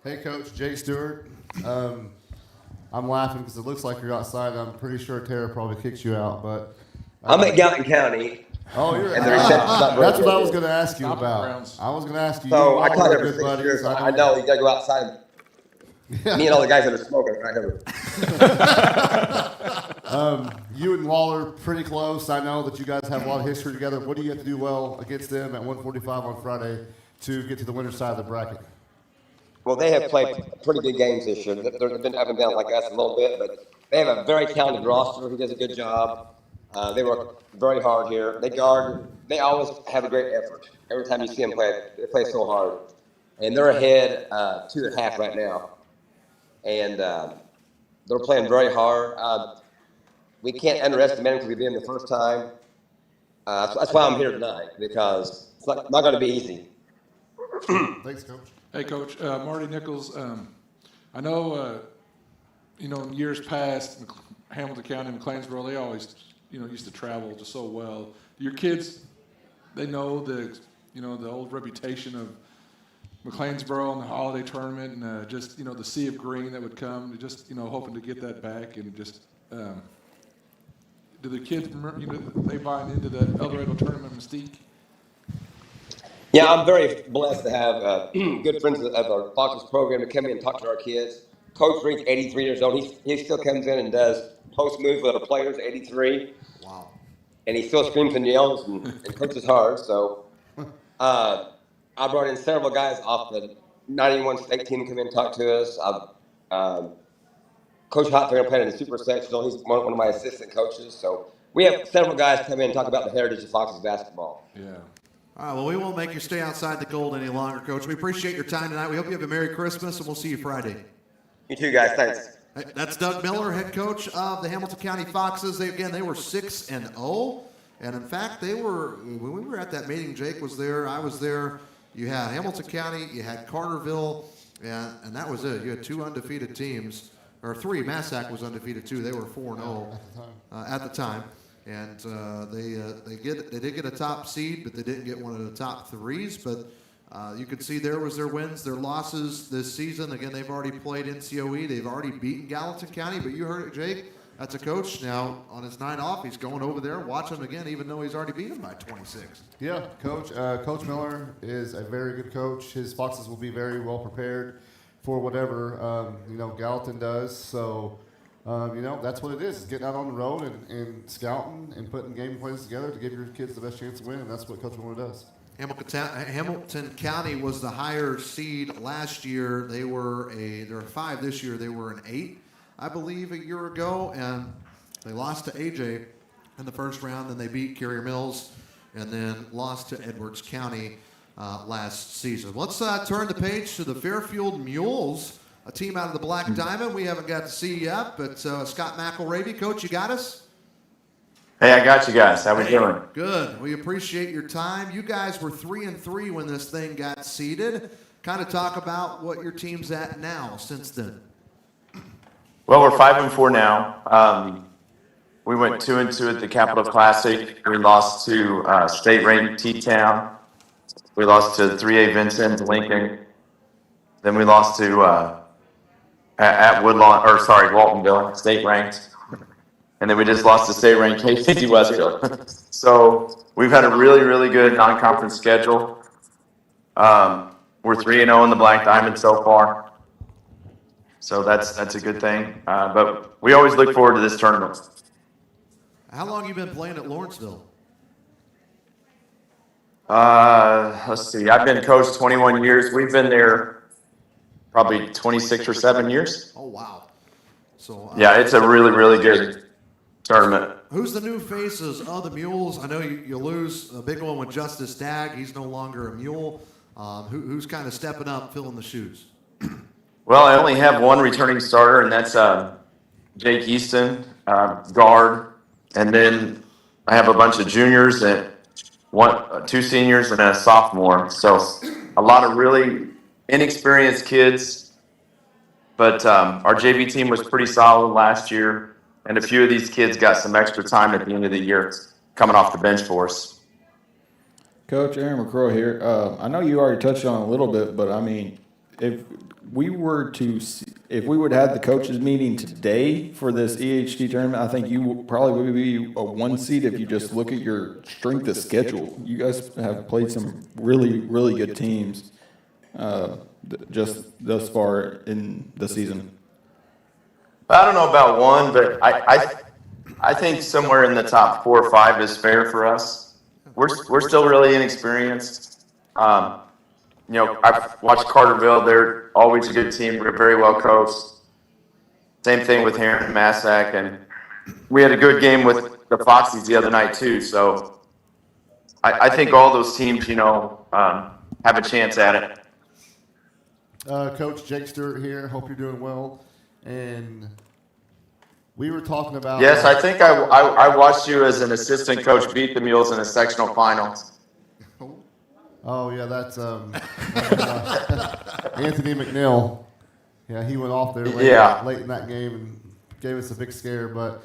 Hey, Coach, Jay Stewart. I'm laughing because it looks like you're outside. I'm pretty sure Tara probably kicks you out, but I'm at Gallatin County. Oh, you're and the reception's not very that's what good. I was going to ask you about. I was going to ask you. So you I all taught are him for good 6 buddies. years. I know you got to go outside. Me and all the guys that are smoking right here. You and Waller pretty close. I know that you guys have a lot of history together. What do you have to do well against them at 145 on Friday to get to the winner's side of the bracket? Well, they have played pretty good games this year. They've been up and down like us a little bit, but they have a very talented roster who does a good job. They work very hard here. They guard. They always have a great effort. Every time you see them play, they play so hard. And they're ahead 2.5 right now. And they're playing very hard. We can't underestimate them because we've been the first time. That's why I'm here tonight, because it's not going to be easy. Thanks, Coach. Hey, Coach, Marty Nichols. I know, in years past, Hamilton County and McLeansboro, they always, used to travel just so well. Your kids, they know the old reputation of McLeansboro and the holiday tournament, and just, the sea of green that would come. Just, hoping to get that back, and just. Do the kids, they buy into the El Dorado tournament mystique? Yeah, I'm very blessed to have good friends of our Fox's program to come in and talk to our kids. Coach Reed's 83 years old. He still comes in and does post moves with the players, 83. Wow. And he still screams and yells and coaches hard. So I brought in several guys off the 91 state team to come in and talk to us. Coach Hotfinger played in the super sectional. He's one of my assistant coaches. So we have several guys come in and talk about the heritage of Fox's basketball. Yeah. All right, well, we won't make you stay outside the cold any longer, Coach. We appreciate your time tonight. We hope you have a Merry Christmas, and we'll see you Friday. You too, guys. Thanks. Hey, that's Doug Miller, head coach of the Hamilton County Foxes. They were 6-0. And, in fact, when we were at that meeting, Jake was there, I was there. You had Hamilton County, you had Carterville, and that was it. You had 2 undefeated teams, or 3. Massac was undefeated, too. They were 4-0 at the time. And they did get a top seed, but they didn't get one of the top 3s. But you could see there was their wins, their losses this season. Again, they've already played NCOE. They've already beaten Gallatin County. But you heard it, Jake. That's a coach now on his night off. He's going over there, watching them again, even though he's already beat them by 26. Yeah, Coach Miller is a very good coach. His Foxes will be very well prepared for whatever Gallatin does. So. That's what it is. It's getting out on the road and scouting and putting game plans together to give your kids the best chance to win, and that's what Coach Miller does. Hamilton County was the higher seed last year. They were 5 this year. They were an 8, I believe, a year ago, and they lost to AJ in the first round. Then they beat Carrier Mills, and then lost to Edwards County last season. Let's turn the page to the Fairfield Mules. A team out of the Black Diamond we haven't got to see yet, but Scott McElravy, Coach, you got us? Hey, I got you guys. How we doing? Good. We appreciate your time. You guys were 3-3 when this thing got seeded. Kind of talk about what your team's at now since then. Well, we're 5-4 now. We went 2-2 at the Capital Classic. We lost to state-ranked T-Town. We lost to 3A Vincent, Lincoln. Then we lost to at Waltonville, state-ranked. And then we just lost to state-ranked KC Westfield. So we've had a really, really good non-conference schedule. We're 3-0 in the Black Diamond so far. So that's a good thing. But we always look forward to this tournament. How long have you been playing at Lawrenceville? Let's see. I've been coached 21 years. We've been there probably 26 or 7 years. Oh, wow. So yeah, it's a really, really good tournament. Who's the new faces of the Mules? I know you lose a big one with Justice Dagg. He's no longer a Mule. Who's kind of stepping up, filling the shoes? Well, I only have one returning starter, and that's Jake Easton, guard. And then I have a bunch of juniors and 2 seniors and a sophomore. So a lot of really inexperienced kids, but our JV team was pretty solid last year, and a few of these kids got some extra time at the end of the year coming off the bench for us. Coach, Aaron McCrow here. I know you already touched on it a little bit, but I mean, if we would have had the coaches meeting today for this EHT tournament, I think you probably would be a 1 seed if you just look at your strength of schedule. You guys have played some really, really good teams. Just thus far in the season? I don't know about 1, but I think somewhere in the top 4 or 5 is fair for us. We're still really inexperienced. I've watched Carterville. always a good team. We're very well coached. Same thing with Heron and Massac, and we had a good game with the Foxies the other night too. So I think all those teams, have a chance at it. Coach Jake Stewart here. Hope you're doing well. And we were talking about. Yes, I think I watched you as an assistant coach beat the Mules in a sectional finals. Oh yeah, that's Anthony McNeil. Yeah, he went off there late in that game and gave us a big scare. But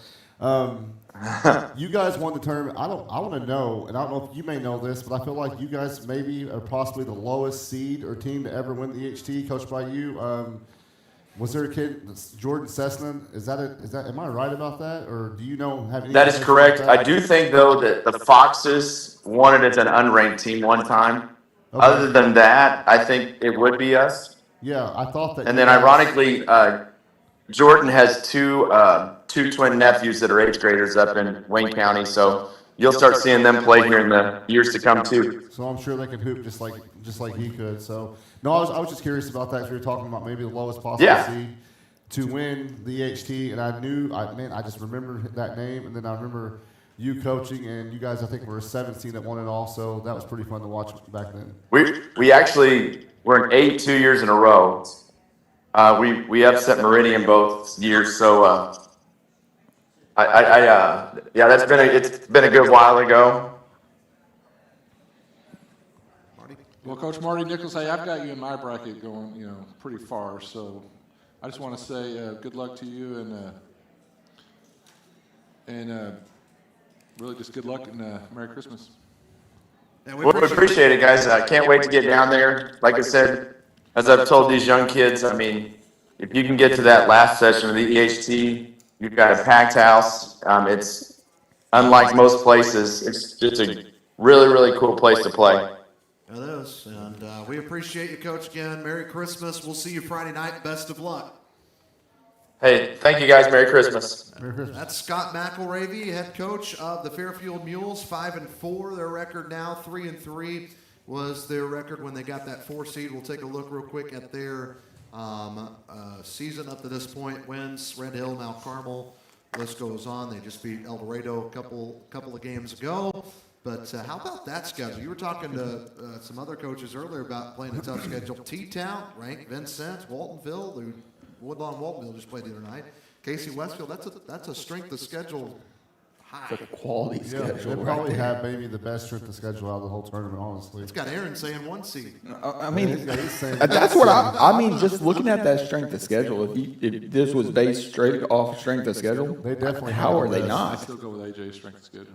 you guys won the tournament. I want to know, and I don't know if you may know this, but I feel like you guys maybe are possibly the lowest seed or team to ever win the EHT, coached by you. Was there a kid, Jordan Cessna? Am I right about that, or do you have any? That is correct. I do think though that the Foxes won it as an unranked team one time. Okay. Other than that, I think it would be us. Yeah, I thought that. And then ironically, Jordan has two twin nephews that are 8th graders up in Wayne County, so you'll start seeing them play here in the years to come too. So I'm sure they can hoop just like he could. So no, I was just curious about that. If you were talking about maybe the lowest possible seed to win the EHT, and I just remember that name, and then I remember you coaching, and you guys I think were a 17 that won it all. So that was pretty fun to watch back then. We actually were an 8 2 years in a row. We upset Meridian both years, so it's been a good while ago. Well, Coach Marty Nichols, hey, I've got you in my bracket going, pretty far. So I just want to say good luck to you and really just good luck and Merry Christmas. We appreciate it, guys. I can't wait to get down there. Like I said, as I've told these young kids, I mean, if you can get to that last session of the EHT, you've got a packed house. It's unlike most places. It's just a really, really cool place to play. It is, and we appreciate you, Coach, again. Merry Christmas. We'll see you Friday night. Best of luck. Hey, thank you, guys. Merry Christmas. Merry Christmas. That's Scott McElravy, head coach of the Fairfield Mules, 5-4. Their record now, 3-3 was their record when they got that 4 seed. We'll take a look real quick at their season up to this point. Wins, Red Hill, Mount Carmel. List goes on. They just beat El Dorado a couple of games ago. But how about that schedule? You were talking to some other coaches earlier about playing a tough schedule. T-Town, ranked, Vincent, Waltonville, Woodlawn Waltonville just played the other night. Casey Westfield, that's a strength of schedule high. It's a quality schedule. They probably have maybe the best strength of schedule out of the whole tournament, honestly. It's got Aaron saying 1 seed. I mean, that's what I mean. Just looking at that strength of schedule, if this was based straight off strength of schedule, they definitely. How are they not? I still go with AJ's strength of schedule.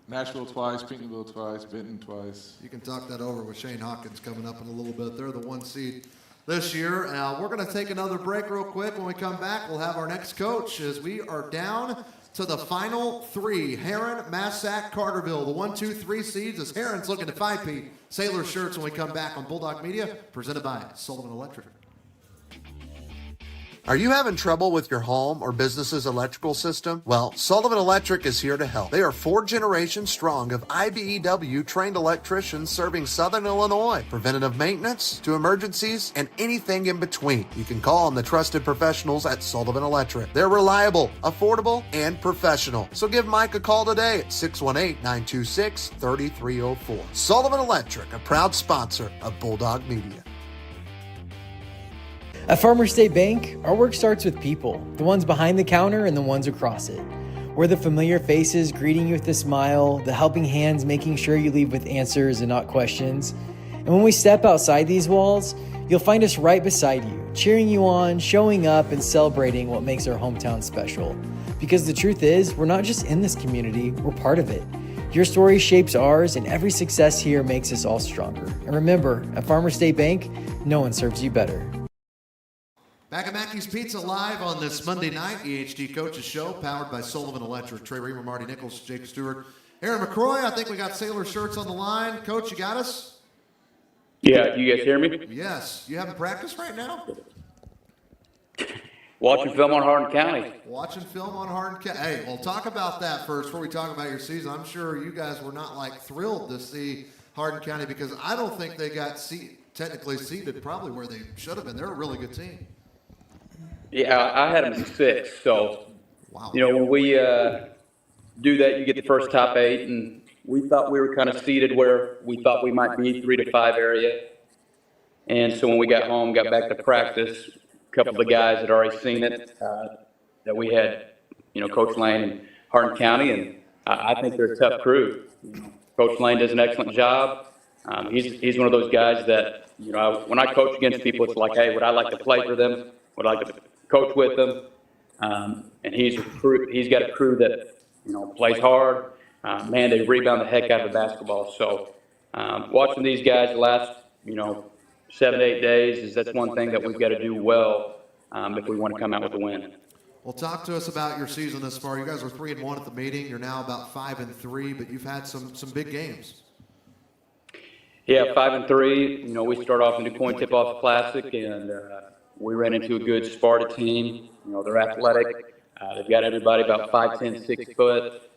Nashville twice, Pinckneyville twice, Benton twice. You can talk that over with Shane Hawkins coming up in a little bit. They're the 1 seed this year. We're going to take another break real quick. When we come back, we'll have our next coach as we are down to the final 3. Heron, Massac, Carterville. The 1, 2, 3 seeds as Heron's looking to 5-peat. Sailor shirts when we come back on Bulldog Media, presented by Sullivan Electric. Are you having trouble with your home or business's electrical system? Well, Sullivan Electric is here to help. They are 4 generations strong of IBEW trained electricians serving Southern Illinois. Preventative maintenance to emergencies and anything in between. You can call on the trusted professionals at Sullivan Electric. They're reliable, affordable, and professional. So give Mike a call today at 618-926-3304. Sullivan Electric, a proud sponsor of Bulldog Media. At Farmer State Bank, our work starts with people, the ones behind the counter and the ones across it. We're the familiar faces greeting you with a smile, the helping hands making sure you leave with answers and not questions. And when we step outside these walls, you'll find us right beside you, cheering you on, showing up, and celebrating what makes our hometown special. Because the truth is, we're not just in this community, we're part of it. Your story shapes ours, and every success here makes us all stronger. And remember, at Farmer State Bank, no one serves you better. Back at Mackey's Pizza live on this Monday night, EHT Coaches Show, powered by Sullivan Electric. Trey Reamer, Marty Nichols, Jake Stewart, Aaron McCroy. I think we got Sailor shirts on the line. Coach, you got us? Yeah, you guys hear me? Yes. You having practice right now? Watching film on Hardin County. Watching film on Hardin County. Hey, well, talk about that first before we talk about your season. I'm sure you guys were not, thrilled to see Hardin County because I don't think they got technically seeded probably where they should have been. They're a really good team. Yeah, I had them as 6. So, wow. When we do that, you get the first top 8, and we thought we were kind of seated where we thought we might be 3 to 5 area. And so when we got home, got back to practice, a couple of the guys had already seen it, that we had, Coach Lane and Hardin County, and I think they're a tough crew. Coach Lane does an excellent job. He's one of those guys that, when I coach against people, it's like, hey, would I like to play for them? Would I like to coach with them? And he's got a crew that, plays hard. Man, they rebound the heck out of the basketball. So watching these guys the last, 7 to 8 days, that's one thing that we've got to do well if we want to come out with a win. Well, talk to us about your season this far. You guys were 3-1 at the meeting. You're now about 5-3, but you've had some big games. Yeah, 5-3. We start off in the Coin Tip-Off Classic, and we ran into a good Sparta team. They're athletic. They've got everybody about 5'10", 6 foot.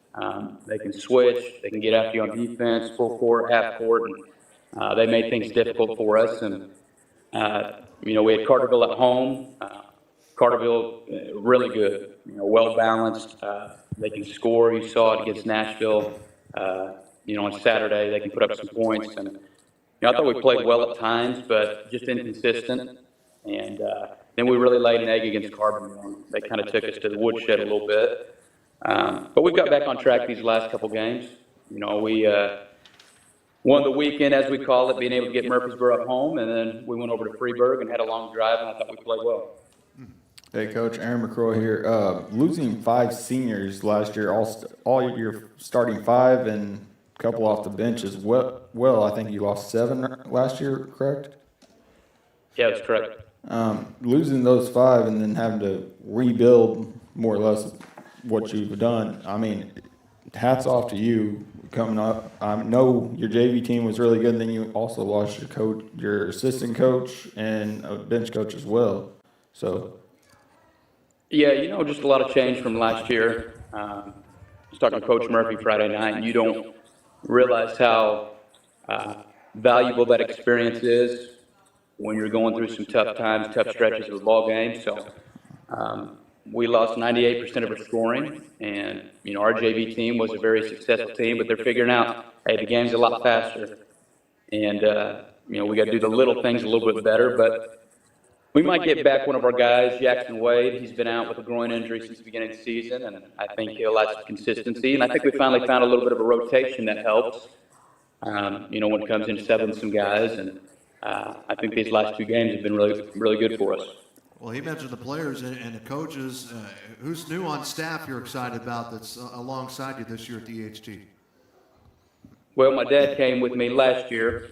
They can switch. They can get after you on defense, full court, half court. And, they made things difficult for us. And, we had Carterville at home. Carterville, really good, well-balanced. They can score. You saw it against Nashville, on Saturday. They can put up some points. And, I thought we played well at times, but just inconsistent. And then we really laid an egg against Carbon. They kind of took us to the woodshed a little bit. But we got back on track these last couple games. We won the weekend, as we call it, being able to get Murfreesboro at home, and then we went over to Freeburg and had a long drive, and I thought we played well. Hey, Coach, Aaron McCroy here. Losing 5 seniors last year, all your starting 5 and a couple off the bench as well. I think you lost 7 last year, correct? Yeah, that's correct. Losing those 5 and then having to rebuild more or less what you've done. I mean, hats off to you coming up. I know your JV team was really good, and then you also lost your assistant coach and a bench coach as well. So. Yeah, just a lot of change from last year. I was talking to Coach Murphy Friday night, and you don't realize how valuable that experience is when you're going through some tough times, tough stretches of a ball game. So we lost 98% of our scoring, and, our JV team was a very successful team, but they're figuring out, hey, the game's a lot faster. And, we got to do the little things a little bit better, but we might get back one of our guys, Jackson Wade. He's been out with a groin injury since the beginning of the season, and I think he'll add some consistency. And I think we finally found a little bit of a rotation that helps, when it comes into settling some guys. And I think these last 2 games have been really, really good for us. Well, he mentioned the players and the coaches. Who's new on staff you're excited about that's alongside you this year at the EHT? Well, my dad came with me last year.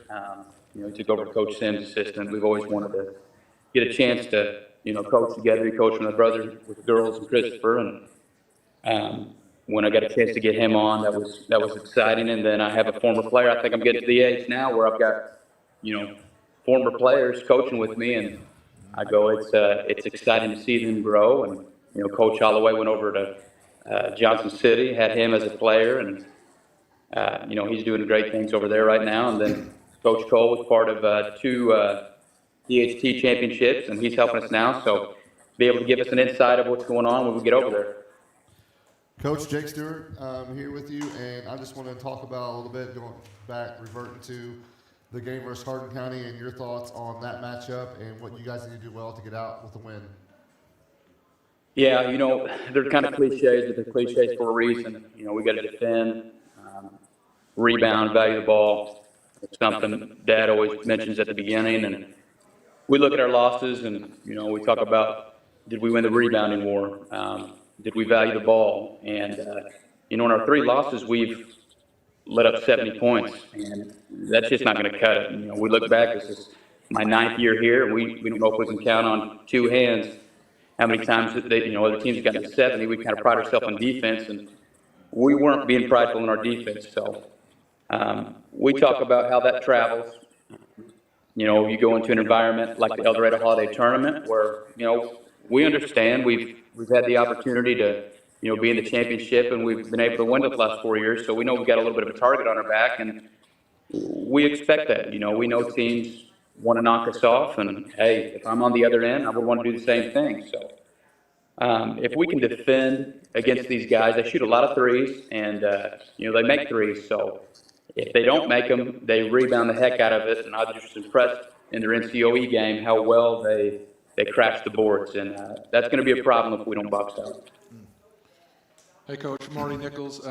He took over Coach Sims' assistant. We've always wanted to get a chance to, coach together. He coached with my brother, with the girls, and Christopher. And when I got a chance to get him on, that was exciting. And then I have a former player. I think I'm getting to the age now where I've got, former players coaching with me, and I go, it's exciting to see them grow. And Coach Holloway went over to Johnson City, had him as a player, and he's doing great things over there right now. And then Coach Cole was part of 2 EHT championships, and he's helping us now. So be able to give us an insight of what's going on when we get over there. Coach Jake Stewart here with you, and I just want to talk about a little bit, going back, reverting to the game versus Hardin County, and your thoughts on that matchup and what you guys need to do well to get out with a win. Yeah, they're kind of cliches, but they're cliches for a reason. We got to defend, rebound, value the ball. It's something Dad always mentions at the beginning, and we look at our losses and, we talk about, did we win the rebounding war? Did we value the ball? And, in our 3 losses, we've let up 70 points, and that's just not going to cut it. We look back, this is my 9th year here, and we don't know if we can count on 2 hands how many times that other teams have gotten to 70. We kind of pride ourselves on defense, and we weren't being prideful in our defense. So we talk about how that travels. You go into an environment like the El Dorado Holiday Tournament where, we understand we've had the opportunity to, be in the championship, and we've been able to win it the last 4 years. So we know we've got a little bit of a target on our back, and we expect that. We know teams, want to knock us off. And hey, if I'm on the other end, I would want to do the same thing. So if we can defend against these guys, they shoot a lot of threes, and they make threes. So if they don't make them, they rebound the heck out of it. And I was just impressed in their NCOE game how well they crash the boards, and that's going to be a problem if we don't box out. Hey, Coach, Marty Nichols.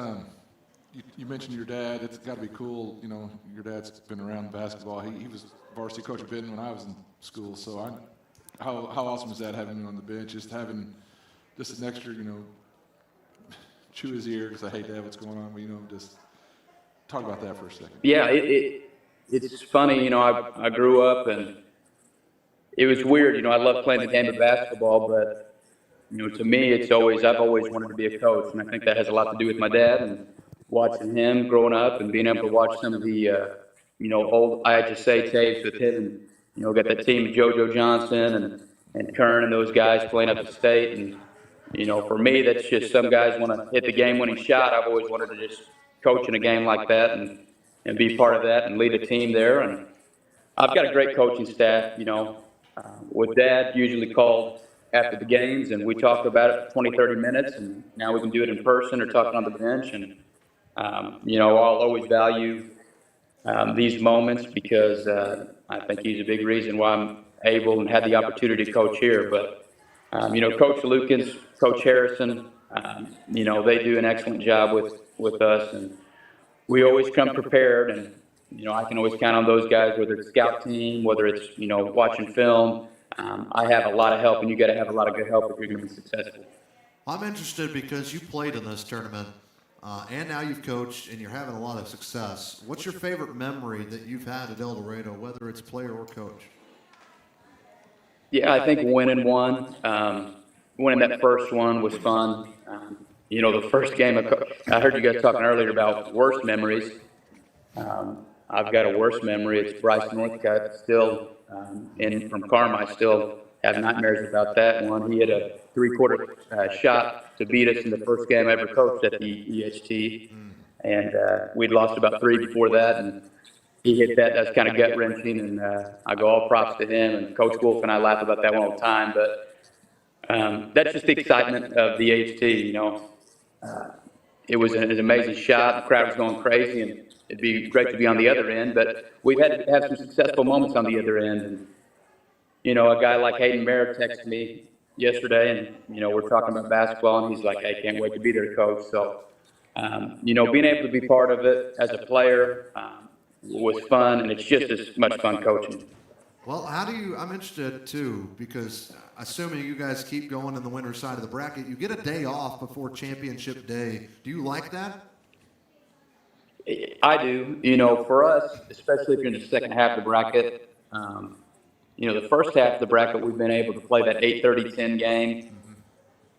You mentioned your dad. It's got to be cool. Your dad's been around basketball. He was varsity coach at Benton when I was in school. So how awesome is that, having him on the bench, just having just an extra, chew his ear because I hate Dad, what's going on. But, just talk about that for a second. Yeah, it's funny. I grew up and it was weird. I love playing the game of basketball, but to me, I've always wanted to be a coach, and I think that has a lot to do with my dad and watching him growing up and being able to watch some of the old IHSA tapes with him, and got that team of JoJo Johnson and Kern and those guys playing up at state, and for me, that's just some guys want to hit the game-winning shot. I've always wanted to just coach in a game like that and be part of that and lead a team there. And I've got a great coaching staff. With Dad usually called after the games, and we talked about it for 20, 30 minutes, and now we can do it in person or talking on the bench. And I'll always value these moments because I think he's a big reason why I'm able and had the opportunity to coach here. But Coach Lukens, Coach Harrison, they do an excellent job with us, and we always come prepared. And I can always count on those guys, whether it's scout team, whether it's watching film. I have a lot of help, and you got to have a lot of good help if you're going to be successful. I'm interested because you played in this tournament, and now you've coached, and you're having a lot of success. What's your favorite memory that you've had at El Dorado, whether it's player or coach? Yeah, I think winning that first one was fun. The first game, I heard you guys talking earlier about worst memories. I've got a worse memory. It's Bryce Northcutt still from Carmi. I still have nightmares about that one. He had a three-quarter shot to beat us in the first game I ever coached at the EHT. And we'd lost about three before that. And he hit that. That's kind of gut-wrenching. And I go all props to him. And Coach Wolf and I laugh about that one all the time. But that's just the excitement of the EHT, It was an amazing shot. The crowd was going crazy. And it'd be great to be on the other end. But we've had to have some successful moments on the other end. And, a guy like Hayden Merritt texted me yesterday, and, we're talking about basketball, and he's like, "Hey, can't wait to be there, Coach." So, being able to be part of it as a player was fun, and it's just as much fun coaching. Well, I'm interested too, because assuming you guys keep going in the winner's side of the bracket, you get a day off before championship day. Do you like that? I do. For us, especially if you're in the second half of the bracket, the first half of the bracket, we've been able to play that 8:30-10 game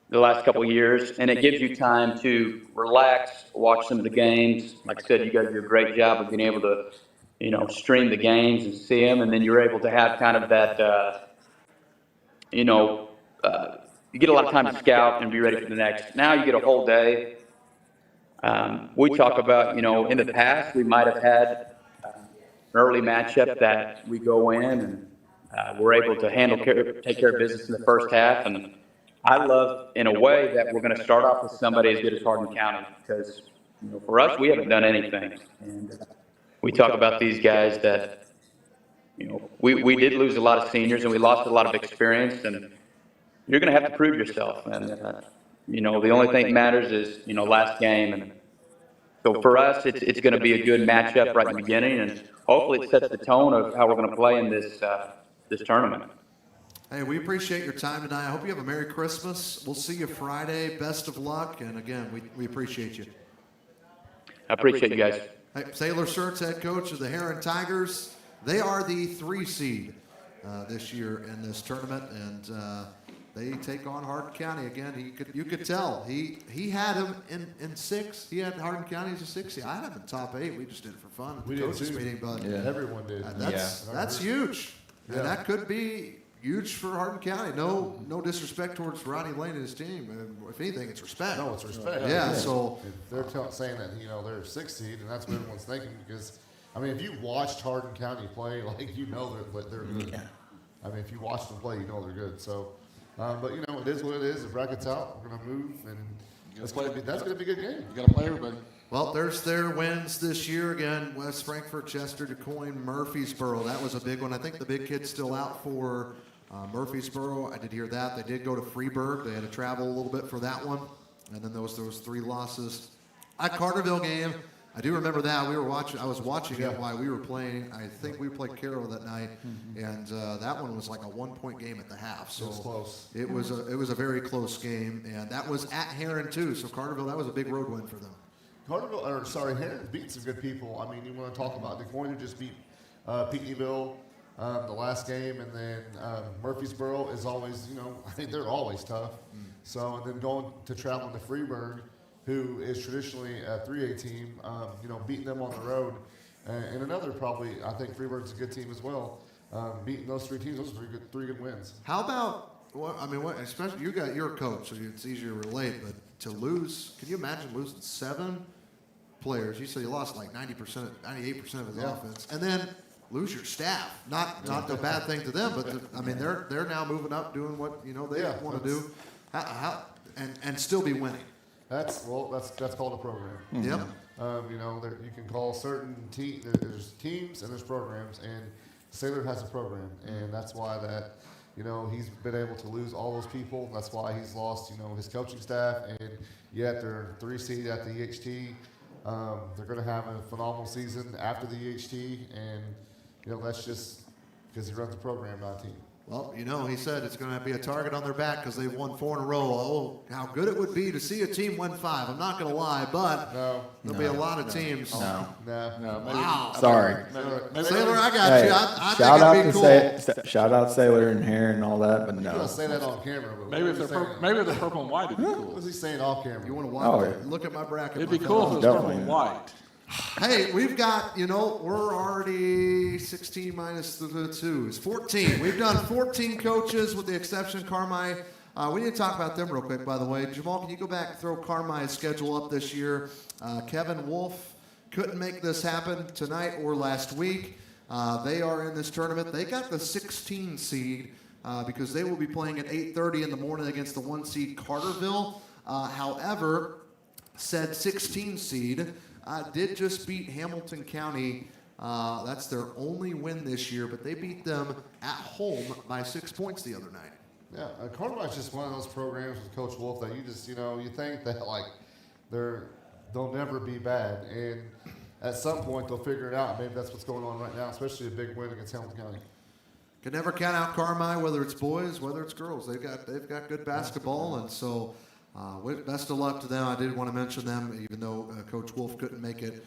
the last couple of years, and it gives you time to relax, watch some of the games. Like I said, you guys do a great job of being able to, stream the games and see them, and then you're able to have kind of that, you get a lot of time to scout and be ready for the next. Now you get a whole day. We talk about, in the past, we might have had an early matchup that we go in and we're able to take care of business in the first half. And I love, in a way, that we're going to start off with somebody as good as Hardin County, because for us, we haven't done anything. And we talk about these guys that, we did lose a lot of seniors and we lost a lot of experience, and you're going to have to prove yourself. And, the only thing that matters is, last game. And so for us, it's going to be a good matchup right in the beginning, and hopefully it sets the tone of how we're going to play in this tournament. Hey, we appreciate your time tonight. I hope you have a Merry Christmas. We'll see you Friday. Best of luck. And again, we appreciate you. I appreciate you guys. Hey, Sailor Shirts, head coach of the Heron Tigers. They are the 3 seed this year in this tournament, and they take on Hardin County again. You could tell he had him in 6. He had Hardin County as a 6. I had him in top 8. We just did it for fun at the coaches meeting, but everyone did. That's huge, and that could be huge for Hardin County. No disrespect towards Ronnie Lane and his team. If anything, it's respect. No, it's respect. Yeah. So if they're saying that they're 6 seed, and that's what everyone's thinking, because I mean, if you watched Hardin County play, like, you know they're good. Yeah. I mean, if you watch them play, you know they're good. So, but you know, it is what it is. If bracket's out, we're gonna move, and that's gonna be a good game. You got to play everybody. Well, there's their wins this year again. West Frankfort, Chester, DuQuoin, Murfreesboro. That was a big one. I think the big kid's still out for Murfreesboro. I did hear that. They did go to Freeburg. They had to travel a little bit for that one. And then those 3 losses. At Carterville game, I do remember that. I was watching it while we were playing. I think we played Carroll that night, and that one was like a 1-point game at the half. So it was close. It was a very close game, and that was at Heron too. So Carterville, that was a big road win for them. Heron beat some good people. I mean, you want to talk about DuQuoin, who just beat Peakneyville the last game, and then Murfreesboro is always, I think they're always tough. So, and then going to travel to Freeburg, who is traditionally a 3A team, beating them on the road. And another probably, I think Freeburg's a good team as well. Beating those 3 teams, those are three good wins. How about, especially you're a coach, so it's easier to relate, but to lose, can you imagine losing 7 players? You said you lost like 98% of his offense, and then lose your staff. Not a bad thing to them, but they're now moving up, doing what they want to do, and still be winning. That's called a program. Yep. You can call certain there's teams and there's programs, and Sailor has a program, and that's why he's been able to lose all those people. That's why he's lost his coaching staff, and yet they're 3 seed at the EHT. They're going to have a phenomenal season after the EHT, and that's just because he runs a program, not a team. Well, he said it's going to be a target on their back because they've won 4 in a row. Oh, how good it would be to see a team win 5. I'm not going to lie, but there'll be a lot of teams. No. Wow. Sorry. Sailor, I got you. I think it'd be cool. Shout out Sailor and Heron and all that, but no. You're going to say that on camera. But Maybe if they're purple and white, it'd be cool. What's he saying off camera? You want to watch look at my bracket. It'd be cool if it was purple and white. Hey, we've got, we're already 16 minus the 2 is 14. We've done 14 coaches with the exception of Carmi. We need to talk about them real quick, by the way. Jamal, can you go back and throw Carmi's schedule up this year? Kevin Wolf couldn't make this happen tonight or last week. They are in this tournament. They got the 16 seed because they will be playing at 8:30 in the morning against the 1 seed Carterville. However, said 16 seed did just beat Hamilton County. That's their only win this year, but they beat them at home by 6 points the other night. Yeah, Carmi's just one of those programs with Coach Wolf that you just, you think that they'll never be bad, and at some point they'll figure it out. Maybe that's what's going on right now, especially a big win against Hamilton County. Can never count out Carmi, whether it's boys, whether it's girls. They've got good basketball, and so. Best of luck to them. I did want to mention them, even though Coach Wolf couldn't make it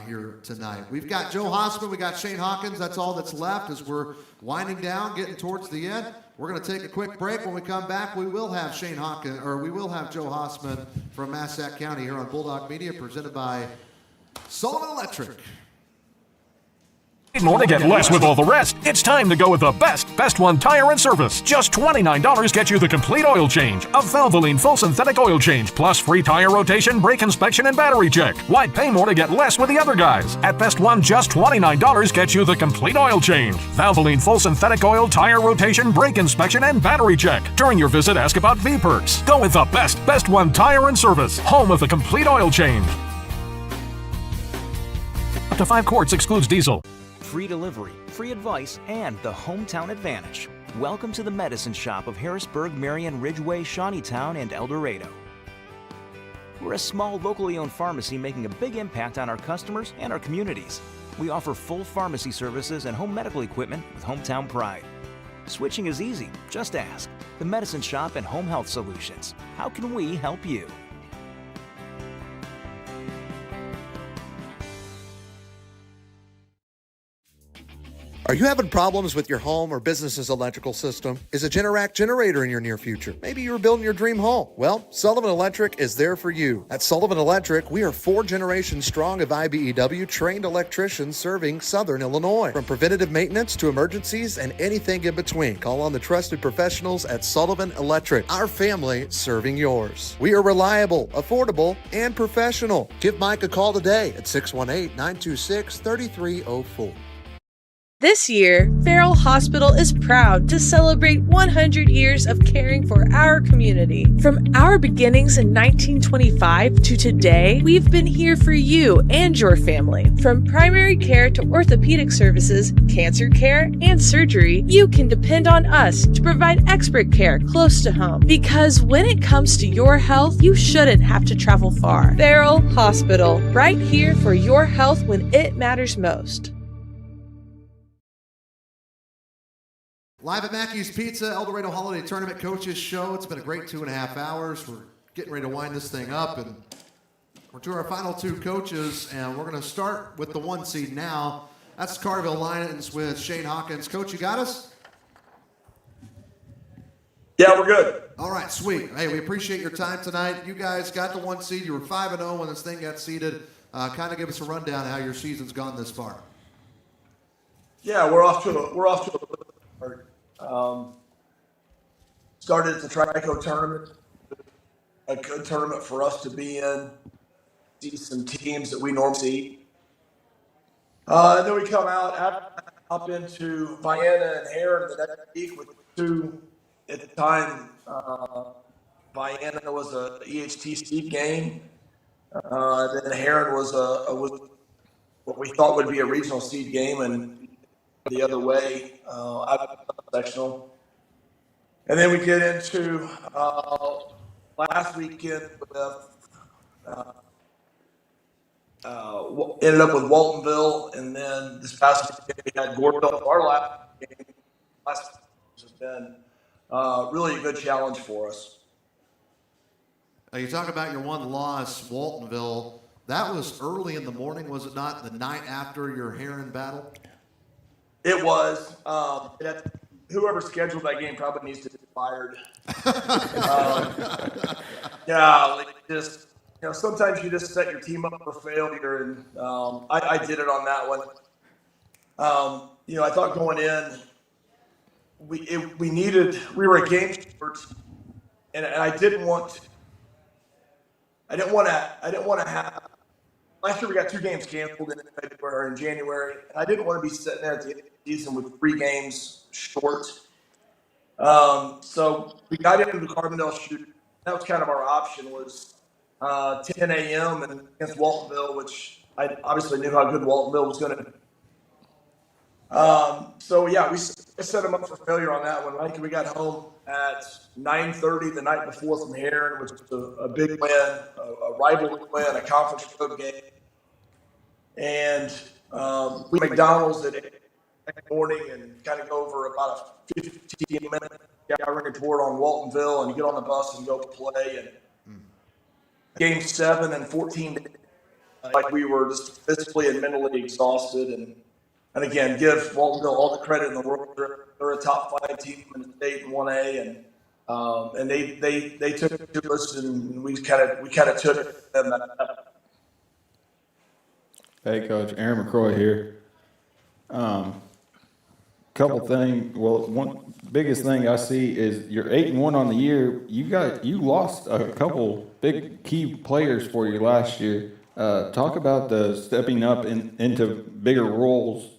here tonight. We've got Joe Hossman. We got Shane Hawkins. That's all that's left as we're winding down, getting towards the end. We're going to take a quick break. When we come back, we will have Shane Hawkins, or we will have Joe Hossman from Massac County here on Bulldog Media, presented by Sullivan Electric. Need more to get less with all the rest? It's time to go with the best one tire and service. Just $29 gets you the complete oil change, a Valvoline full synthetic oil change, plus free tire rotation, brake inspection, and battery check. Why pay more to get less with the other guys? At Best One, just $29 gets you the complete oil change. Valvoline full synthetic oil, tire rotation, brake inspection, and battery check. During your visit, ask about V-Perks. Go with the best one tire and service, home of the complete oil change. Up to 5 quarts excludes diesel. Free delivery, free advice, and the hometown advantage. Welcome to the Medicine Shop of Harrisburg, Marion, Ridgeway, Shawneetown, and El Dorado. We're a small, locally owned pharmacy making a big impact on our customers and our communities. We offer full pharmacy services and home medical equipment with hometown pride. Switching is easy, just ask. The Medicine Shop and Home Health Solutions. How can we help you? Are you having problems with your home or business's electrical system? Is a Generac generator in your near future? Maybe you're building your dream home. Well, Sullivan Electric is there for you. At Sullivan Electric, we are 4 generations strong of IBEW trained electricians serving Southern Illinois. From preventative maintenance to emergencies and anything in between, call on the trusted professionals at Sullivan Electric. Our family serving yours. We are reliable, affordable, and professional. Give Mike a call today at 618-926-3304. This year, Farrell Hospital is proud to celebrate 100 years of caring for our community. From our beginnings in 1925 to today, we've been here for you and your family. From primary care to orthopedic services, cancer care, and surgery, you can depend on us to provide expert care close to home. Because when it comes to your health, you shouldn't have to travel far. Farrell Hospital, right here for your health when it matters most. Live at Mackey's Pizza, El Dorado Holiday Tournament Coaches Show. It's been a great 2.5 hours. We're getting ready to wind this thing up, and we're to our final 2 coaches, and we're going to start with the 1 seed now. That's Carterville Lions with Shane Hawkins. Coach, you got us? Yeah, we're good. All right, sweet. Hey, we appreciate your time tonight. You guys got the 1 seed. You were 5-0 when this thing got seeded. Kind of give us a rundown how your season's gone this far. Yeah, we're off to a start. Started at the Trico tournament, a good tournament for us to be in, see some teams that we normally see. And then we come out up into Vienna and Heron the next week with 2 at the time. Vienna was a EHT seed game. Then Heron was what we thought would be a regional seed game, and the other way, sectional. And then we get into last weekend with ended up with Waltonville, and then this past weekend we had Gordonville. Our last game has been really a good challenge for us. You talk about your one loss, Waltonville. That was early in the morning, was it not? The night after your Heron battle? It was. Whoever scheduled that game probably needs to be fired. Just sometimes you just set your team up for failure, and I did it on that one. I thought going in, we were a game short, and I didn't want to have. Last year we got 2 games canceled in February and January, and I didn't want to be sitting there at the end of the season with 3 games short. So we got into the Carbondale shoot. That was kind of our option, was 10 a.m. and against Waltonville, which I obviously knew how good Waltonville was going to be. So yeah, we set them up for failure on that one. Right? We got home at 9:30 the night before from Heron, which was a big win, a rivalry win, a conference road game. And we McDonald's at 8 in the morning and kind of go over about a 15-minute ring tour on Waltonville and get on the bus and go play. And game 7 and 14, like we were just physically and mentally exhausted. And again, give Waltonville all the credit in the world. They're a top 5 team in the state in 1A, and they took it to us, and we kind of took it to them. Hey, Coach, Aaron McCroy here. Couple things. Well, one biggest thing I see is you're 8-1 on the year. You lost a couple big key players for you last year. Talk about the stepping up into bigger roles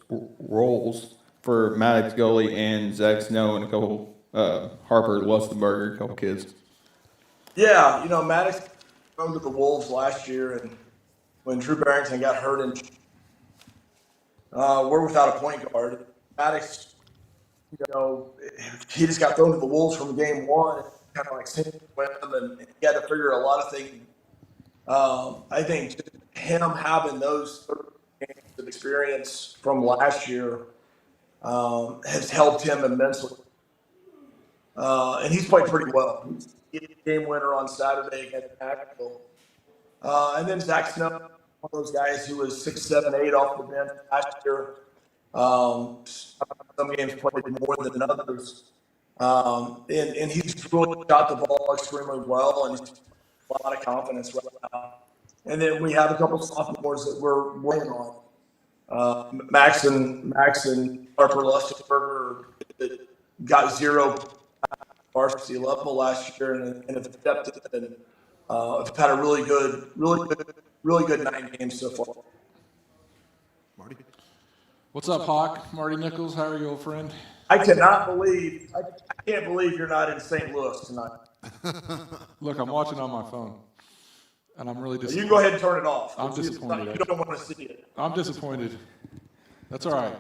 for Maddox Gully and Zach Snow and a couple Harper Lustenberger, a couple kids. Yeah, Maddox went to the Wolves last year, and when Drew Barrington got hurt, and we're without a point guard. Maddox, he just got thrown to the Wolves from game 1, kind of like sitting with him, and he had to figure a lot of things. I think just him having those 30 games of experience from last year has helped him immensely. And he's played pretty well. He's a game winner on Saturday against Nashville. And then Zach Snow, one of those guys who was 6, 7, 8 off the bench last year. Some games played more than others. And he's really shot the ball extremely well, and he's a lot of confidence right now. And then we have a couple sophomores that we're working on. Max and Harper Lustenberger that got 0 varsity level last year and have stepped in and have had a really good 9 games so far. Marty? What's up, Hawk? Marty Nichols, how are you, old friend? I can't believe you're not in St. Louis tonight. Look, I'm watching on my phone, and I'm really disappointed. You can go ahead and turn it off. I'm disappointed. You don't want to see it. I'm disappointed. That's all right.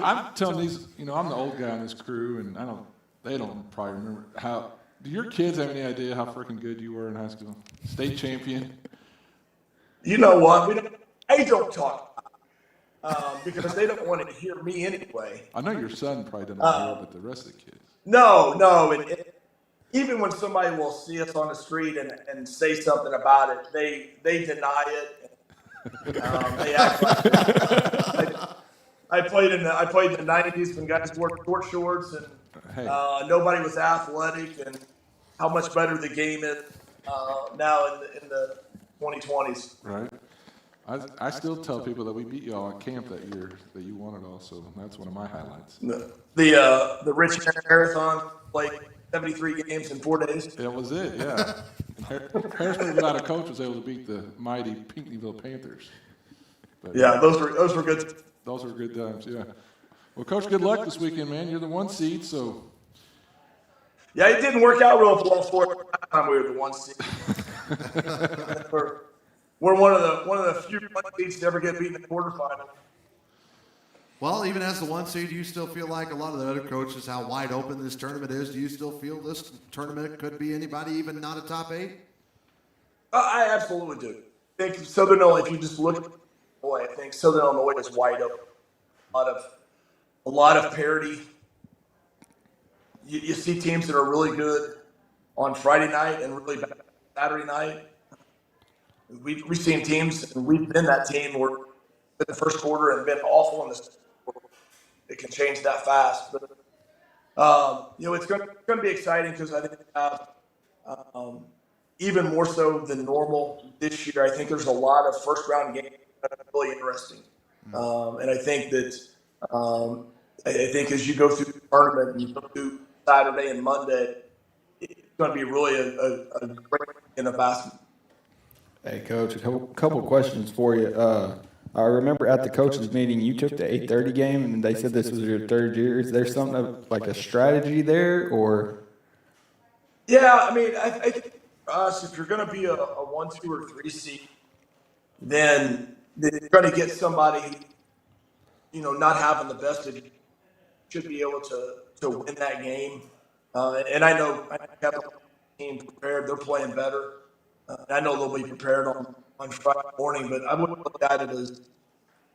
I'm telling these, I'm the old guy in this crew, and they don't probably remember how. Do your kids have any idea how freaking good you were in high school? State champion. You know what? I don't talk because they don't want to hear me anyway. I know your son probably doesn't hear, but the rest of the kids. No. And even when somebody will see us on the street and say something about it, they deny it. They act like I played in the 90s when guys wore short shorts and nobody was athletic, and how much better the game is now in the 2020s. Right. I still tell people that we beat y'all at camp that year that you won it all, so that's one of my highlights. The Rich Marathon played 73 games in 4 days. That was it, yeah. Harrisburg without a coach was able to beat the mighty Pinckneyville Panthers. But, yeah, those were good. Those were good times, yeah. Well, Coach, good luck this weekend, man. You're the 1 seed, so. Yeah, it didn't work out real well for us last time we were the 1 seed. We're one of the few 1 seeds to ever get beaten in the quarterfinal. Well, even as the 1 seed, do you still feel like a lot of the other coaches, how wide open this tournament is? Do you still feel this tournament could be anybody, even not a top 8? I absolutely do. I think Southern Illinois, if you just look at I think Southern Illinois is wide open. A lot of parity. You see teams that are really good on Friday night and really bad Saturday night. We've seen teams, and we've been that team where in the first quarter and been awful in the second quarter. It can change that fast. But, it's going to be exciting because I think we have even more so than normal this year. I think there's a lot of first-round games that are really interesting. And I think that as you go through the tournament and you go through Saturday and Monday, it's going to be really a great weekend of basketball. Hey, Coach, a couple questions for you. I remember at the coaches meeting, you took the 8:30 game, and they said this was your 3rd year. Is there something like a strategy there, or? Yeah, I mean, I think for us, if you're going to be a 1, 2, or 3 seed, then you're going to get somebody, not having the best of you, should be able to win that game. And I know I have the team prepared; they're playing better. I know they'll be prepared on Friday morning, but I wouldn't look at it as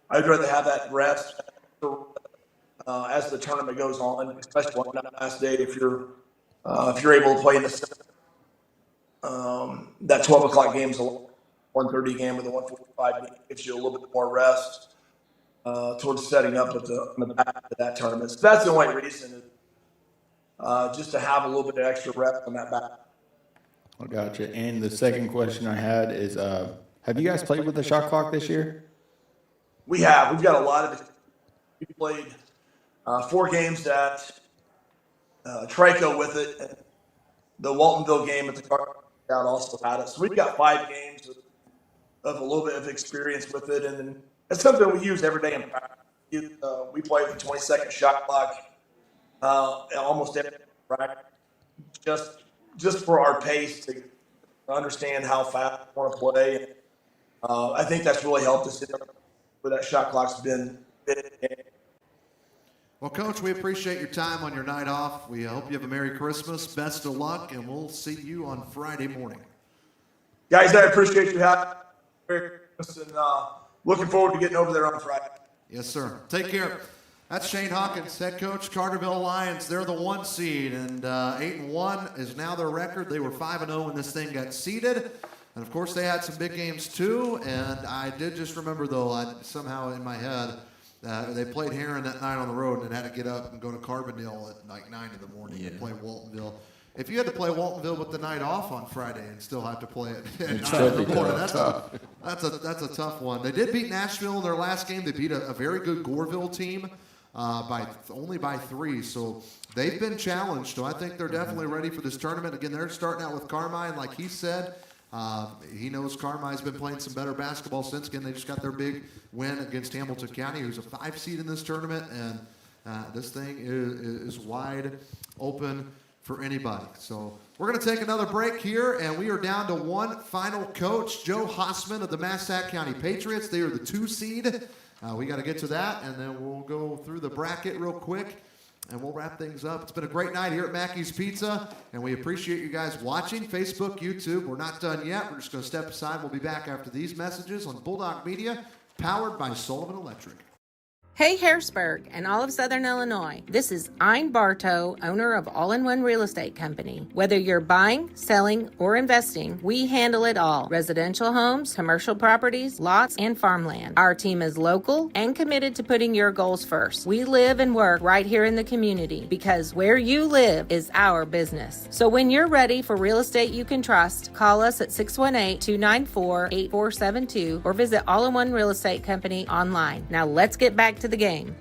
I'd rather have that rest as the tournament goes on, especially on that last day. If you're able to play in the that 12 o'clock game is a 1:30 game with a 1:45 game, gives you a little bit more rest towards setting up on the back of that tournament. So that's the only reason, just to have a little bit of extra rest on that back. I gotcha. And the second question I had is, have you guys played with the shot clock this year? We have. We've got a lot of it. We played 4 games at Trico with it. And the Waltonville game at the Car also had it. So we've got 5 games of a little bit of experience with it. And then it's something we use every day in practice. We play the 20-second shot clock almost every practice. Just for our pace to understand how fast we want to play. I think that's really helped us where that shot clock's been. Well, Coach, we appreciate your time on your night off. We hope you have a Merry Christmas, best of luck, and we'll see you on Friday morning. Guys, I appreciate you having me. Merry Christmas, and looking forward to getting over there on Friday. Yes, sir. Take care. That's Shane Hawkins, head coach, Carterville Lions. They're the 1 seed, and 8-1 is now their record. They were 5-0 when this thing got seeded. And, of course, they had some big games, too. And I did just remember, though, somehow in my head, They played Heron that night on the road and then had to get up and go to Carbondale at like 9 in the morning and play Waltonville. If you had to play Waltonville with the night off on Friday and still have to play it at 9 in the morning, that's a tough one. They did beat Nashville in their last game. They beat a very good Goreville team only by 3. So they've been challenged. So I think they're definitely ready for this tournament. Again, they're starting out with Carmine, like he said. He knows Carmine's been playing some better basketball since. Again, they just got their big win against Hamilton County, who's a 5 seed in this tournament. And this thing is wide open for anybody. So we're going to take another break here, and we are down to one final coach, Joe Hossman of the Massac County Patriots. They are the 2 seed. We got to get to that, and then we'll go through the bracket real quick, and we'll wrap things up. It's been a great night here at Mackey's Pizza, and we appreciate you guys watching Facebook, YouTube. We're not done yet. We're just going to step aside. We'll be back after these messages on Bulldog Media, powered by Sullivan Electric. Hey Harrisburg and all of Southern Illinois. This is Ein Bartow, owner of All-in-One Real Estate Company. Whether you're buying, selling, or investing, we handle it all. Residential homes, commercial properties, lots, and farmland. Our team is local and committed to putting your goals first. We live and work right here in the community because where you live is our business. So when you're ready for real estate you can trust, call us at 618-294-8472 or visit All-in-One Real Estate Company online. Now let's get back to the game.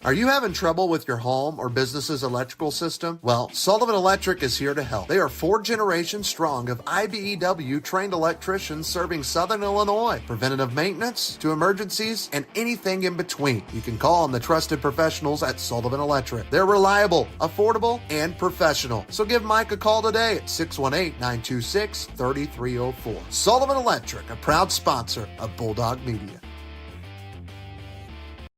Are you having trouble with your home or business's electrical system? Well, Sullivan Electric is here to help. They are 4 generations strong of IBEW trained electricians serving Southern Illinois. Preventative maintenance to emergencies and anything in between. You can call on the trusted professionals at Sullivan Electric. They're reliable, affordable, and professional. So give Mike a call today at 618-926-3304. Sullivan Electric, a proud sponsor of Bulldog Media.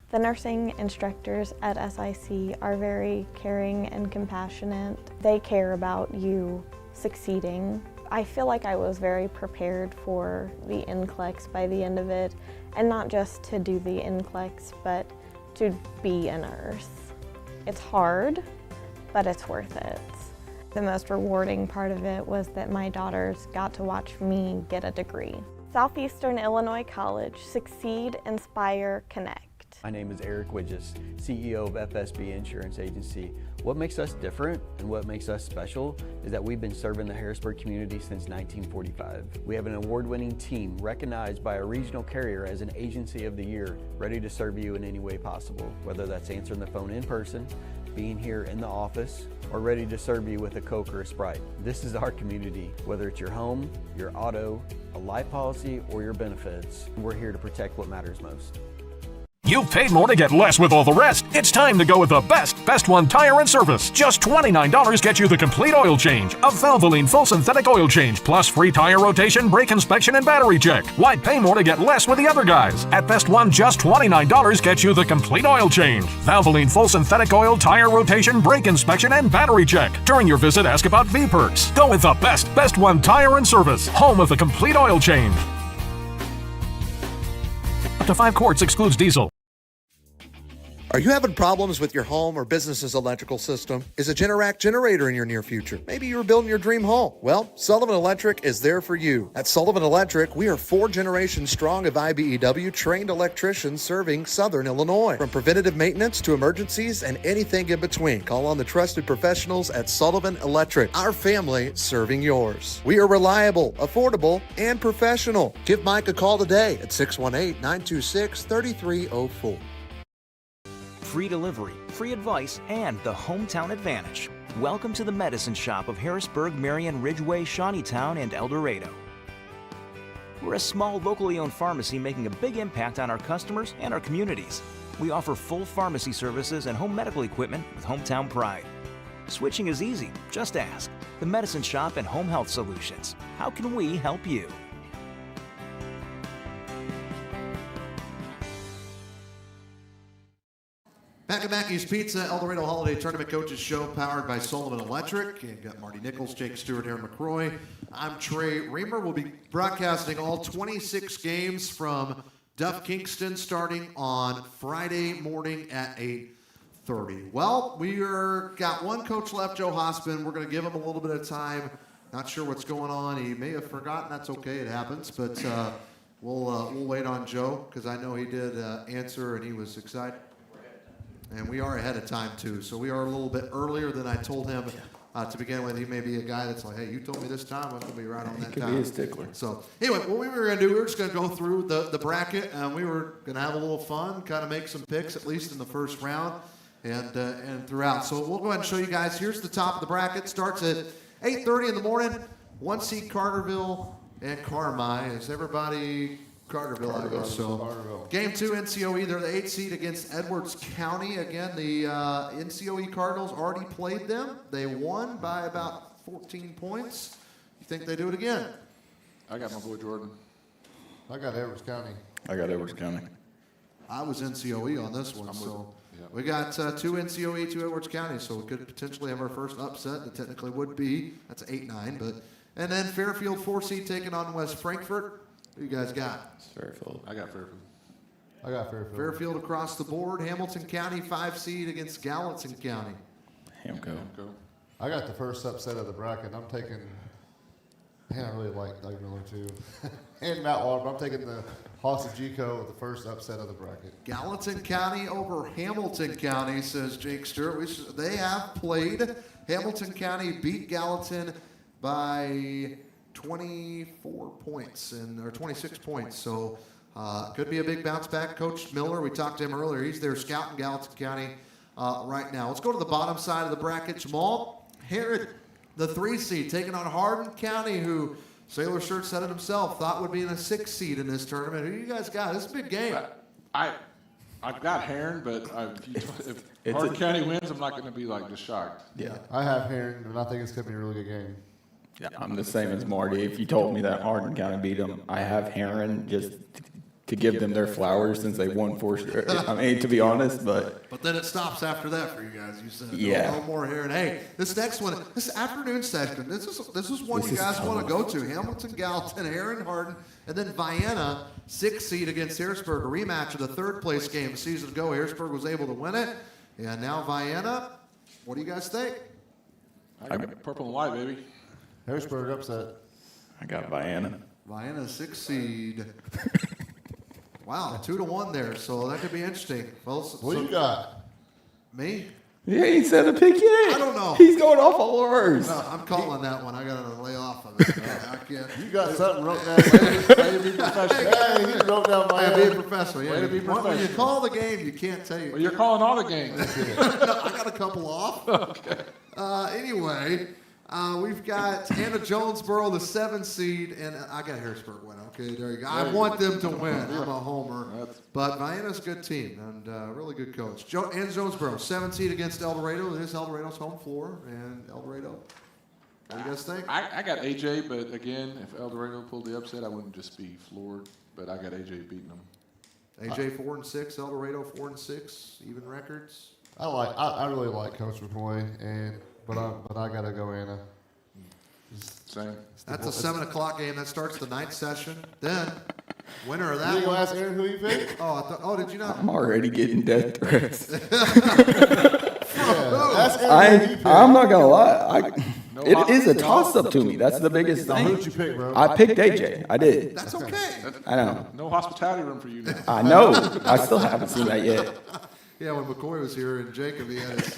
The nursing instructors at SIC are very caring and compassionate. They care about you succeeding. I feel like I was very prepared for the NCLEX by the end of it, and not just to do the NCLEX, but to be a nurse. It's hard, but it's worth it. The most rewarding part of it was that my daughters got to watch me get a degree. Southeastern Illinois College, Succeed, Inspire, Connect. My name is Eric Widges, CEO of FSB Insurance Agency. What makes us different and what makes us special is that we've been serving the Harrisburg community since 1945. We have an award-winning team recognized by a regional carrier as an Agency of the Year, ready to serve you in any way possible, whether that's answering the phone in person, being here in the office, or ready to serve you with a Coke or a Sprite. This is our community. Whether it's your home, your auto, a life policy, or your benefits, we're here to protect what matters most. You've paid more to get less with all the rest. It's time to go with the best one tire and service. Just $29 gets you the complete oil change, a Valvoline full synthetic oil change, plus free tire rotation, brake inspection, and battery check. Why pay more to get less with the other guys? At Best One, just $29 gets you the complete oil change, Valvoline full synthetic oil, tire rotation, brake inspection, and battery check. During your visit, ask about V-Perks. Go with the Best One tire and service, home of the complete oil change. Up to 5 quarts, excludes diesel. Are you having problems with your home or business's electrical system? Is a Generac generator in your near future? Maybe you're building your dream home. Well, Sullivan Electric is there for you. At Sullivan Electric, we are 4 generations strong of IBEW trained electricians serving Southern Illinois. From preventative maintenance to emergencies and anything in between, call on the trusted professionals at Sullivan Electric. Our family serving yours. We are reliable, affordable, and professional. Give Mike a call today at 618-926-3304. Free delivery, free advice, and the hometown advantage. Welcome to the Medicine Shop of Harrisburg, Marion, Ridgeway, Shawneetown, and El Dorado. We're a small, locally owned pharmacy making a big impact on our customers and our communities. We offer full pharmacy services and home medical equipment with hometown pride. Switching is easy, just ask. The Medicine Shop and Home Health Solutions. How can we help you? Mac and Mackey's Pizza, El Dorado Holiday Tournament Coaches Show, powered by Sullivan Electric. And got Marty Nichols, Jake Stewart, Aaron McCroy. I'm Trey Reamer. We'll be broadcasting all 26 games from Duff Kingston starting on Friday morning at 8:30. Well, got one coach left, Joe Hospin. We're going to give him a little bit of time. Not sure what's going on. He may have forgotten. That's okay. It happens. But we'll wait on Joe because I know he did answer and he was excited. And we are ahead of time, too. So we are a little bit earlier than I told him to begin with. He may be a guy that's like, hey, you told me this time. I'm going to be right on that He could time. be a stickler. So anyway, what we were going to do, we were just going to go through the bracket. And we were going to have a little fun, kind of make some picks, at least in the first round and throughout. So we'll go ahead and show you guys. Here's the top of the bracket. Starts at 8:30 in the morning. 1 seed Carterville and Carmi. Is everybody... Carterville, I guess. So, Carterville. Game 2, NCOE. They're the 8th seed against Edwards County. Again, the NCOE Cardinals already played them. They won by about 14 points. You think they do it again? I got my boy Jordan. I got Edwards County. I got Edwards County. I was NCOE on this one. So we got 2 NCOE, 2 Edwards County. So we could potentially have our first upset. That technically would be. That's 8-9. And then Fairfield, 4 seed, taking on West Frankfort. Who you guys got? Fairfield. I got Fairfield. I got Fairfield. Fairfield across the board. Hamilton County, 5 seed against Gallatin County. Hamco. I got the first upset of the bracket. I'm taking. Man, I really like Doug Miller too, and Matt Water. But I'm taking the Hawks of Gico with the first upset of the bracket. Gallatin County over Hamilton County, says Jake Stewart. They have played. Hamilton County beat Gallatin by 24 points or 26 points. So could be a big bounce back. Coach Miller, we talked to him earlier. He's there scouting Gallatin County right now. Let's go to the bottom side of the bracket. Jamal Herod, the 3 seed, taking on Hardin County, who Sailor Shirt said it himself, thought would be in a 6 seed in this tournament. Who you guys got? This is a big game. I've got Heron, but if Hardin County wins, I'm not going to be just shocked. Yeah. I have Heron, and I think it's going to be a really good game. Yeah, I'm the same as Marty. If you told me that Hardin County beat them, I have Heron just to give them their flowers since they won 4 straight. I mean, to be honest, but then it stops after that for you guys. You said no more Heron. Hey, this next one, this afternoon session, this is one you guys want to go to. Hamilton, Gallatin, Heron, Hardin, and then Vienna, 6 seed against Harrisburg. A rematch of the 3rd place game a season ago. Harrisburg was able to win it, and now Vienna. What do you guys think? I got purple and white, baby. Harrisburg upset. I got Vienna. Vienna, 6 seed. Wow, 2-1 there, so that could be interesting. Well, What you got? Me? He ain't said a pick yet. I don't know. He's going off all ours. No, I'm calling that one. I got to lay off of it. I can't. You got something wrote down. Way to be professional. Hey, you wrote down my Hey, be a professional. Yeah. Way to be When you professional. call the game, you can't tell you. Well, you're calling all the games. No, I got a couple off. Okay. Anyway, we've got Anna Jonesboro, the 7 seed, and I got Harrisburg winning. Okay, there you go. I want them to win. I'm a homer. But Vienna's a good team and really good coach. Anna Jonesboro, 7 seed against El Dorado. This is El Dorado's home floor, and El Dorado. What do you guys think? I got AJ, but again, if El Dorado pulled the upset, I wouldn't just be floored. But I got AJ beating them. AJ 4-6, El Dorado 4-6, even records. I really like Coach McCoy, but I gotta go Anna. Same. That's a 7 o'clock game. That starts the 9th session. Then, winner of that You gonna one. ask Aaron who you picked? Oh, did you not? I'm already getting death threats. Ask Aaron who you picked. I'm not gonna lie. It is a toss-up to me. That's the biggest Now, thing. who'd you pick, bro? I picked AJ. I did. That's okay. I know. No hospitality room for you now. I know. I still haven't seen that yet. Yeah, when McCoy was here and Jacob, he had his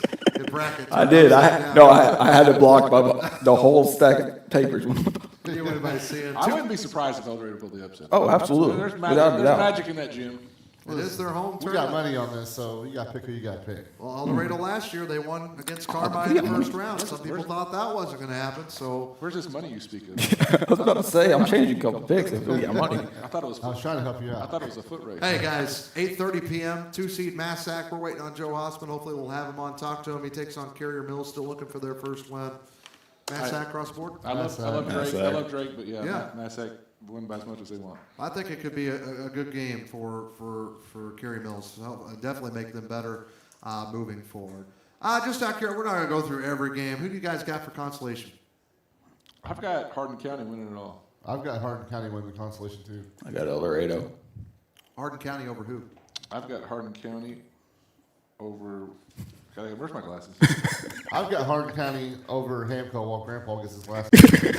bracket. I did. I had it blocked by the whole stack of papers. You want anybody seeing? I wouldn't be surprised if El Dorado pulled the upset. Oh, absolutely. There's Without a doubt. magic in that gym. It is their home We tournament. got money on this, so you got to pick who you got to pick. Well, El Dorado last year, they won against Carmine in the first round. Some people thought that wasn't going to happen, so. Where's this money you speak of? I was about to say, I'm changing a couple picks if we got money. I thought it was. I was trying to help you I out. thought it was a foot race. Hey, guys, 8:30 p.m., 2-seed Massac. We're waiting on Joe Hospin. Hopefully we'll have him on, talk to him. He takes on Carrier Mills, still looking for their first win. Massac cross board? I love Drake. I love Drake, but Yeah. Massac win by as much as they want. I think it could be a good game for Kerry Mills. Definitely make them better. moving forward. Just out here, we're not going to go through every game. Who do you guys got for consolation? I've got Hardin County winning it all. I've got Hardin County winning the consolation too. I got El Dorado. Hardin County over who? I've got Hardin County over. Where's my glasses? I've got Hardin County over Hamco while Grandpa gets his last.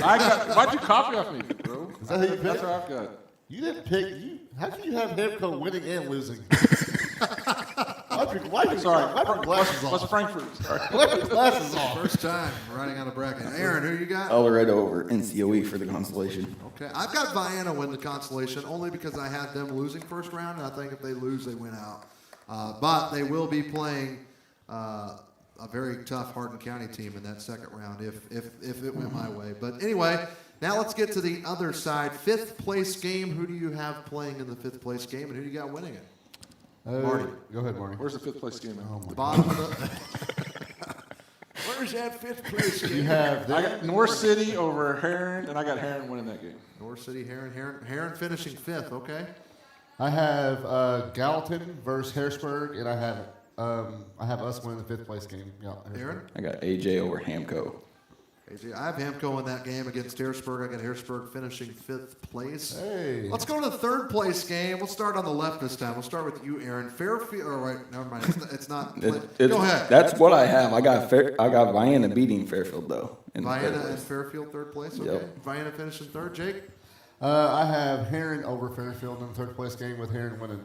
Why'd you copy off me, bro? Is that who you picked? That's what I've got. You didn't pick. How can you have Hamco winning and losing? Sorry. Wipe your glasses off. What's Frankfurt? Sorry. Wipe your glasses off. First time writing on a bracket. Aaron, who you got? El Dorado over NCOE for the consolation. Okay, I've got Vienna win the consolation only because I had them losing first round, and I think if they lose, they win out. But they will be playing a very tough Hardin County team in that second round if it went my way. But anyway, now let's get to the other side. Fifth place game. Who do you have playing in the fifth place game, and who do you got winning it? Marty. Go ahead, Marty. Where's the fifth place game? The bottom of the. Where's that fifth place game? I got North City over Heron, and I got Heron winning that game. North City, Heron finishing fifth. Okay. I have Gallatin versus Harrisburg, and I have us winning the fifth place game. Yeah, Aaron? I got AJ over Hamco. AJ, I have Hamco in that game against Harrisburg. I got Harrisburg finishing fifth place. Hey. Let's go to the third place game. We'll start on the left this time. We'll start with you, Aaron. Fairfield. Oh, right. Never mind. It's not. Go ahead. That's what I have. I got Vienna beating Fairfield though. Vienna and Fairfield third place. Okay. Yep. Vienna finishing third. Jake. I have Heron over Fairfield in the third place game with Heron winning.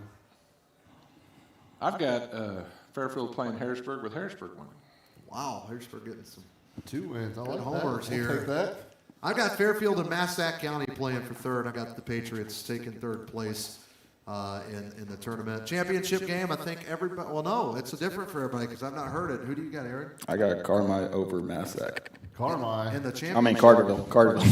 I've got Fairfield playing Harrisburg with Harrisburg winning. Wow, Harrisburg getting some 2 wins. I good like homers that. here. I'll take that. I got Fairfield and Massac County playing for third. I got the Patriots taking third place in the tournament. Championship game, I think everybody, well, no, it's different for everybody because I've not heard it. Who do you got, Aaron? I got Carmi over Massac. Carmi. In the championship. I mean Carterville. Carterville.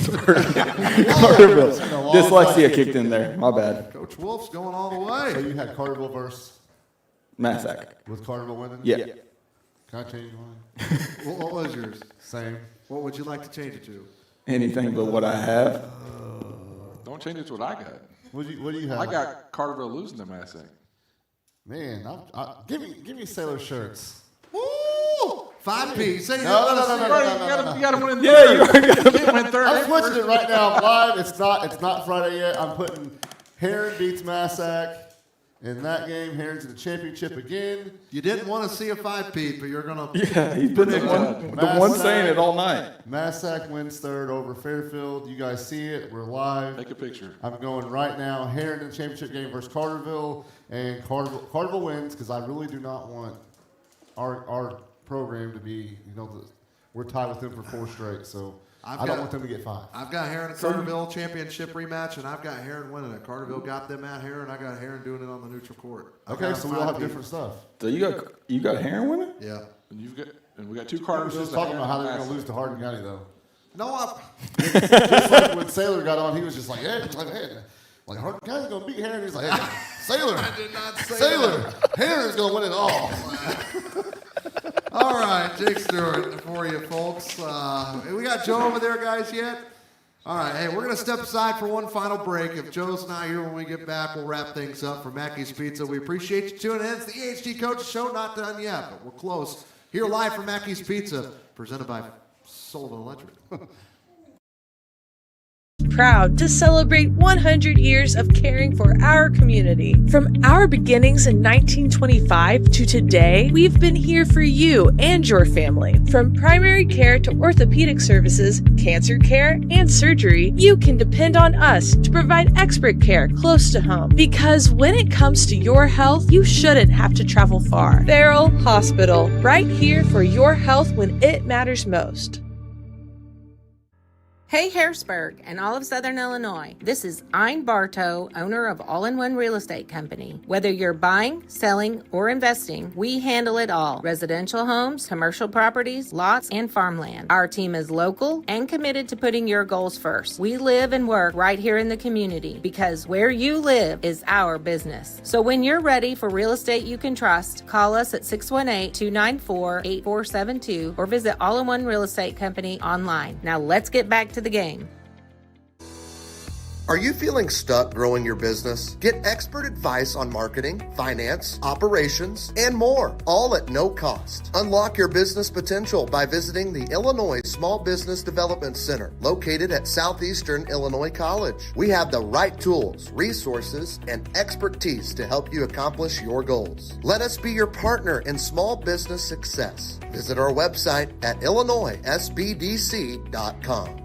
Dyslexia kicked in there. My bad. Coach Wolf's going all the way. So you had Carterville versus Massac. with Carterville winning? Yeah. Can I change mine? What was yours? Same. What would you like to change it to? Anything but what I have. Don't change it to what I got. What do you have? I got Carterville losing to Massac. Man, give me Sailor shirts. Woo! 5P. Say No. You got to win Yeah, third. you already got win third. I'm switching it right now live. It's not Friday yet. I'm putting Heron beats Massac. In that game, Heron's in the championship again. You didn't want to see a 5P, but you're going to. Yeah, he's been the one saying it all night. Massac wins third over Fairfield. You guys see it. We're live. Take a picture. I'm going right now. Heron in the championship game versus Carterville. And Carterville wins because I really do not want our program to be, we're tied with them for 4 straight. So I don't want them to get 5. I've got Heron and Carterville championship rematch, and I've got Heron winning it. Carterville got them at Heron. I got Heron doing it on the neutral court. Okay, so we all have different stuff. So you got Heron winning? Yeah. And we got 2 I was Cartervilles. just talking about how they're going to lose to Hardin County, though. No, Just like when Sailor got on, he was just like, hey, Hardin County's going to beat Heron. He's like, hey, Sailor. I did not say Sailor. Heron's going to win it all. All right, Jake Stewart for you, folks. We got Joe over there, guys, yet? All right, hey, we're going to step aside for one final break. If Joe's not here when we get back, we'll wrap things up for Mackey's Pizza. We appreciate you tuning in. It's the EHT Coaches Show. Not done yet, but we're close. Here live from Mackey's Pizza, presented by Sullivan Electric. Proud to celebrate 100 years of caring for our community. From our beginnings in 1925 to today, we've been here for you and your family. From primary care to orthopedic services, cancer care, and surgery, you can depend on us to provide expert care close to home. Because when it comes to your health, you shouldn't have to travel far. Farrell Hospital, right here for your health when it matters most. Hey Harrisburg and all of Southern Illinois. This is Ein Bartow, owner of All-in-One Real Estate Company. Whether you're buying, selling, or investing, we handle it all. Residential homes, commercial properties, lots, and farmland. Our team is local and committed to putting your goals first. We live and work right here in the community because where you live is our business. So when you're ready for real estate you can trust, call us at 618-294-8472 or visit All-in-One Real Estate Company online. Now let's get back to the game. Are you feeling stuck growing your business? Get expert advice on marketing, finance, operations, and more, all at no cost. Unlock your business potential by visiting the Illinois Small Business Development Center, located at Southeastern Illinois College. We have the right tools, resources, and expertise to help you accomplish your goals. Let us be your partner in small business success. Visit our website at illinoissbdc.com.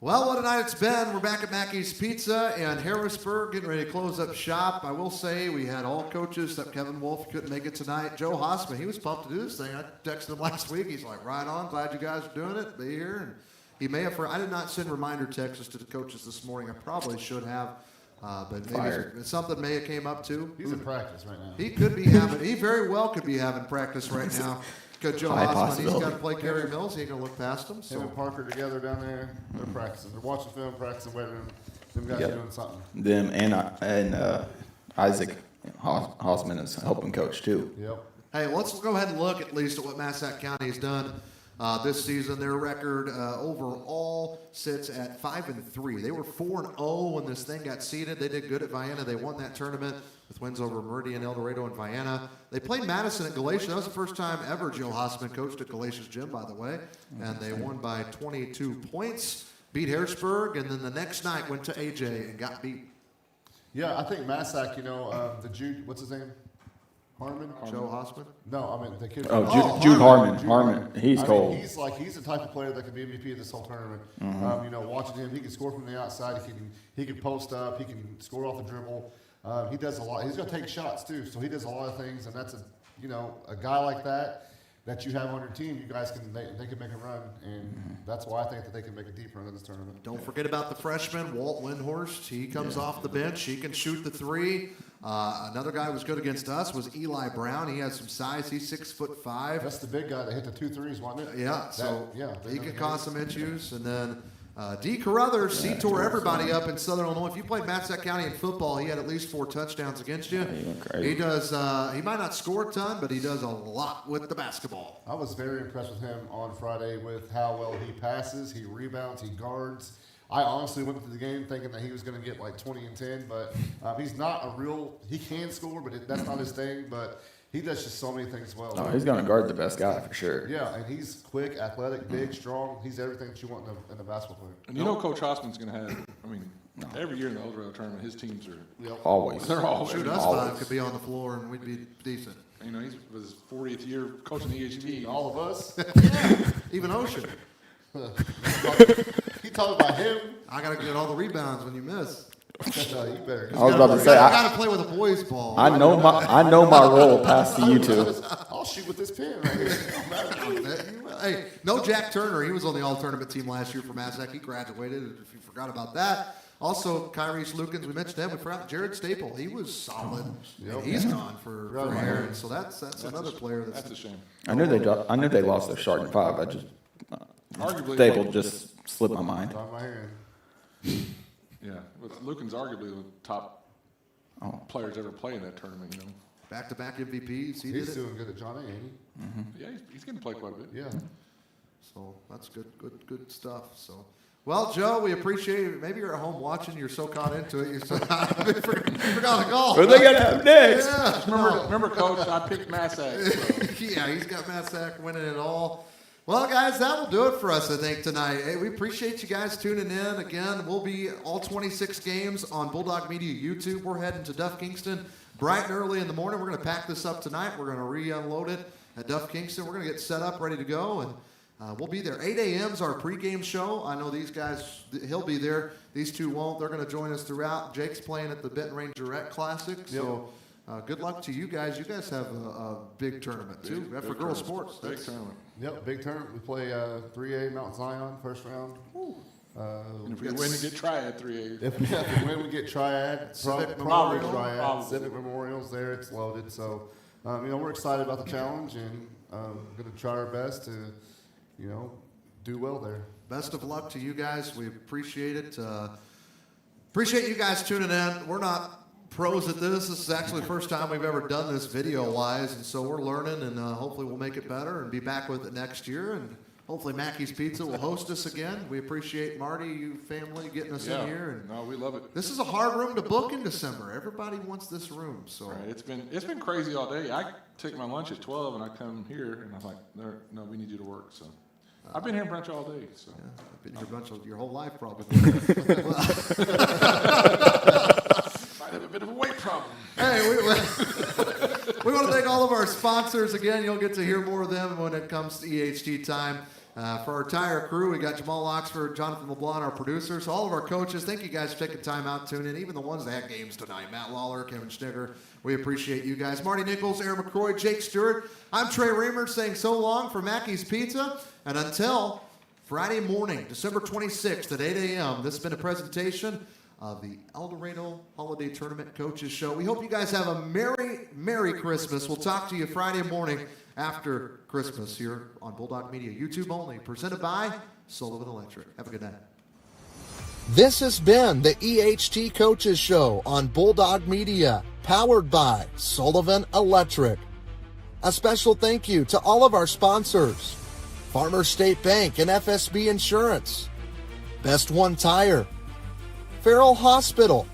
Well, what a night it's been. We're back at Mackey's Pizza in Harrisburg, getting ready to close up shop. I will say we had all coaches except Kevin Wolf couldn't make it tonight. Joe Hossman, he was pumped to do this thing. I texted him last week. He's like, right on, glad you guys are doing it. Be here. And he may have, I did not send reminder texts to the coaches this morning. I probably should have. But maybe something may have came up too. He's in practice right now. He could be having, he very well could be having practice right now. Coach Joe Hossman, he's got to play Gary Mills. He ain't going to look past him. Him and Parker together down there, they're practicing. They're watching film, practicing, weight room. Them guys are doing something. Them and Isaac Hossman is helping coach too. Yep. Hey, let's go ahead and look at least at what Massac County has done this season. Their record overall sits at 5-3. They were 4-0 when this thing got seeded. They did good at Vienna. They won that tournament with wins over Meridian, El Dorado, and Vienna. They played Madison at Galatia. That was the first time ever Joe Hossman coached at Galatia's gym, by the way. And they won by 22 points, beat Harrisburg, and then the next night went to AJ and got beat. Yeah, I think Massac, the Jude, what's his name? Harmon? Joe Hossman? No, I mean the kid. Jude Harmon. Harmon. He's cold. He's the type of player that can be MVP of this whole tournament. Watching him, he can score from the outside. He can post up. He can score off the dribble. He does a lot. He's going to take shots too, so he does a lot of things. And that's a guy like that you have on your team. You guys they can make a run, and that's why I think that they can make a deep run in this tournament. Don't forget about the freshman Walt Windhorst. He comes off the bench. He can shoot the three. Another guy who was good against us was Eli Brown. He has some size. He's 6'5". That's the big guy that hit the 2 threes, wasn't it? Yeah. He can cause some issues. And then D. Carruthers, he tore everybody up in Southern Illinois. If you played Massac County in football, he had at least 4 touchdowns against you. He does. He might not score a ton, but he does a lot with the basketball. I was very impressed with him on Friday with how well he passes, he rebounds, he guards. I honestly went into the game thinking that he was going to get like 20 and 10, but he's not a real. He can score, but that's not his thing. But he does just so many things well. No, he's going to guard the best guy for sure. Yeah, and he's quick, athletic, big, strong. He's everything that you want in a basketball player. And Coach Hossman's going to have. Every year in the Old Rail tournament, his teams are always. They're always. Shoot, us 5 could be on the floor and we'd be decent. He's his 40th year coaching the EHT. All of us, even Ocean. He talked about him. I got to get all the rebounds when you miss. You better. I was about to say, I got to play with a boys' ball. I know my role past to you two. I'll shoot with this pen right here. Hey, no Jack Turner. He was on the all-tournament team last year for Massac. He graduated, if you forgot about that. Also, Kyrese Lukens, we mentioned him. We forgot Jared Staple. He was solid. He's gone for Aaron. So that's another player that's a shame. I knew they lost their starting 5. I just Staple just slipped my mind. Yeah, but Lukens arguably the top players ever play in that tournament. Back-to-back MVPs. He's doing good at John A, ain't he? Yeah, he's getting to play quite a bit. Yeah. So that's good stuff. So, well, Joe, we appreciate it. Maybe you're at home watching. You're so caught into it. You forgot to call. What are they gonna have next? Yeah. Remember, Coach, I picked Massac. So. Yeah, he's got Massac winning it all. Well, guys, that will do it for us, I think, tonight. Hey, we appreciate you guys tuning in. Again, we'll be all 26 games on Bulldog Media YouTube. We're heading to Duff Kingston bright and early in the morning. We're going to pack this up tonight. We're going to re-unload it at Duff Kingston. We're going to get set up, ready to go, and we'll be there. 8 a.m. is our pregame show. I know these guys, he'll be there. These two won't. They're going to join us throughout. Jake's playing at the Benton Range Direct Classic, so good luck to you guys. You guys have a big tournament, too. For girls sports. Big tournament. Yep, big tournament. We play 3A Mount Zion, first round. Woo. And if we win, we get Triad 3A. If we win, we get Triad. Civic Probably Memorial. Triad. Probably. Civic Memorial's there. It's loaded. So, we're excited about the challenge and going to try our best to, do well there. Best of luck to you guys. We appreciate it. Appreciate you guys tuning in. We're not pros at this. This is actually the first time we've ever done this video-wise, and so we're learning, and hopefully we'll make it better and be back with it next year, and hopefully Mackey's Pizza will host us again. We appreciate Marty, you family, getting us in here. And no, we love it. this is a hard room to book in December. Everybody wants this room. So Right. It's been crazy all day. I take my lunch at 12 and I come here and I'm like, no, we need you to work. So I've been here brunch all day. So I've been here brunch your whole life probably. might have a bit of a weight problem. Hey, we want to thank all of our sponsors. Again, you'll get to hear more of them when it comes to EHT time. For our entire crew, we got Jamal Oxford, Jonathan LeBlanc, our producers, all of our coaches. Thank you guys for taking time out to tune in, even the ones that had games tonight. Matt Lawler, Kevin Schnigger. We appreciate you guys. Marty Nichols, Aaron McCroy, Jake Stewart. I'm Trey Reamer saying so long for Mackey's Pizza. And until Friday morning, December 26th at 8 a.m., this has been a presentation of the El Dorado Holiday Tournament Coaches Show. We hope you guys have a Merry Christmas. We'll talk to you Friday morning after Christmas here on Bulldog Media, YouTube only, presented by Sullivan Electric. Have a good night. This has been the EHT Coaches Show on Bulldog Media, powered by Sullivan Electric. A special thank you to all of our sponsors: Farmers State Bank and FSB Insurance, Best One Tire, Farrell Hospital,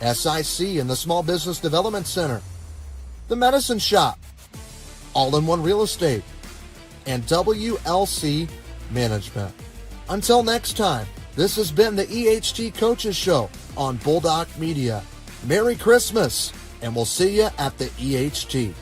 SIC and the Small Business Development Center, The Medicine Shop, All-in-One Real Estate, and WLC Management. Until next time, this has been the EHT Coaches Show on Bulldog Media. Merry Christmas, and we'll see you at the EHT.